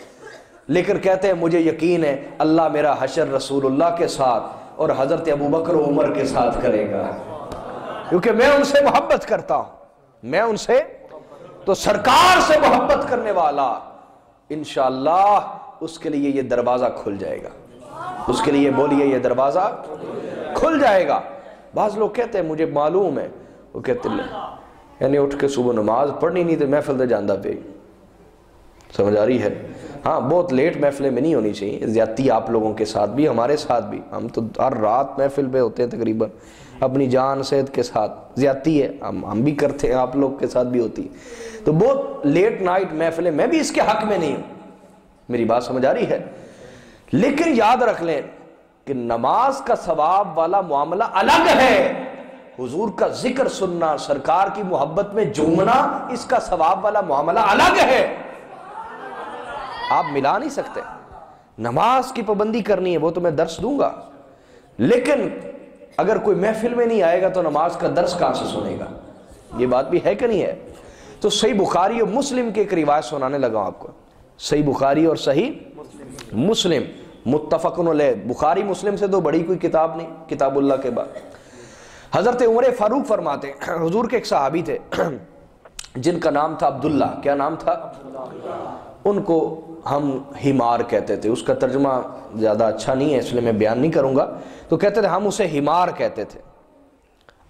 لیکن کہتے ہیں مجھے یقین ہے اللہ میرا حشر رسول اللہ کے ساتھ اور حضرت ابو بکر و عمر کے ساتھ کرے گا, کیونکہ میں ان سے محبت کرتا ہوں, میں ان سے. تو سرکار سے محبت کرنے والا انشاءاللہ اس کے لیے یہ دروازہ کھل جائے گا, اس کے لیے بولیے یہ دروازہ کھل جائے گا. بعض لوگ کہتے ہیں مجھے معلوم ہے, وہ کہتے ہیں یعنی اٹھ کے صبح نماز پڑھنی نہیں تو محفل دے جاندہ پہ, سمجھ آ رہی ہے. ہاں بہت لیٹ محفلیں میں نہیں ہونی چاہیے, زیادتی آپ لوگوں کے ساتھ بھی ہمارے ساتھ بھی, ہم تو ہر رات محفل پہ ہوتے ہیں تقریباً اپنی جان صحت کے ساتھ, زیادتی ہے ہم بھی کرتے ہیں, آپ لوگ کے ساتھ بھی ہوتی ہے. تو بہت لیٹ نائٹ محفلیں میں بھی اس کے حق میں نہیں ہوں, میری بات سمجھ آ رہی ہے. لیکن یاد رکھ لیں کہ نماز کا ثواب والا معاملہ الگ ہے, حضور کا ذکر سننا, سرکار کی محبت میں جھومنا, اس کا ثواب والا معاملہ الگ ہے, آپ ملا نہیں سکتے. نماز کی پابندی کرنی ہے وہ تو میں درس دوں گا, لیکن اگر کوئی محفل میں نہیں آئے گا تو نماز کا درس کہاں سے سنے گا, یہ بات بھی ہے کہ نہیں ہے. تو صحیح بخاری اور مسلم کی ایک روایت سنانے لگا ہوں آپ کو, صحیح بخاری اور صحیح مسلم متفق علیہ. بخاری مسلم سے تو بڑی کوئی کتاب نہیں کتاب اللہ کے بعد. حضرت عمر فاروق فرماتے ہیں حضور کے ایک صحابی تھے جن کا نام تھا عبداللہ. کیا نام تھا؟ ان کو ہم ہمار کہتے تھے, اس کا ترجمہ زیادہ اچھا نہیں ہے اس لیے میں بیان نہیں کروں گا. تو کہتے تھے ہم اسے ہمار کہتے تھے,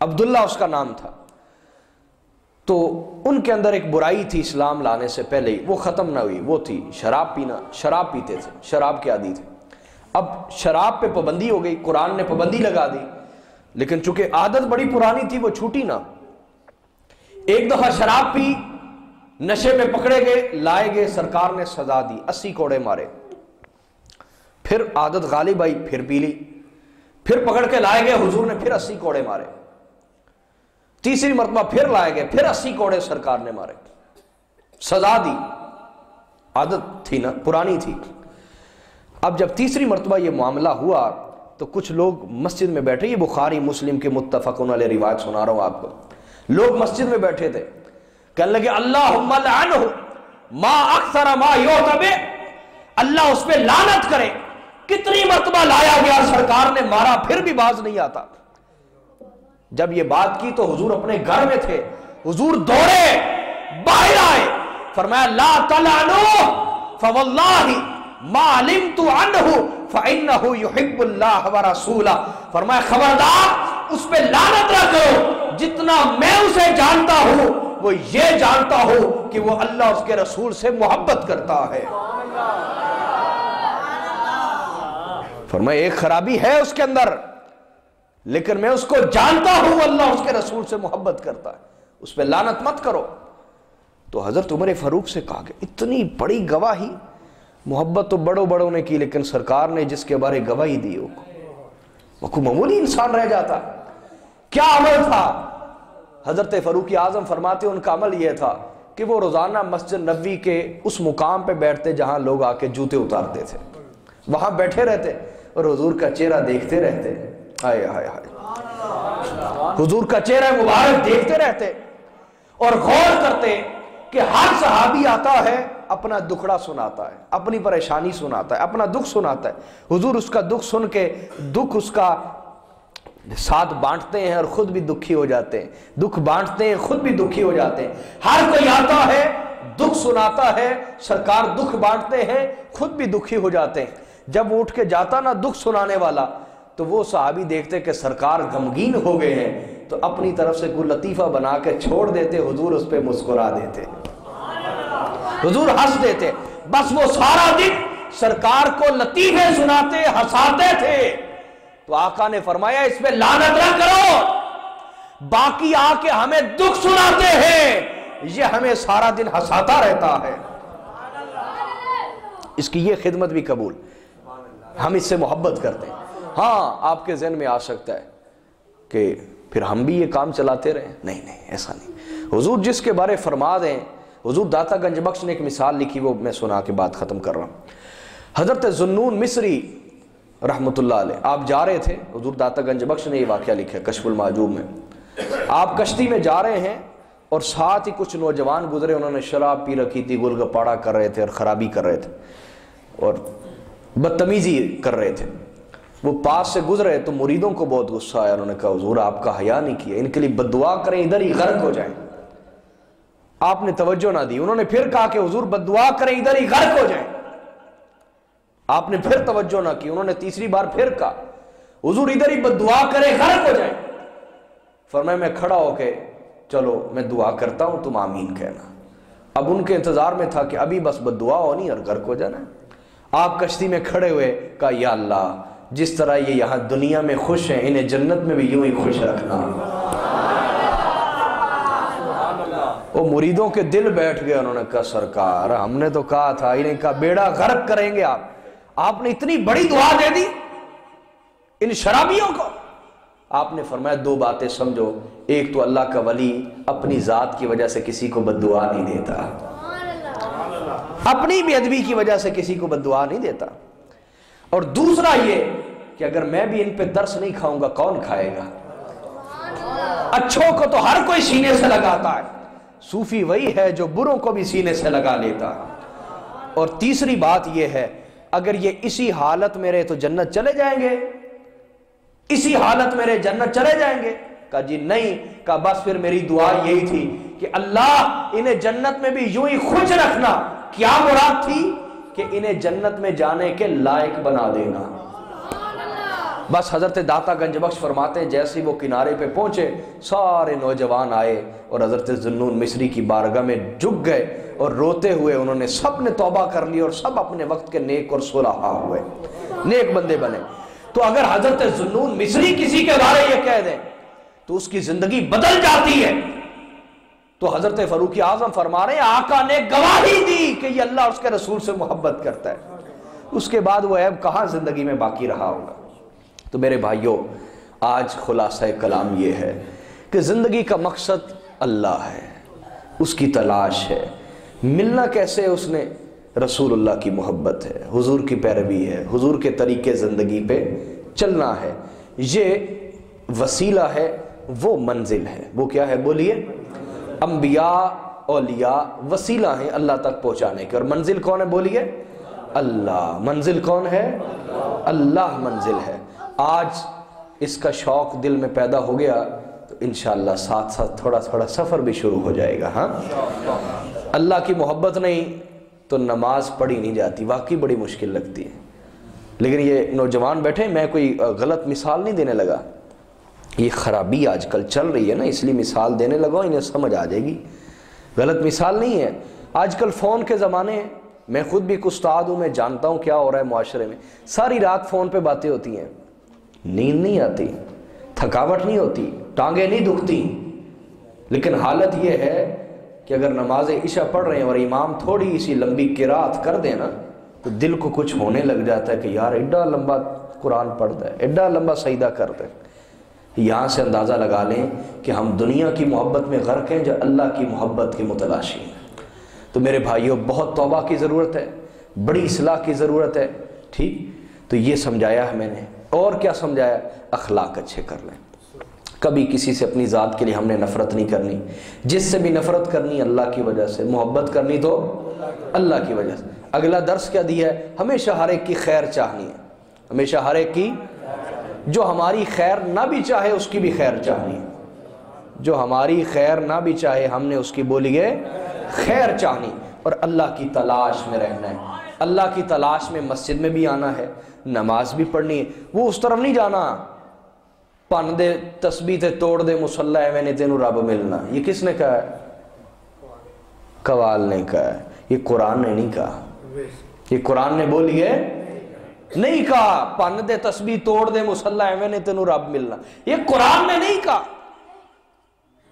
عبداللہ اس کا نام تھا. تو ان کے اندر ایک برائی تھی اسلام لانے سے پہلے, وہ ختم نہ ہوئی, وہ تھی شراب پینا. شراب پیتے تھے, شراب کے عادی تھے. اب شراب پہ پابندی ہو گئی, قرآن نے پابندی لگا دی, لیکن چونکہ عادت بڑی پرانی تھی وہ چھوٹی نہ. ایک دفعہ شراب پی, نشے میں پکڑے گئے, لائے گئے, سرکار نے سزا دی, 80 کوڑے مارے. پھر عادت غالب آئی, پھر پی لی, پھر پکڑ کے لائے گئے, حضور نے پھر 80 کوڑے مارے. تیسری مرتبہ پھر لائے گئے, پھر 80 کوڑے سرکار نے مارے, سزا دی. عادت تھی نا, پرانی تھی. اب جب تیسری مرتبہ یہ معاملہ ہوا تو کچھ لوگ مسجد میں بیٹھے, یہ بخاری مسلم کے متفقون علیہ روایت سنا رہا ہوں آپ کو. لوگ مسجد میں بیٹھے تھے, کہنے لگے اللہم لعنہ ما اکثر ما یعتبر, اللہ اس پہ لعنت کرے, کتنی مرتبہ لایا گیا, سرکار نے مارا پھر بھی باز نہیں آتا. جب یہ بات کی تو حضور اپنے گھر میں تھے, حضور دوڑے باہر آئے, فرمایا لا تلعنوہ فواللہ ما علمت عنہ فإنہ یحب اللہ ورسولہ. فرمایا خبردار اس پہ لعنت نہ کرو, جتنا میں اسے جانتا ہوں وہ یہ جانتا ہوں کہ وہ اللہ اور اس کے رسول سے محبت کرتا ہے. فرمایا ایک خرابی ہے اس کے اندر, لیکن میں اس کو جانتا ہوں اللہ اور اس کے رسول سے محبت کرتا ہے, اس پہ لعنت مت کرو. تو حضرت عمر فاروق سے کہا کہ اتنی بڑی گواہی, محبت تو بڑوں بڑوں نے کی, لیکن سرکار نے جس کے بارے گواہی دی وہ کوئی معمولی انسان رہ جاتا. کیا عمل تھا؟ حضرت فاروق اعظم فرماتے ان کا عمل یہ تھا کہ وہ روزانہ مسجد نبوی کے اس مقام پہ بیٹھتے جہاں لوگ آ کے جوتے اتارتے تھے, وہاں بیٹھے رہتے اور حضور کا چہرہ دیکھتے رہتے. ہائے ہائے ہائے, حضور کا چہرہ مبارک دیکھتے رہتے اور غور کرتے کہ ہر صحابی آتا ہے اپنا دکھڑا سناتا ہے، اپنی پریشانی سناتا ہے، اپنا دکھ سناتا ہے، حضور اس کا دکھ سن کے دکھ اس کا ساتھ بانٹتے ہیں اور خود بھی دکھی ہو جاتے ہیں، دکھ بانٹتے ہیں خود بھی دکھی ہو جاتے ہیں۔ ہر کوئی آتا ہے دکھ سناتا ہے، سرکار دکھ بانٹتے ہیں خود بھی دکھی ہو جاتے ہیں۔ جب وہ اٹھ کے جاتا نا دکھ سنانے والا تو وہ صحابی دیکھتے کہ سرکار غمگین ہو گئے ہیں تو اپنی طرف سے کوئی لطیفہ بنا کے چھوڑ دیتے، حضور اس پہ مسکرا دیتے، حضور ہنس دیتے۔ بس وہ سارا دن سرکار کو لطیفے سناتے ہنساتے تھے۔ تو آقا نے فرمایا اس پہ لعنت نہ کرو، باقی آ کے ہمیں دکھ سناتے ہیں، یہ ہمیں سارا دن ہنساتا رہتا ہے۔ اس کی یہ خدمت بھی قبول، ہم اس سے محبت کرتے ہیں۔ ہاں آپ کے ذہن میں آ سکتا ہے کہ پھر ہم بھی یہ کام چلاتے رہے، نہیں نہیں ایسا نہیں۔ حضور جس کے بارے فرما دیں، حضور داتا گنج بخش نے ایک مثال لکھی، وہ میں سنا کے بات ختم کر رہا ہوں۔ حضرت ذوالنون مصری رحمۃ اللہ علیہ آپ جا رہے تھے، حضور داتا گنج بخش نے یہ واقعہ لکھا ہے کشف المعجوب میں۔ آپ کشتی میں جا رہے ہیں اور ساتھ ہی کچھ نوجوان گزرے، انہوں نے شراب پی رکھی تھی، گل گپاڑا کر رہے تھے اور خرابی کر رہے تھے اور بدتمیزی کر رہے تھے۔ وہ پاس سے گزرے تو مریدوں کو بہت غصہ آیا، انہوں نے کہا حضور آپ کا حیا نہیں کیا، ان کے لیے بددعا کریں ادھر ہی غرق ہو جائیں۔ آپ نے توجہ نہ دی، انہوں نے پھر کہا کہ حضور بددعا کریں ادھر ہی غرق ہو جائیں۔ آپ نے پھر توجہ نہ کی، انہوں نے تیسری بار پھر کہا حضور ادھر ہی بددعا کریں غرق ہو جائیں۔ فرمایا میں کھڑا ہو کے چلو میں دعا کرتا ہوں تم آمین کہنا۔ اب ان کے انتظار میں تھا کہ ابھی بس بددعا ہونی اور غرق ہو جانا ہے۔ آپ کشتی میں کھڑے ہوئے کہا یا اللہ جس طرح یہ یہاں دنیا میں خوش ہیں انہیں جنت میں بھی یوں ہی خوش رکھنا۔ وہ مریدوں کے دل بیٹھ گئے، انہوں نے کہا سرکار ہم نے تو کہا تھا، انہیں کہا بیڑا غرق کریں گے آپ نے اتنی بڑی دعا دے دی ان شرابیوں کو۔ آپ نے فرمایا دو باتیں سمجھو، ایک تو اللہ کا ولی اپنی ذات کی وجہ سے کسی کو بددعا نہیں دیتا، اپنی بے ادبی کی وجہ سے کسی کو بددعا نہیں دیتا، اور دوسرا یہ کہ اگر میں بھی ان پہ درس نہیں کھاؤں گا کون کھائے گا؟ اچھوں کو تو ہر کوئی سینے سے لگاتا ہے، صوفی وہی ہے جو بروں کو بھی سینے سے لگا لیتا۔ اور تیسری بات یہ ہے اگر یہ اسی حالت میں رہے تو جنت چلے جائیں گے، اسی حالت میں رہے جنت چلے جائیں گے؟ کہا جی نہیں، کہا بس پھر میری دعا یہی تھی کہ اللہ انہیں جنت میں بھی یوں ہی خوش رکھنا۔ کیا مراد تھی؟ کہ انہیں جنت میں جانے کے لائق بنا دینا۔ بس حضرت داتا گنج بخش فرماتے ہیں جیسے وہ کنارے پہ پہنچے سارے نوجوان آئے اور حضرت ذوالنون مصری کی بارگاہ میں جھک گئے اور روتے ہوئے انہوں نے سب نے توبہ کر لی اور سب اپنے وقت کے نیک اور صلحاء ہوئے، نیک بندے بنے۔ تو اگر حضرت ذوالنون مصری کسی کے بارے یہ کہہ دیں تو اس کی زندگی بدل جاتی ہے۔ تو حضرت فاروق اعظم فرما رہے ہیں آقا نے گواہی دی کہ یہ اللہ اور اس کے رسول سے محبت کرتا ہے، اس کے بعد وہ عیب کہاں زندگی میں باقی رہا ہوگا۔ تو میرے بھائیوں آج خلاصہ کلام یہ ہے کہ زندگی کا مقصد اللہ ہے، اس کی تلاش ہے، ملنا کیسے اس نے؟ رسول اللہ کی محبت ہے، حضور کی پیروی ہے، حضور کے طریقے زندگی پہ چلنا ہے، یہ وسیلہ ہے، وہ منزل ہے۔ وہ کیا ہے بولیے؟ انبیاء اولیاء وسیلہ ہیں اللہ تک پہنچانے کے، اور منزل کون ہے بولیے؟ اللہ۔ منزل کون ہے؟ اللہ منزل ہے۔ آج اس کا شوق دل میں پیدا ہو گیا تو انشاءاللہ ساتھ ساتھ تھوڑا تھوڑا سفر بھی شروع ہو جائے گا۔ ہاں اللہ کی محبت نہیں تو نماز پڑھی نہیں جاتی، واقعی بڑی مشکل لگتی ہے۔ لیکن یہ نوجوان بیٹھے، میں کوئی غلط مثال نہیں دینے لگا، یہ خرابی آج کل چل رہی ہے نا اس لیے مثال دینے لگا، انہیں سمجھ آ جائے گی، غلط مثال نہیں ہے۔ آج کل فون کے زمانے ہیں، میں خود بھی ایک استاد ہوں، میں جانتا ہوں کیا ہو رہا ہے معاشرے میں، ساری رات فون پہ باتیں ہوتی ہیں، نیند نہیں آتی، تھکاوٹ نہیں ہوتی، ٹانگیں نہیں دکھتی، لیکن حالت یہ ہے کہ اگر نماز عشاء پڑھ رہے ہیں اور امام تھوڑی سی لمبی قرات کر دے نا تو دل کو کچھ ہونے لگ جاتا ہے کہ یار ایڈا لمبا قرآن پڑھتا ہے، ایڈا لمبا سجدہ کرتا ہے۔ یہاں سے اندازہ لگا لیں کہ ہم دنیا کی محبت میں غرق ہیں جو اللہ کی محبت کی متلاشی ہیں۔ تو میرے بھائیوں بہت توبہ کی ضرورت ہے، بڑی اصلاح کی ضرورت ہے، ٹھیک؟ تو یہ سمجھایا ہے میں نے، اور کیا سمجھایا؟ اخلاق اچھے کر لیں، کبھی کسی سے اپنی ذات کے لیے ہم نے نفرت نہیں کرنی، جس سے بھی نفرت کرنی اللہ کی وجہ سے، محبت کرنی تو اللہ کی وجہ سے۔ اگلا درس کیا دیا ہے؟ ہمیشہ ہر ایک کی خیر چاہنی ہے، ہمیشہ ہر ایک کی، جو ہماری خیر نہ بھی چاہے اس کی بھی خیر چاہنی ہے، جو ہماری خیر نہ بھی چاہے ہم نے اس کی بولیے خیر چاہنی، اور اللہ کی تلاش میں رہنا ہے۔ اللہ کی تلاش میں مسجد میں بھی آنا ہے، نماز بھی پڑھنی ہے، وہ اس طرف نہیں جانا پن دے تسبیح تے توڑ دے مصلی ہے میں نے تینوں رب ملنا۔ یہ کس نے کہا ہے؟ قوال نے کہا ہے، یہ قرآن نے نہیں کہا، یہ قرآن نے بولیے نہیں کہا پن دے تسبیح توڑ دے مصلی ہے میں نے تینوں رب ملنا، یہ قرآن نے نہیں کہا۔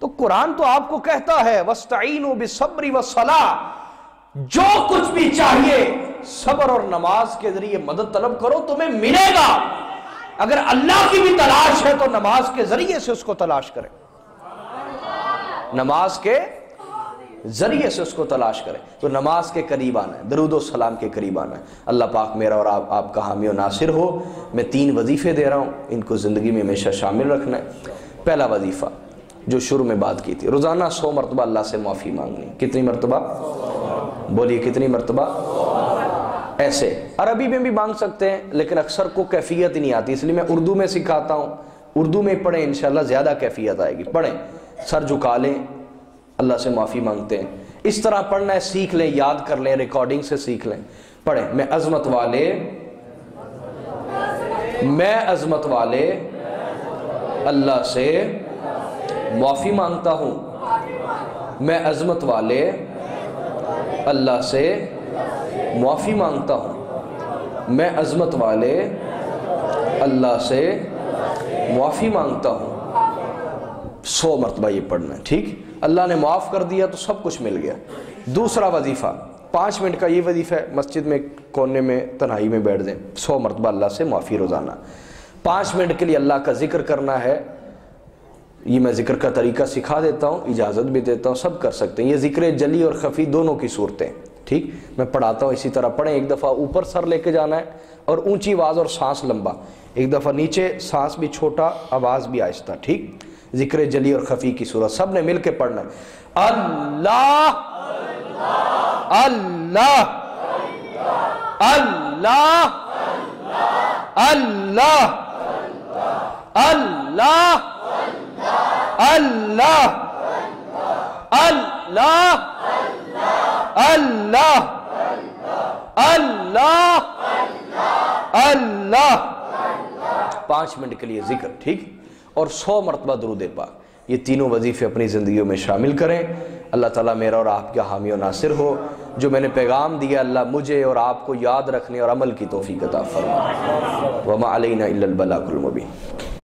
تو قرآن تو آپ کو کہتا ہے وَاسْتَعِينُوا بِالصَّبْرِ وَالصَّلَاةِ، جو کچھ بھی چاہیے صبر اور نماز کے ذریعے مدد طلب کرو تمہیں ملے گا۔ اگر اللہ کی بھی تلاش ہے تو نماز کے ذریعے سے اس کو تلاش کریں، نماز کے ذریعے سے اس کو تلاش کریں۔ تو نماز کے قریب آنا ہے، درود و سلام کے قریب آنا ہے۔ اللہ پاک میرا اور آپ کا حامی و ناصر ہو۔ میں 3 وظیفے دے رہا ہوں، ان کو زندگی میں ہمیشہ شامل رکھنا ہے۔ پہلا وظیفہ جو شروع میں بات کی تھی، روزانہ 100 مرتبہ اللہ سے معافی مانگنی۔ کتنی مرتبہ؟ بولیے کتنی مرتبہ؟ ایسے عربی میں بھی مانگ سکتے ہیں لیکن اکثر کو کیفیت ہی نہیں آتی، اس لیے میں اردو میں سکھاتا ہوں۔ اردو میں پڑھیں انشاءاللہ زیادہ کیفیت آئے گی۔ پڑھیں، سر جھکا لیں، اللہ سے معافی مانگتے ہیں۔ اس طرح پڑھنا ہے، سیکھ لیں، یاد کر لیں، ریکارڈنگ سے سیکھ لیں۔ پڑھیں، میں عظمت والے اللہ سے معافی مانگتا ہوں، میں عظمت والے اللہ سے معافی مانگتا ہوں، میں عظمت والے اللہ سے معافی مانگتا ہوں۔ 100 مرتبہ یہ پڑھنا ہے، ٹھیک؟ اللہ نے معاف کر دیا تو سب کچھ مل گیا۔ دوسرا وظیفہ 5 منٹ کا یہ وظیفہ ہے، مسجد میں کونے میں تنہائی میں بیٹھ دیں، 100 مرتبہ اللہ سے معافی روزانہ۔ 5 منٹ کے لیے اللہ کا ذکر کرنا ہے۔ یہ میں ذکر کا طریقہ سکھا دیتا ہوں، اجازت بھی دیتا ہوں، سب کر سکتے ہیں۔ یہ ذکر جلی اور خفی دونوں کی صورتیں، ٹھیک؟ میں پڑھاتا ہوں، اسی طرح پڑھیں۔ ایک دفعہ اوپر سر لے کے جانا ہے اور اونچی آواز اور سانس لمبا، ایک دفعہ نیچے سانس بھی چھوٹا، آواز بھی آہستہ، ٹھیک؟ ذکر جلی اور خفی کی صورت سب نے مل کے پڑھنا ہے۔ اللہ اللہ اللہ اللہ اللہ اللہ اللہ اللہ اللہ اللہ 5 منٹ کے لیے ذکر، ٹھیک؟ اور 100 مرتبہ درود پاک۔ یہ تینوں وظیفے اپنی زندگیوں میں شامل کریں۔ اللہ تعالیٰ میرا اور آپ کا حامی و ناصر ہو۔ جو میں نے پیغام دیا اللہ مجھے اور آپ کو یاد رکھنے اور عمل کی توفیق عطا فرمائے۔ وما علینا الا البلاغ المبین۔